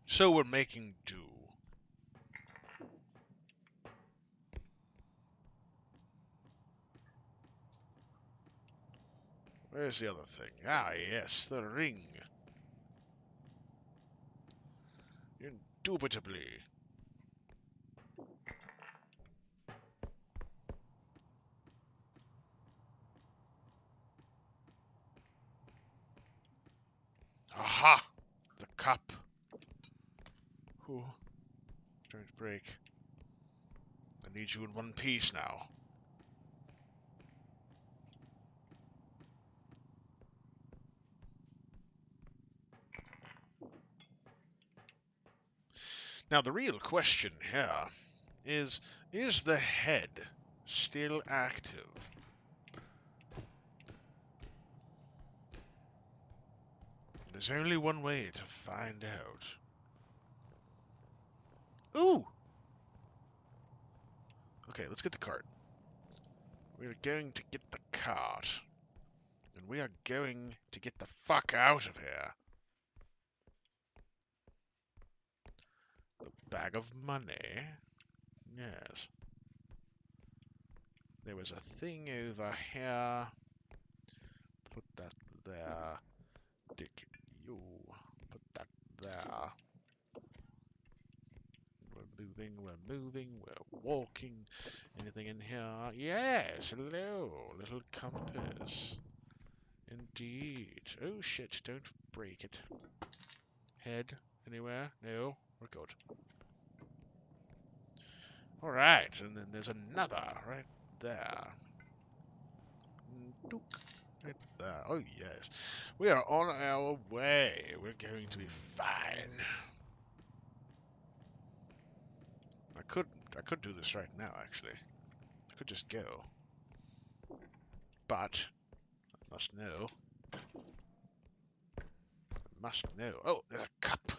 Speaker 2: So we're making do. Where's the other thing? Ah, yes, the ring. Indubitably. Aha! The cup. Ooh. Trying to break. I need you in one piece now. Now the real question here is the head still active? There's only one way to find out. Ooh! Okay, let's get the cart. We're going to get the cart. And we are going to get the fuck out of here. The bag of money. Yes. There was a thing over here. Put that there. Dick, you. Put that there. We're moving, we're walking. Anything in here? Yes, hello, little compass. Indeed. Oh shit, don't break it. Head, anywhere? No, we're good. Alright, and then there's another right there. Dook. Right there. Oh yes. We are on our way. We're going to be fine. I could do this right now, actually. I could just go. But I must know. must know. Oh, there's a cup.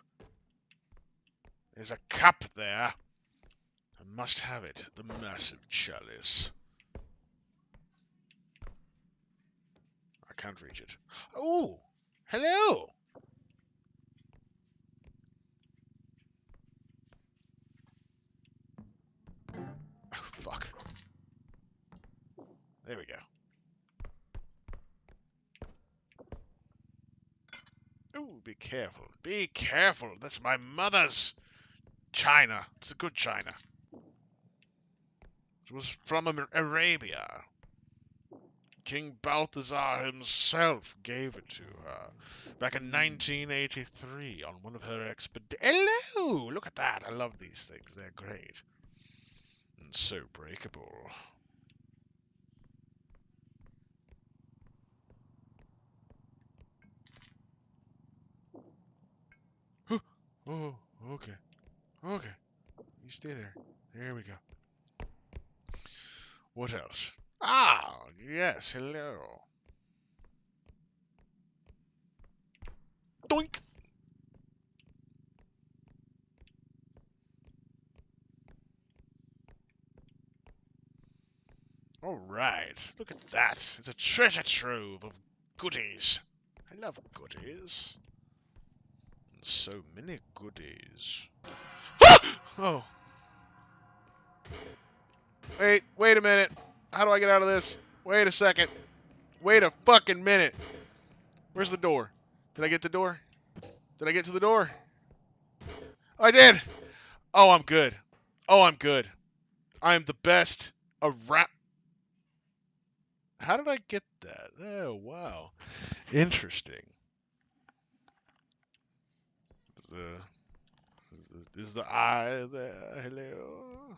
Speaker 2: There's a cup there. I must have it. The massive chalice. I can't reach it. Oh! Hello! Oh, fuck. There we go. Ooh, be careful. Be careful. That's my mother's china. It's a good china. It was from Arabia. King Balthazar himself gave it to her back in 1983 on one of her expeditions. Hello! Look at that. I love these things. They're great. And so breakable. Oh, okay. Okay. You stay there. There we go. What else? Ah, yes, hello. Doink! Alright, look at that. It's a treasure trove of goodies. I love goodies. And so many goodies. Oh. Wait a minute. How do I get out of this? Wait a second. Wait a fucking minute. Where's the door? Did I get the door? Did I get to the door? I did! Oh, I'm good. Oh, I'm good. I am the best around. How did I get that? Oh, wow. Interesting. Is the eye there? Hello?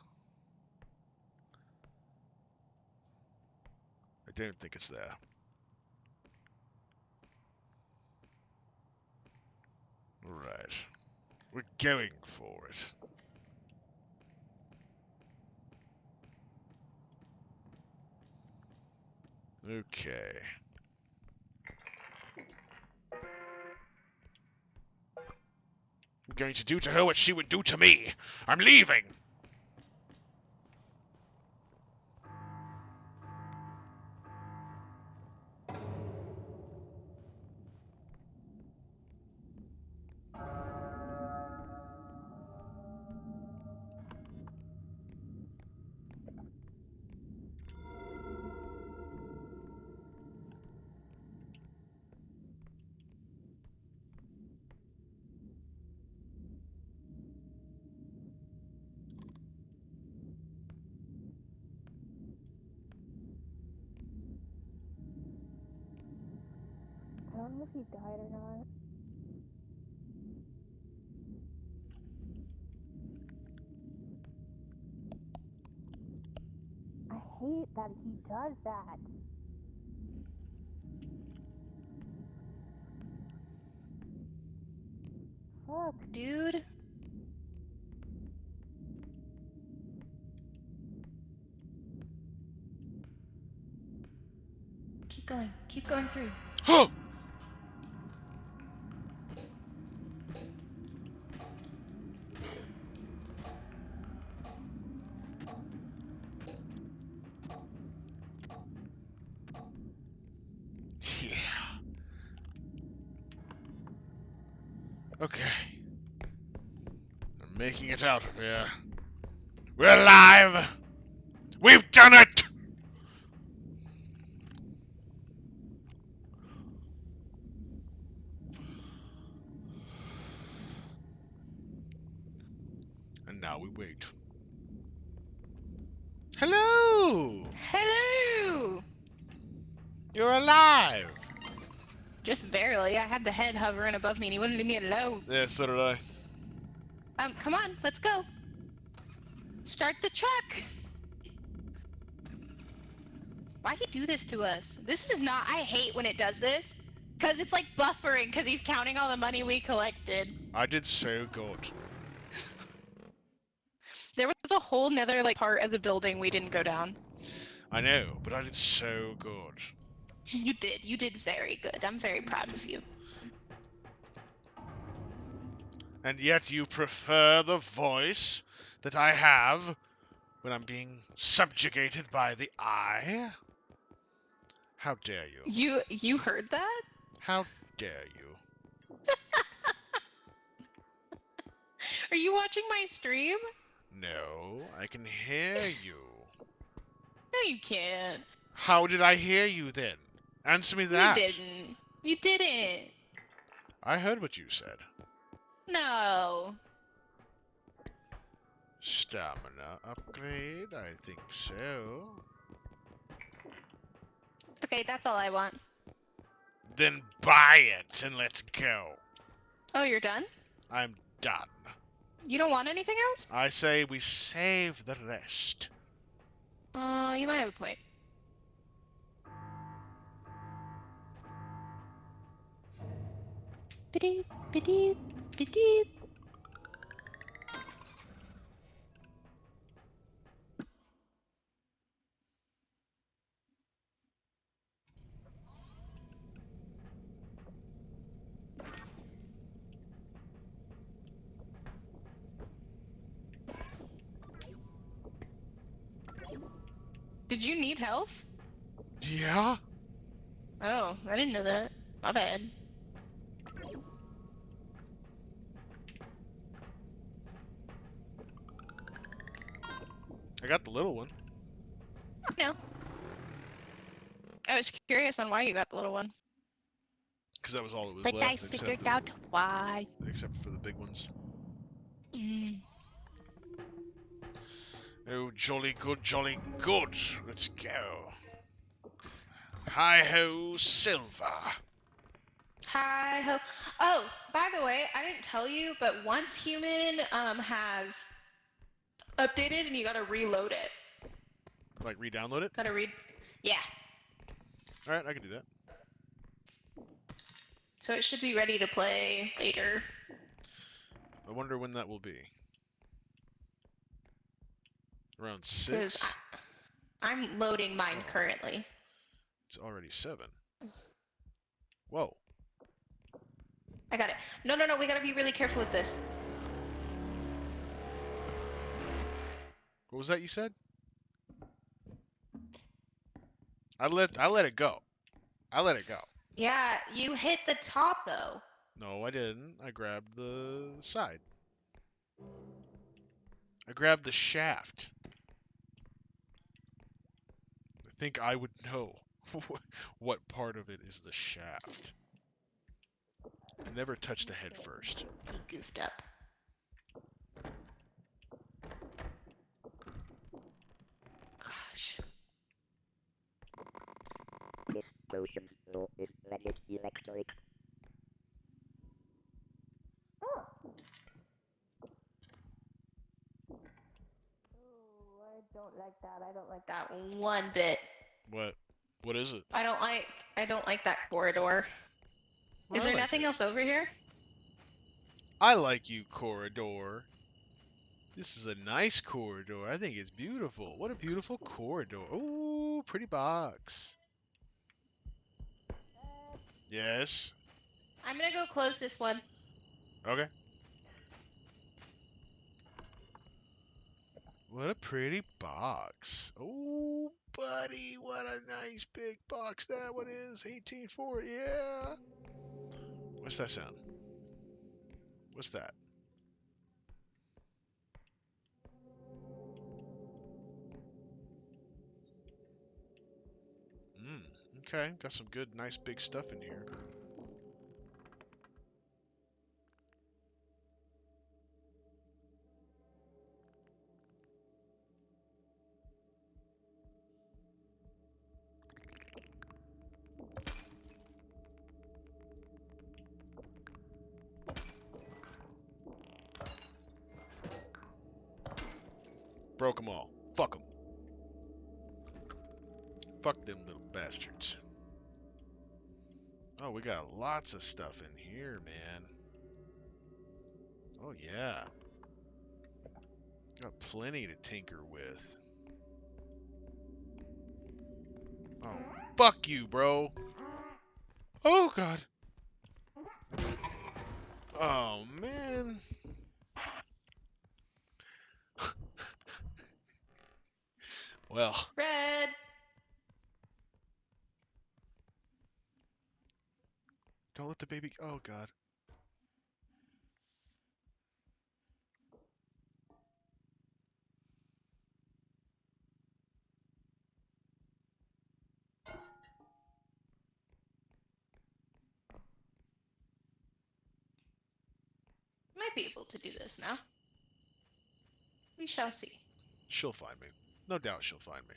Speaker 2: I don't think it's there. Right. We're going for it. Okay. I'm going to do to her what she would do to me. I'm leaving.
Speaker 1: I don't know if he died or not. I hate that he does that. Fuck, dude. Keep going. Keep going through.
Speaker 2: Oh! Yeah. Okay. I'm making it out of here. We're alive! We've done it! And now we wait. Hello!
Speaker 1: Hello!
Speaker 2: You're alive!
Speaker 1: Just barely. I had the head hovering above me and he wouldn't leave me alone.
Speaker 2: Yeah, so did I.
Speaker 1: Come on, let's go. Start the truck. Why'd he do this to us? This is not, I hate when it does this. Cause it's like buffering cause he's counting all the money we collected.
Speaker 2: I did so good.
Speaker 1: There was a whole nother like part of the building we didn't go down.
Speaker 2: I know, but I did so good.
Speaker 1: You did very good. I'm very proud of you.
Speaker 2: And yet you prefer the voice that I have when I'm being subjugated by the eye? How dare you?
Speaker 1: You heard that?
Speaker 2: How dare you?
Speaker 1: Are you watching my stream?
Speaker 2: No, I can hear you.
Speaker 1: No, you can't.
Speaker 2: How did I hear you then? Answer me
Speaker 1: You
Speaker 2: that.
Speaker 1: didn't. You didn't.
Speaker 2: I heard what you said.
Speaker 1: No.
Speaker 2: Stamina upgrade? I think so.
Speaker 1: Okay, that's all I want.
Speaker 2: Then buy it and let's go.
Speaker 1: Oh, you're done?
Speaker 2: I'm done.
Speaker 1: You don't want anything else?
Speaker 2: I say we save the rest.
Speaker 1: You might have a point. Ba-doop, ba-doop, ba-doop. Did you need health?
Speaker 2: Yeah?
Speaker 1: Oh, I didn't know that. My bad.
Speaker 2: I got the little one.
Speaker 1: No. I was curious on why you got the little one.
Speaker 2: Because that was all that was
Speaker 1: But I
Speaker 2: left,
Speaker 1: figured out why.
Speaker 2: except for the big ones.
Speaker 1: Mm.
Speaker 2: Oh, jolly good, jolly good. Let's go. Hi-ho, Silver.
Speaker 1: Hi ho. Oh, by the way, I didn't tell you, but once human has updated and you gotta reload it.
Speaker 2: Like, re-download it?
Speaker 1: Gotta read. Yeah.
Speaker 2: Alright, I can do that.
Speaker 1: So it should be ready to play later.
Speaker 2: I wonder when that will be. Around
Speaker 1: 'Cause
Speaker 2: 6?
Speaker 1: I'm loading mine
Speaker 2: Oh.
Speaker 1: currently.
Speaker 2: It's already 7. Whoa.
Speaker 1: I got it. No, no, no. We gotta be really careful with this.
Speaker 2: What was that you said? I let it go. I let it go.
Speaker 1: Yeah, you hit the top though.
Speaker 2: No, I didn't. I grabbed the side. I grabbed the shaft. I think I would know what part of it is the shaft. I never touched the head first.
Speaker 1: He goofed up. Gosh.
Speaker 3: This potion flow is legit electric.
Speaker 1: I don't like that. I don't like that one bit.
Speaker 2: What? What is it?
Speaker 1: I don't like that corridor.
Speaker 2: Well,
Speaker 1: Is
Speaker 2: I
Speaker 1: there
Speaker 2: like
Speaker 1: nothing
Speaker 2: it.
Speaker 1: else over here?
Speaker 2: I like you, corridor. This is a nice corridor. I think it's beautiful. What a beautiful corridor. Ooh, pretty box. Yes.
Speaker 1: I'm gonna go close this one.
Speaker 2: Okay. What a pretty box. Oh, buddy, what a nice big box that one is. 18.4, yeah. What's that sound? What's that? Okay. Got some good, nice big stuff in here. Broke them all. Fuck them. Fuck them little bastards. Oh, we got lots of stuff in here, man. Oh, yeah. Got plenty to tinker with. Oh, fuck you, bro. Oh, God. Oh, man. Well,
Speaker 1: Red.
Speaker 2: don't let the baby. Oh God.
Speaker 1: Might be able to do this now. We shall see.
Speaker 2: She'll find me. No doubt she'll find me.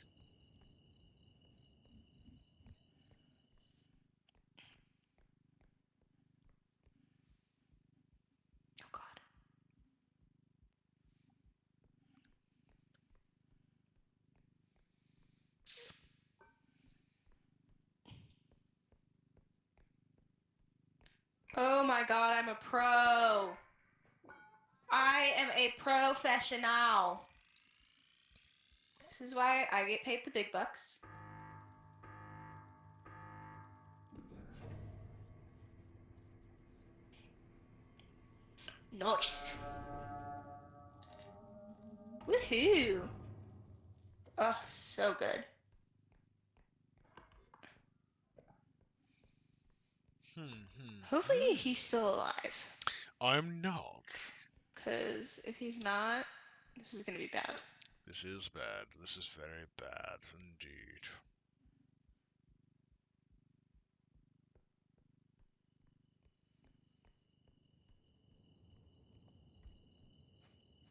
Speaker 1: Oh God. Oh my God, I'm a pro. I am a professional. This is why I get paid the big bucks. Nice. Woohoo. Oh, so good. Hopefully he's still alive.
Speaker 2: I'm not.
Speaker 1: Because if he's not, this is going to be bad.
Speaker 2: This is bad. This is very bad indeed.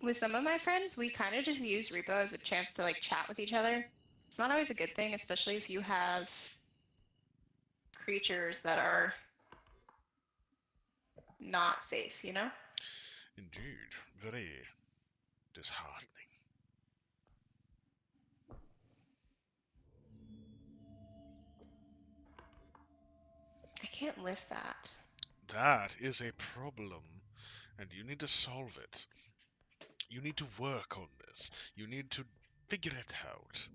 Speaker 1: With some of my friends, we kind of just use repo as a chance to like chat with each other. It's not always a good thing, especially if you have creatures that are not safe, you know?
Speaker 2: Indeed. Very disheartening.
Speaker 1: I can't lift that.
Speaker 2: That is a problem, and you need to solve it. You need to work on this. You need to figure it out.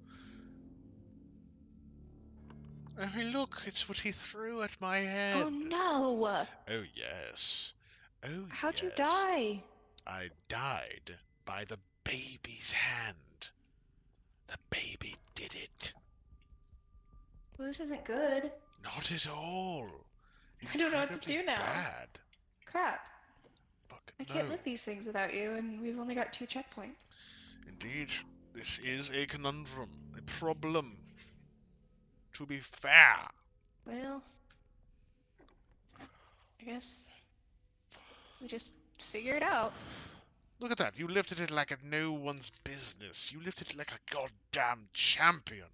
Speaker 2: Oh, hey, look, it's what he threw at my head.
Speaker 1: Oh no!
Speaker 2: Oh, yes. Oh,
Speaker 1: How'd you
Speaker 2: yes.
Speaker 1: die?
Speaker 2: I died by the baby's hand. The baby did it.
Speaker 1: Well, this isn't good.
Speaker 2: Not at all.
Speaker 1: I don't know what to
Speaker 2: Incredibly
Speaker 1: do now.
Speaker 2: bad.
Speaker 1: Crap.
Speaker 2: Fuck
Speaker 1: I
Speaker 2: no.
Speaker 1: can't lift these things without you, and we've only got 2 checkpoints.
Speaker 2: Indeed, this is a conundrum, a problem. To be fair.
Speaker 1: Well, I guess we just figure it out.
Speaker 2: Look at that. You lifted it like a no one's business. You lifted it like a goddamn champion.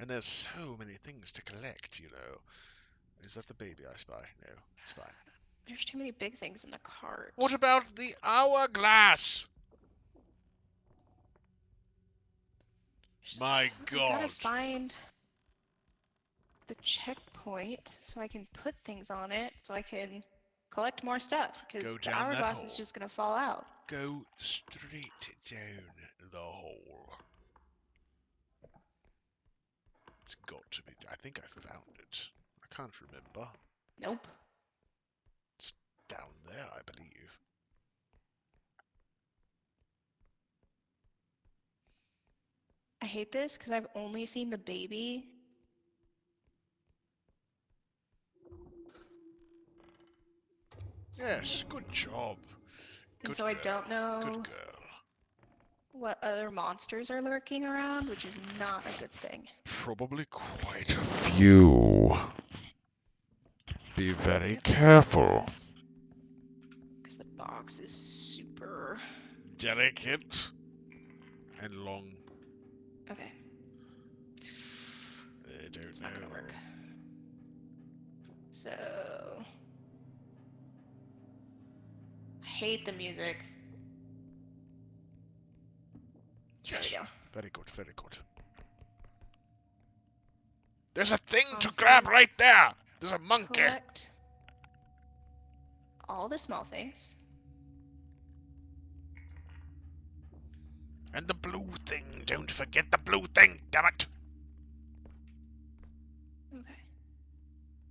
Speaker 2: And there's so many things to collect, you know. Is that the baby I spy? No, it's fine.
Speaker 1: There's too many big things in the cart.
Speaker 2: What about the hourglass? My
Speaker 1: I
Speaker 2: God.
Speaker 1: gotta find the checkpoint so I can put things on it so I can collect more stuff because
Speaker 2: Go
Speaker 1: the
Speaker 2: down that
Speaker 1: hourglass
Speaker 2: hole.
Speaker 1: is just gonna fall out.
Speaker 2: Go straight down the hole. It's got to be. I think I found it. I can't remember.
Speaker 1: Nope.
Speaker 2: It's down there, I believe.
Speaker 1: I hate this because I've only seen the baby.
Speaker 2: Yes, good job.
Speaker 1: And
Speaker 2: Good
Speaker 1: so
Speaker 2: girl.
Speaker 1: I don't know
Speaker 2: Good girl.
Speaker 1: what other monsters are lurking around, which is not a good thing.
Speaker 2: Probably quite a few. Be very careful.
Speaker 1: Because the box is super...
Speaker 2: Delicate and long.
Speaker 1: Okay.
Speaker 2: I don't
Speaker 1: It's
Speaker 2: know.
Speaker 1: not gonna work. So... I hate the music. There
Speaker 2: Yes.
Speaker 1: we go.
Speaker 2: Very good, very good. There's a thing to
Speaker 1: Honestly,
Speaker 2: grab right there. There's a monkey.
Speaker 1: Collect all the small things.
Speaker 2: And the blue thing. Don't forget the blue thing, damn it.
Speaker 1: Okay.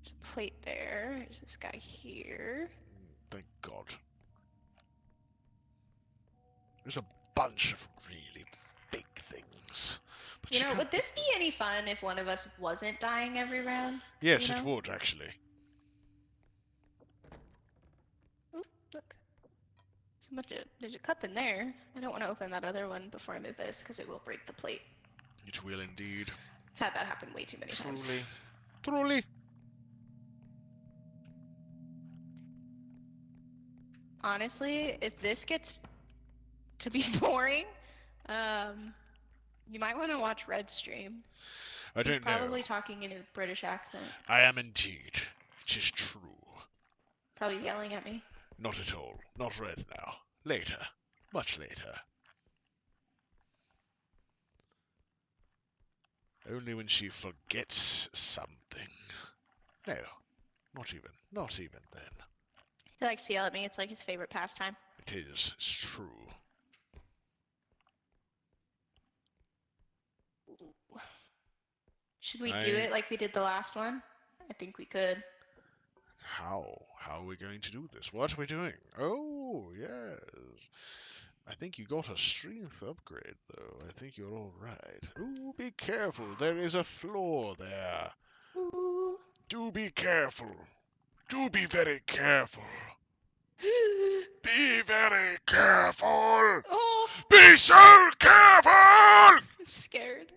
Speaker 1: There's a plate there. There's this guy here.
Speaker 2: Thank God. There's a bunch of really big things. But
Speaker 1: You
Speaker 2: you
Speaker 1: know,
Speaker 2: can't
Speaker 1: would this be any fun if one of us wasn't dying every round?
Speaker 2: Yes,
Speaker 1: you
Speaker 2: it
Speaker 1: know?
Speaker 2: would, actually.
Speaker 1: Oop, look. There's a cup in there. I don't want to open that other one before I move this, because it will break the plate.
Speaker 2: It will indeed.
Speaker 1: I've had that happen way too many times.
Speaker 2: Truly. Truly.
Speaker 1: Honestly, if this gets to be boring, you might want to watch Red stream.
Speaker 2: I
Speaker 1: He's
Speaker 2: don't know.
Speaker 1: probably talking in his British accent.
Speaker 2: I am indeed. It is true.
Speaker 1: Probably yelling at me.
Speaker 2: Not at all. Not right now. Later. Much later. Only when she forgets something. No. Not even. Not even then.
Speaker 1: He likes to yell at me. It's like his favorite pastime.
Speaker 2: It is. It's true.
Speaker 1: Should we do it like we did the last one? I think we could.
Speaker 2: How? How are we going to do this? What are we doing? Oh, yes. I think you got a strength upgrade, though. I think you're all right. Ooh, be careful. There is a floor there.
Speaker 1: Ooh.
Speaker 2: Do be careful. Do be very careful. Be very careful.
Speaker 1: Oh,
Speaker 2: Be so careful.
Speaker 1: I'm scared.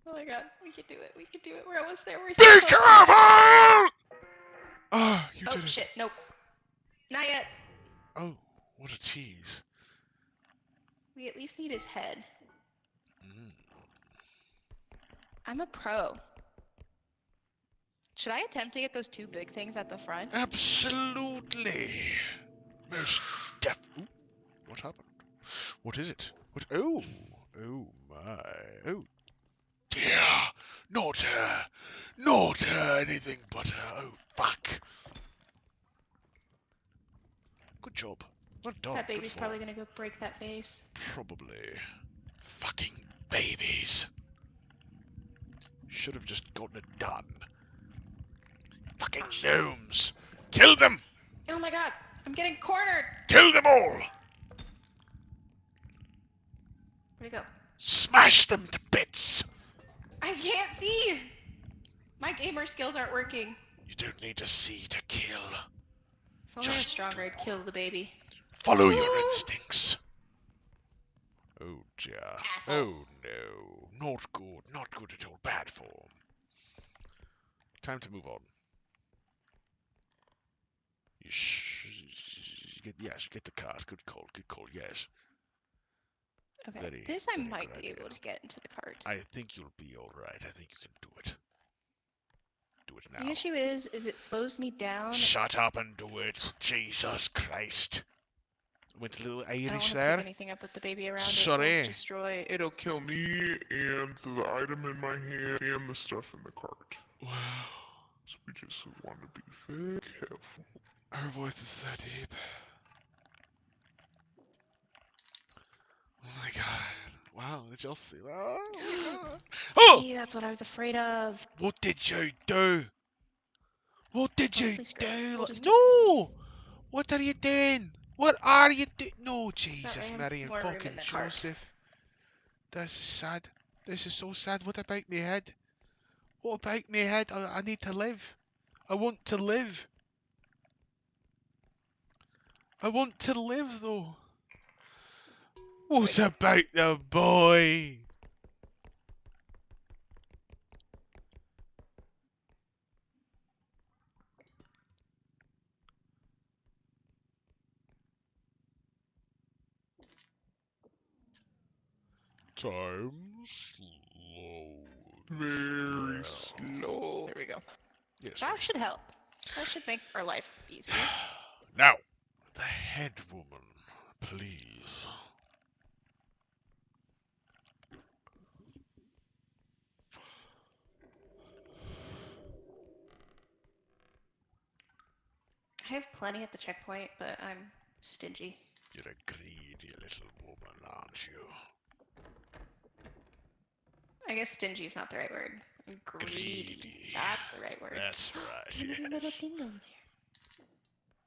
Speaker 1: Oh my god, we can do it. We can do it. We're almost there. We're so
Speaker 2: Be
Speaker 1: close.
Speaker 2: careful. Ah, you
Speaker 1: Oh
Speaker 2: did it.
Speaker 1: shit, nope. Not yet.
Speaker 2: Oh, what a tease.
Speaker 1: We at least need his head.
Speaker 2: Mm.
Speaker 1: I'm a pro. Should I attempt to get those two big things at the front?
Speaker 2: Absolutely. Most def. Ooh, what happened? What is it? What? Oh, oh my. Oh dear. Not her. Not her. Anything but her. Oh fuck. Good job. Well done.
Speaker 1: That
Speaker 2: Good
Speaker 1: baby's
Speaker 2: form.
Speaker 1: probably gonna go break that vase.
Speaker 2: Probably. Fucking babies. Should have just gotten it done. Fucking gnomes. Kill them.
Speaker 1: Oh my god, I'm getting cornered.
Speaker 2: Kill them all.
Speaker 1: Where'd he go?
Speaker 2: Smash them to bits.
Speaker 1: I can't see. My gamer skills aren't working.
Speaker 2: You don't need to see to kill.
Speaker 1: If only I was
Speaker 2: Just
Speaker 1: stronger, I'd kill the baby.
Speaker 2: follow your
Speaker 1: Ooh.
Speaker 2: instincts. Oh dear.
Speaker 1: Asshole.
Speaker 2: Oh no. Not good. Not good at all. Bad form. Time to move on. Yes, get the cart. Good call. Good call. Yes.
Speaker 1: Okay,
Speaker 2: Very,
Speaker 1: this I
Speaker 2: very
Speaker 1: might
Speaker 2: good
Speaker 1: be able
Speaker 2: idea.
Speaker 1: to get into the cart.
Speaker 2: I think you'll be all right. I think you can do it. Do it now.
Speaker 1: The issue is it slows me down.
Speaker 2: Shut up and do it. Jesus Christ. Went a little
Speaker 1: I don't want
Speaker 2: Irish
Speaker 1: to
Speaker 2: there.
Speaker 1: pick anything up with the baby around.
Speaker 2: Sorry.
Speaker 1: It will destroy.
Speaker 4: It'll kill me and the item in my hand and the stuff in the cart. So we just want to be very careful.
Speaker 2: Her voice is so deep. Oh my god. Wow, did y'all see that? Oh my god. Oh!
Speaker 1: See, that's what I was afraid of.
Speaker 2: What did you do? What did you
Speaker 1: Honestly, screw it.
Speaker 2: do?
Speaker 1: We'll just
Speaker 2: No! What are you doing? What are you doing? No, Jesus,
Speaker 1: Sorry, I have
Speaker 2: Mary and
Speaker 1: more room
Speaker 2: fucking
Speaker 1: in the cart.
Speaker 2: Joseph. This is sad. This is so sad. What about me head? What about me head? I need to live. I want to live. I want to live though. What about the boy? Time slow.
Speaker 4: Very
Speaker 1: Slow. There we go.
Speaker 2: Yes.
Speaker 1: That should help. That should make our life easier.
Speaker 2: Now, the head woman, please.
Speaker 1: I have plenty at the checkpoint, but I'm stingy.
Speaker 2: You're a greedy little woman, aren't you?
Speaker 1: I guess stingy is not the right word. Greedy. That's the right word.
Speaker 2: That's right,
Speaker 1: Look at the little
Speaker 2: yes.
Speaker 1: thing over there.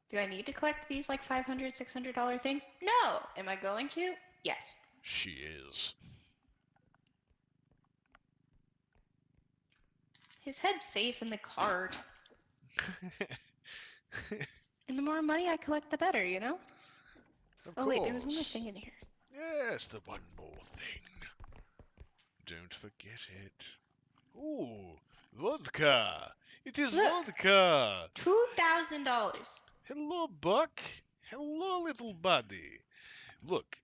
Speaker 1: Do I need to collect these like $500, $600 things? No. Am I going to? Yes.
Speaker 2: She is.
Speaker 1: His head's safe in the cart. And the more money I collect, the better, you know?
Speaker 2: Of
Speaker 1: Oh,
Speaker 2: course.
Speaker 1: wait, there was one more thing in here.
Speaker 2: Yes, the one more thing. Don't forget it. Ooh, vodka. It is
Speaker 1: Look.
Speaker 2: vodka.
Speaker 1: $2,000.
Speaker 2: Hello, Buck. Hello, little buddy. Look,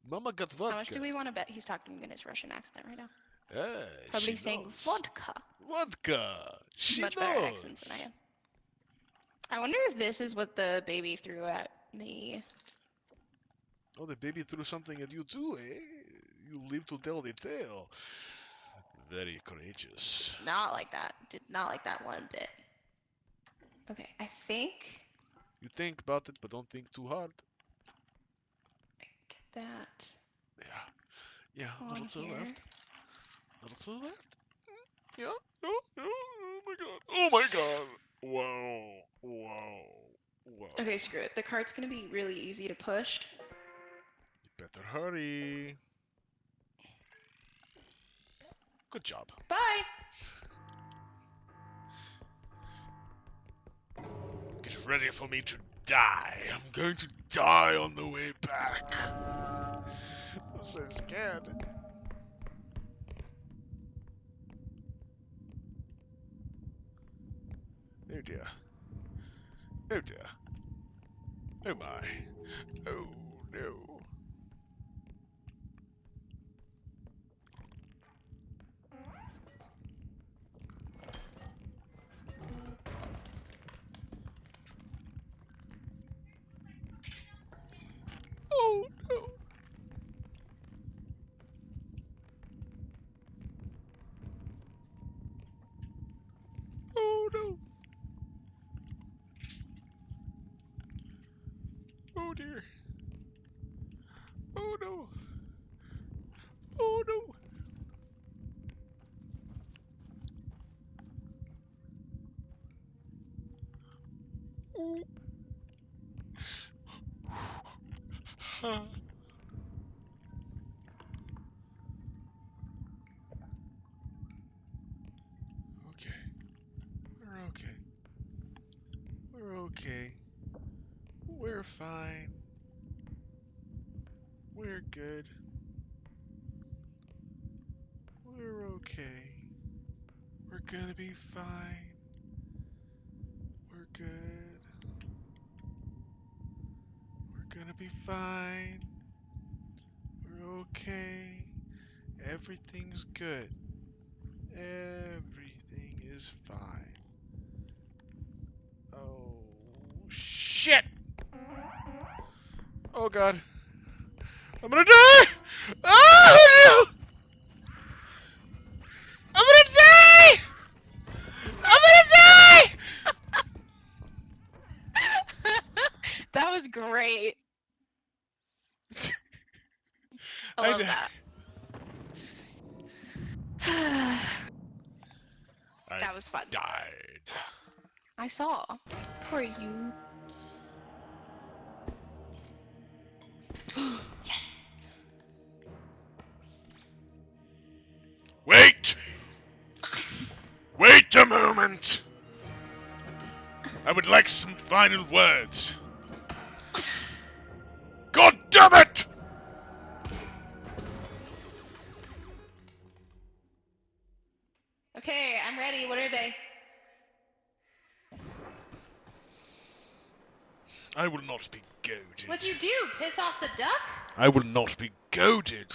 Speaker 2: Mama got vodka.
Speaker 1: How much do we want to bet he's talking in his Russian accent right now?
Speaker 2: Ah,
Speaker 1: Probably
Speaker 2: she
Speaker 1: saying
Speaker 2: knows.
Speaker 1: vodka.
Speaker 2: Vodka. She
Speaker 1: Much
Speaker 2: knows.
Speaker 1: better accents than I am. I wonder if this is what the baby threw at me.
Speaker 2: Oh, the baby threw something at you too, eh? You live to tell the tale. Very courageous.
Speaker 1: Not like that. Did not like that one bit. Okay, I think
Speaker 2: You think about it, but don't think too hard.
Speaker 1: I get that
Speaker 2: Yeah, a little
Speaker 1: on
Speaker 2: to the
Speaker 1: here.
Speaker 2: left. A little to the left. Yeah, oh my god. Oh my god. Wow. Wow. Wow.
Speaker 1: Okay, screw it. The cart's gonna be really easy to push.
Speaker 2: You better hurry. Good job.
Speaker 1: Bye!
Speaker 2: Get ready for me to die. I'm going to die on the way back. I'm so scared. Oh dear. Oh dear. Oh my. Oh no. Oh no. Oh no. Oh dear. Oh no. Oh no. Oh. Okay. We're okay. We're okay. We're fine. We're good. We're okay. We're gonna be fine. We're good. We're gonna be fine. We're okay. Everything's good. Everything is fine. Oh, shit! Oh god. I'm gonna die! Oh no! I'm gonna die! I'm gonna
Speaker 1: That was great. I love that. That was fun.
Speaker 2: Died.
Speaker 1: I saw. Poor you. Yes!
Speaker 2: Wait! Wait a moment! I would like some final words. God damn it!
Speaker 1: Okay, I'm ready. What are they?
Speaker 2: I will not be goaded.
Speaker 1: What'd you do? Piss off the duck?
Speaker 2: I will not be goaded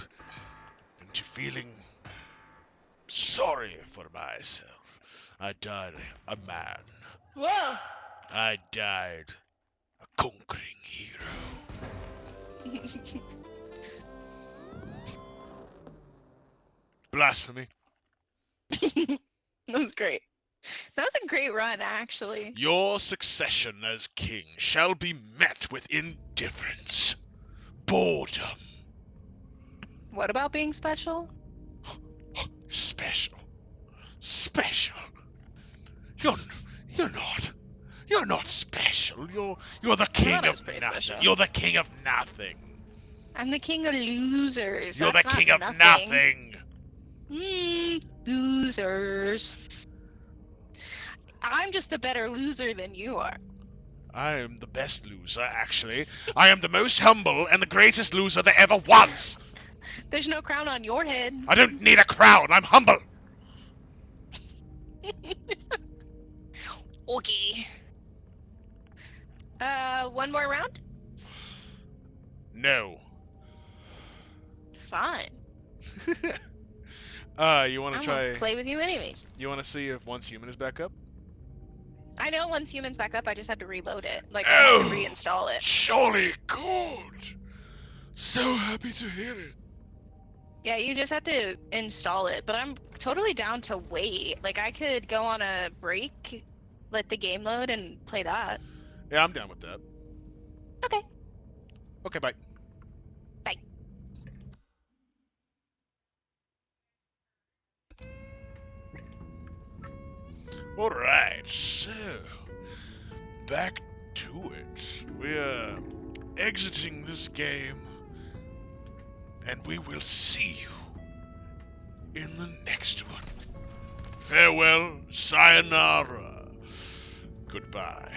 Speaker 2: into feeling sorry for myself. I died a man.
Speaker 1: Whoa!
Speaker 2: I died a conquering hero. Blasphemy.
Speaker 1: That was great. That was a great run, actually.
Speaker 2: Your succession as king shall be met with indifference, boredom,
Speaker 1: What about being special?
Speaker 2: special. Special. You're not. You're not special. You're the king
Speaker 1: thought I
Speaker 2: of
Speaker 1: was pretty
Speaker 2: nothing.
Speaker 1: special.
Speaker 2: You're the king of nothing.
Speaker 1: I'm the king of losers.
Speaker 2: You're
Speaker 1: That's
Speaker 2: the king
Speaker 1: not
Speaker 2: of nothing.
Speaker 1: Losers. I'm just a better loser than you are.
Speaker 2: I am the best loser, actually. I am the most humble and the greatest loser there ever was.
Speaker 1: There's no crown on your head.
Speaker 2: I don't need a crown. I'm humble.
Speaker 1: Okay. One more round?
Speaker 2: No.
Speaker 1: Fine.
Speaker 2: You want to
Speaker 1: I'm
Speaker 2: try?
Speaker 1: gonna play with you anyways.
Speaker 2: You want to see if Once Human is back up?
Speaker 1: I know once Human's back up, I just had to reload it. Like, I had to reinstall it.
Speaker 2: Surely good. So happy to hear it.
Speaker 1: Yeah, you just have to install it, but I'm totally down to wait. Like, I could go on a break, let the game load, and play that.
Speaker 2: Yeah, I'm down with that.
Speaker 1: Okay.
Speaker 2: Okay, bye.
Speaker 1: Bye.
Speaker 2: Alright, so back to it. We are exiting this game, and we will see you in the next one. Farewell, sayonara, goodbye.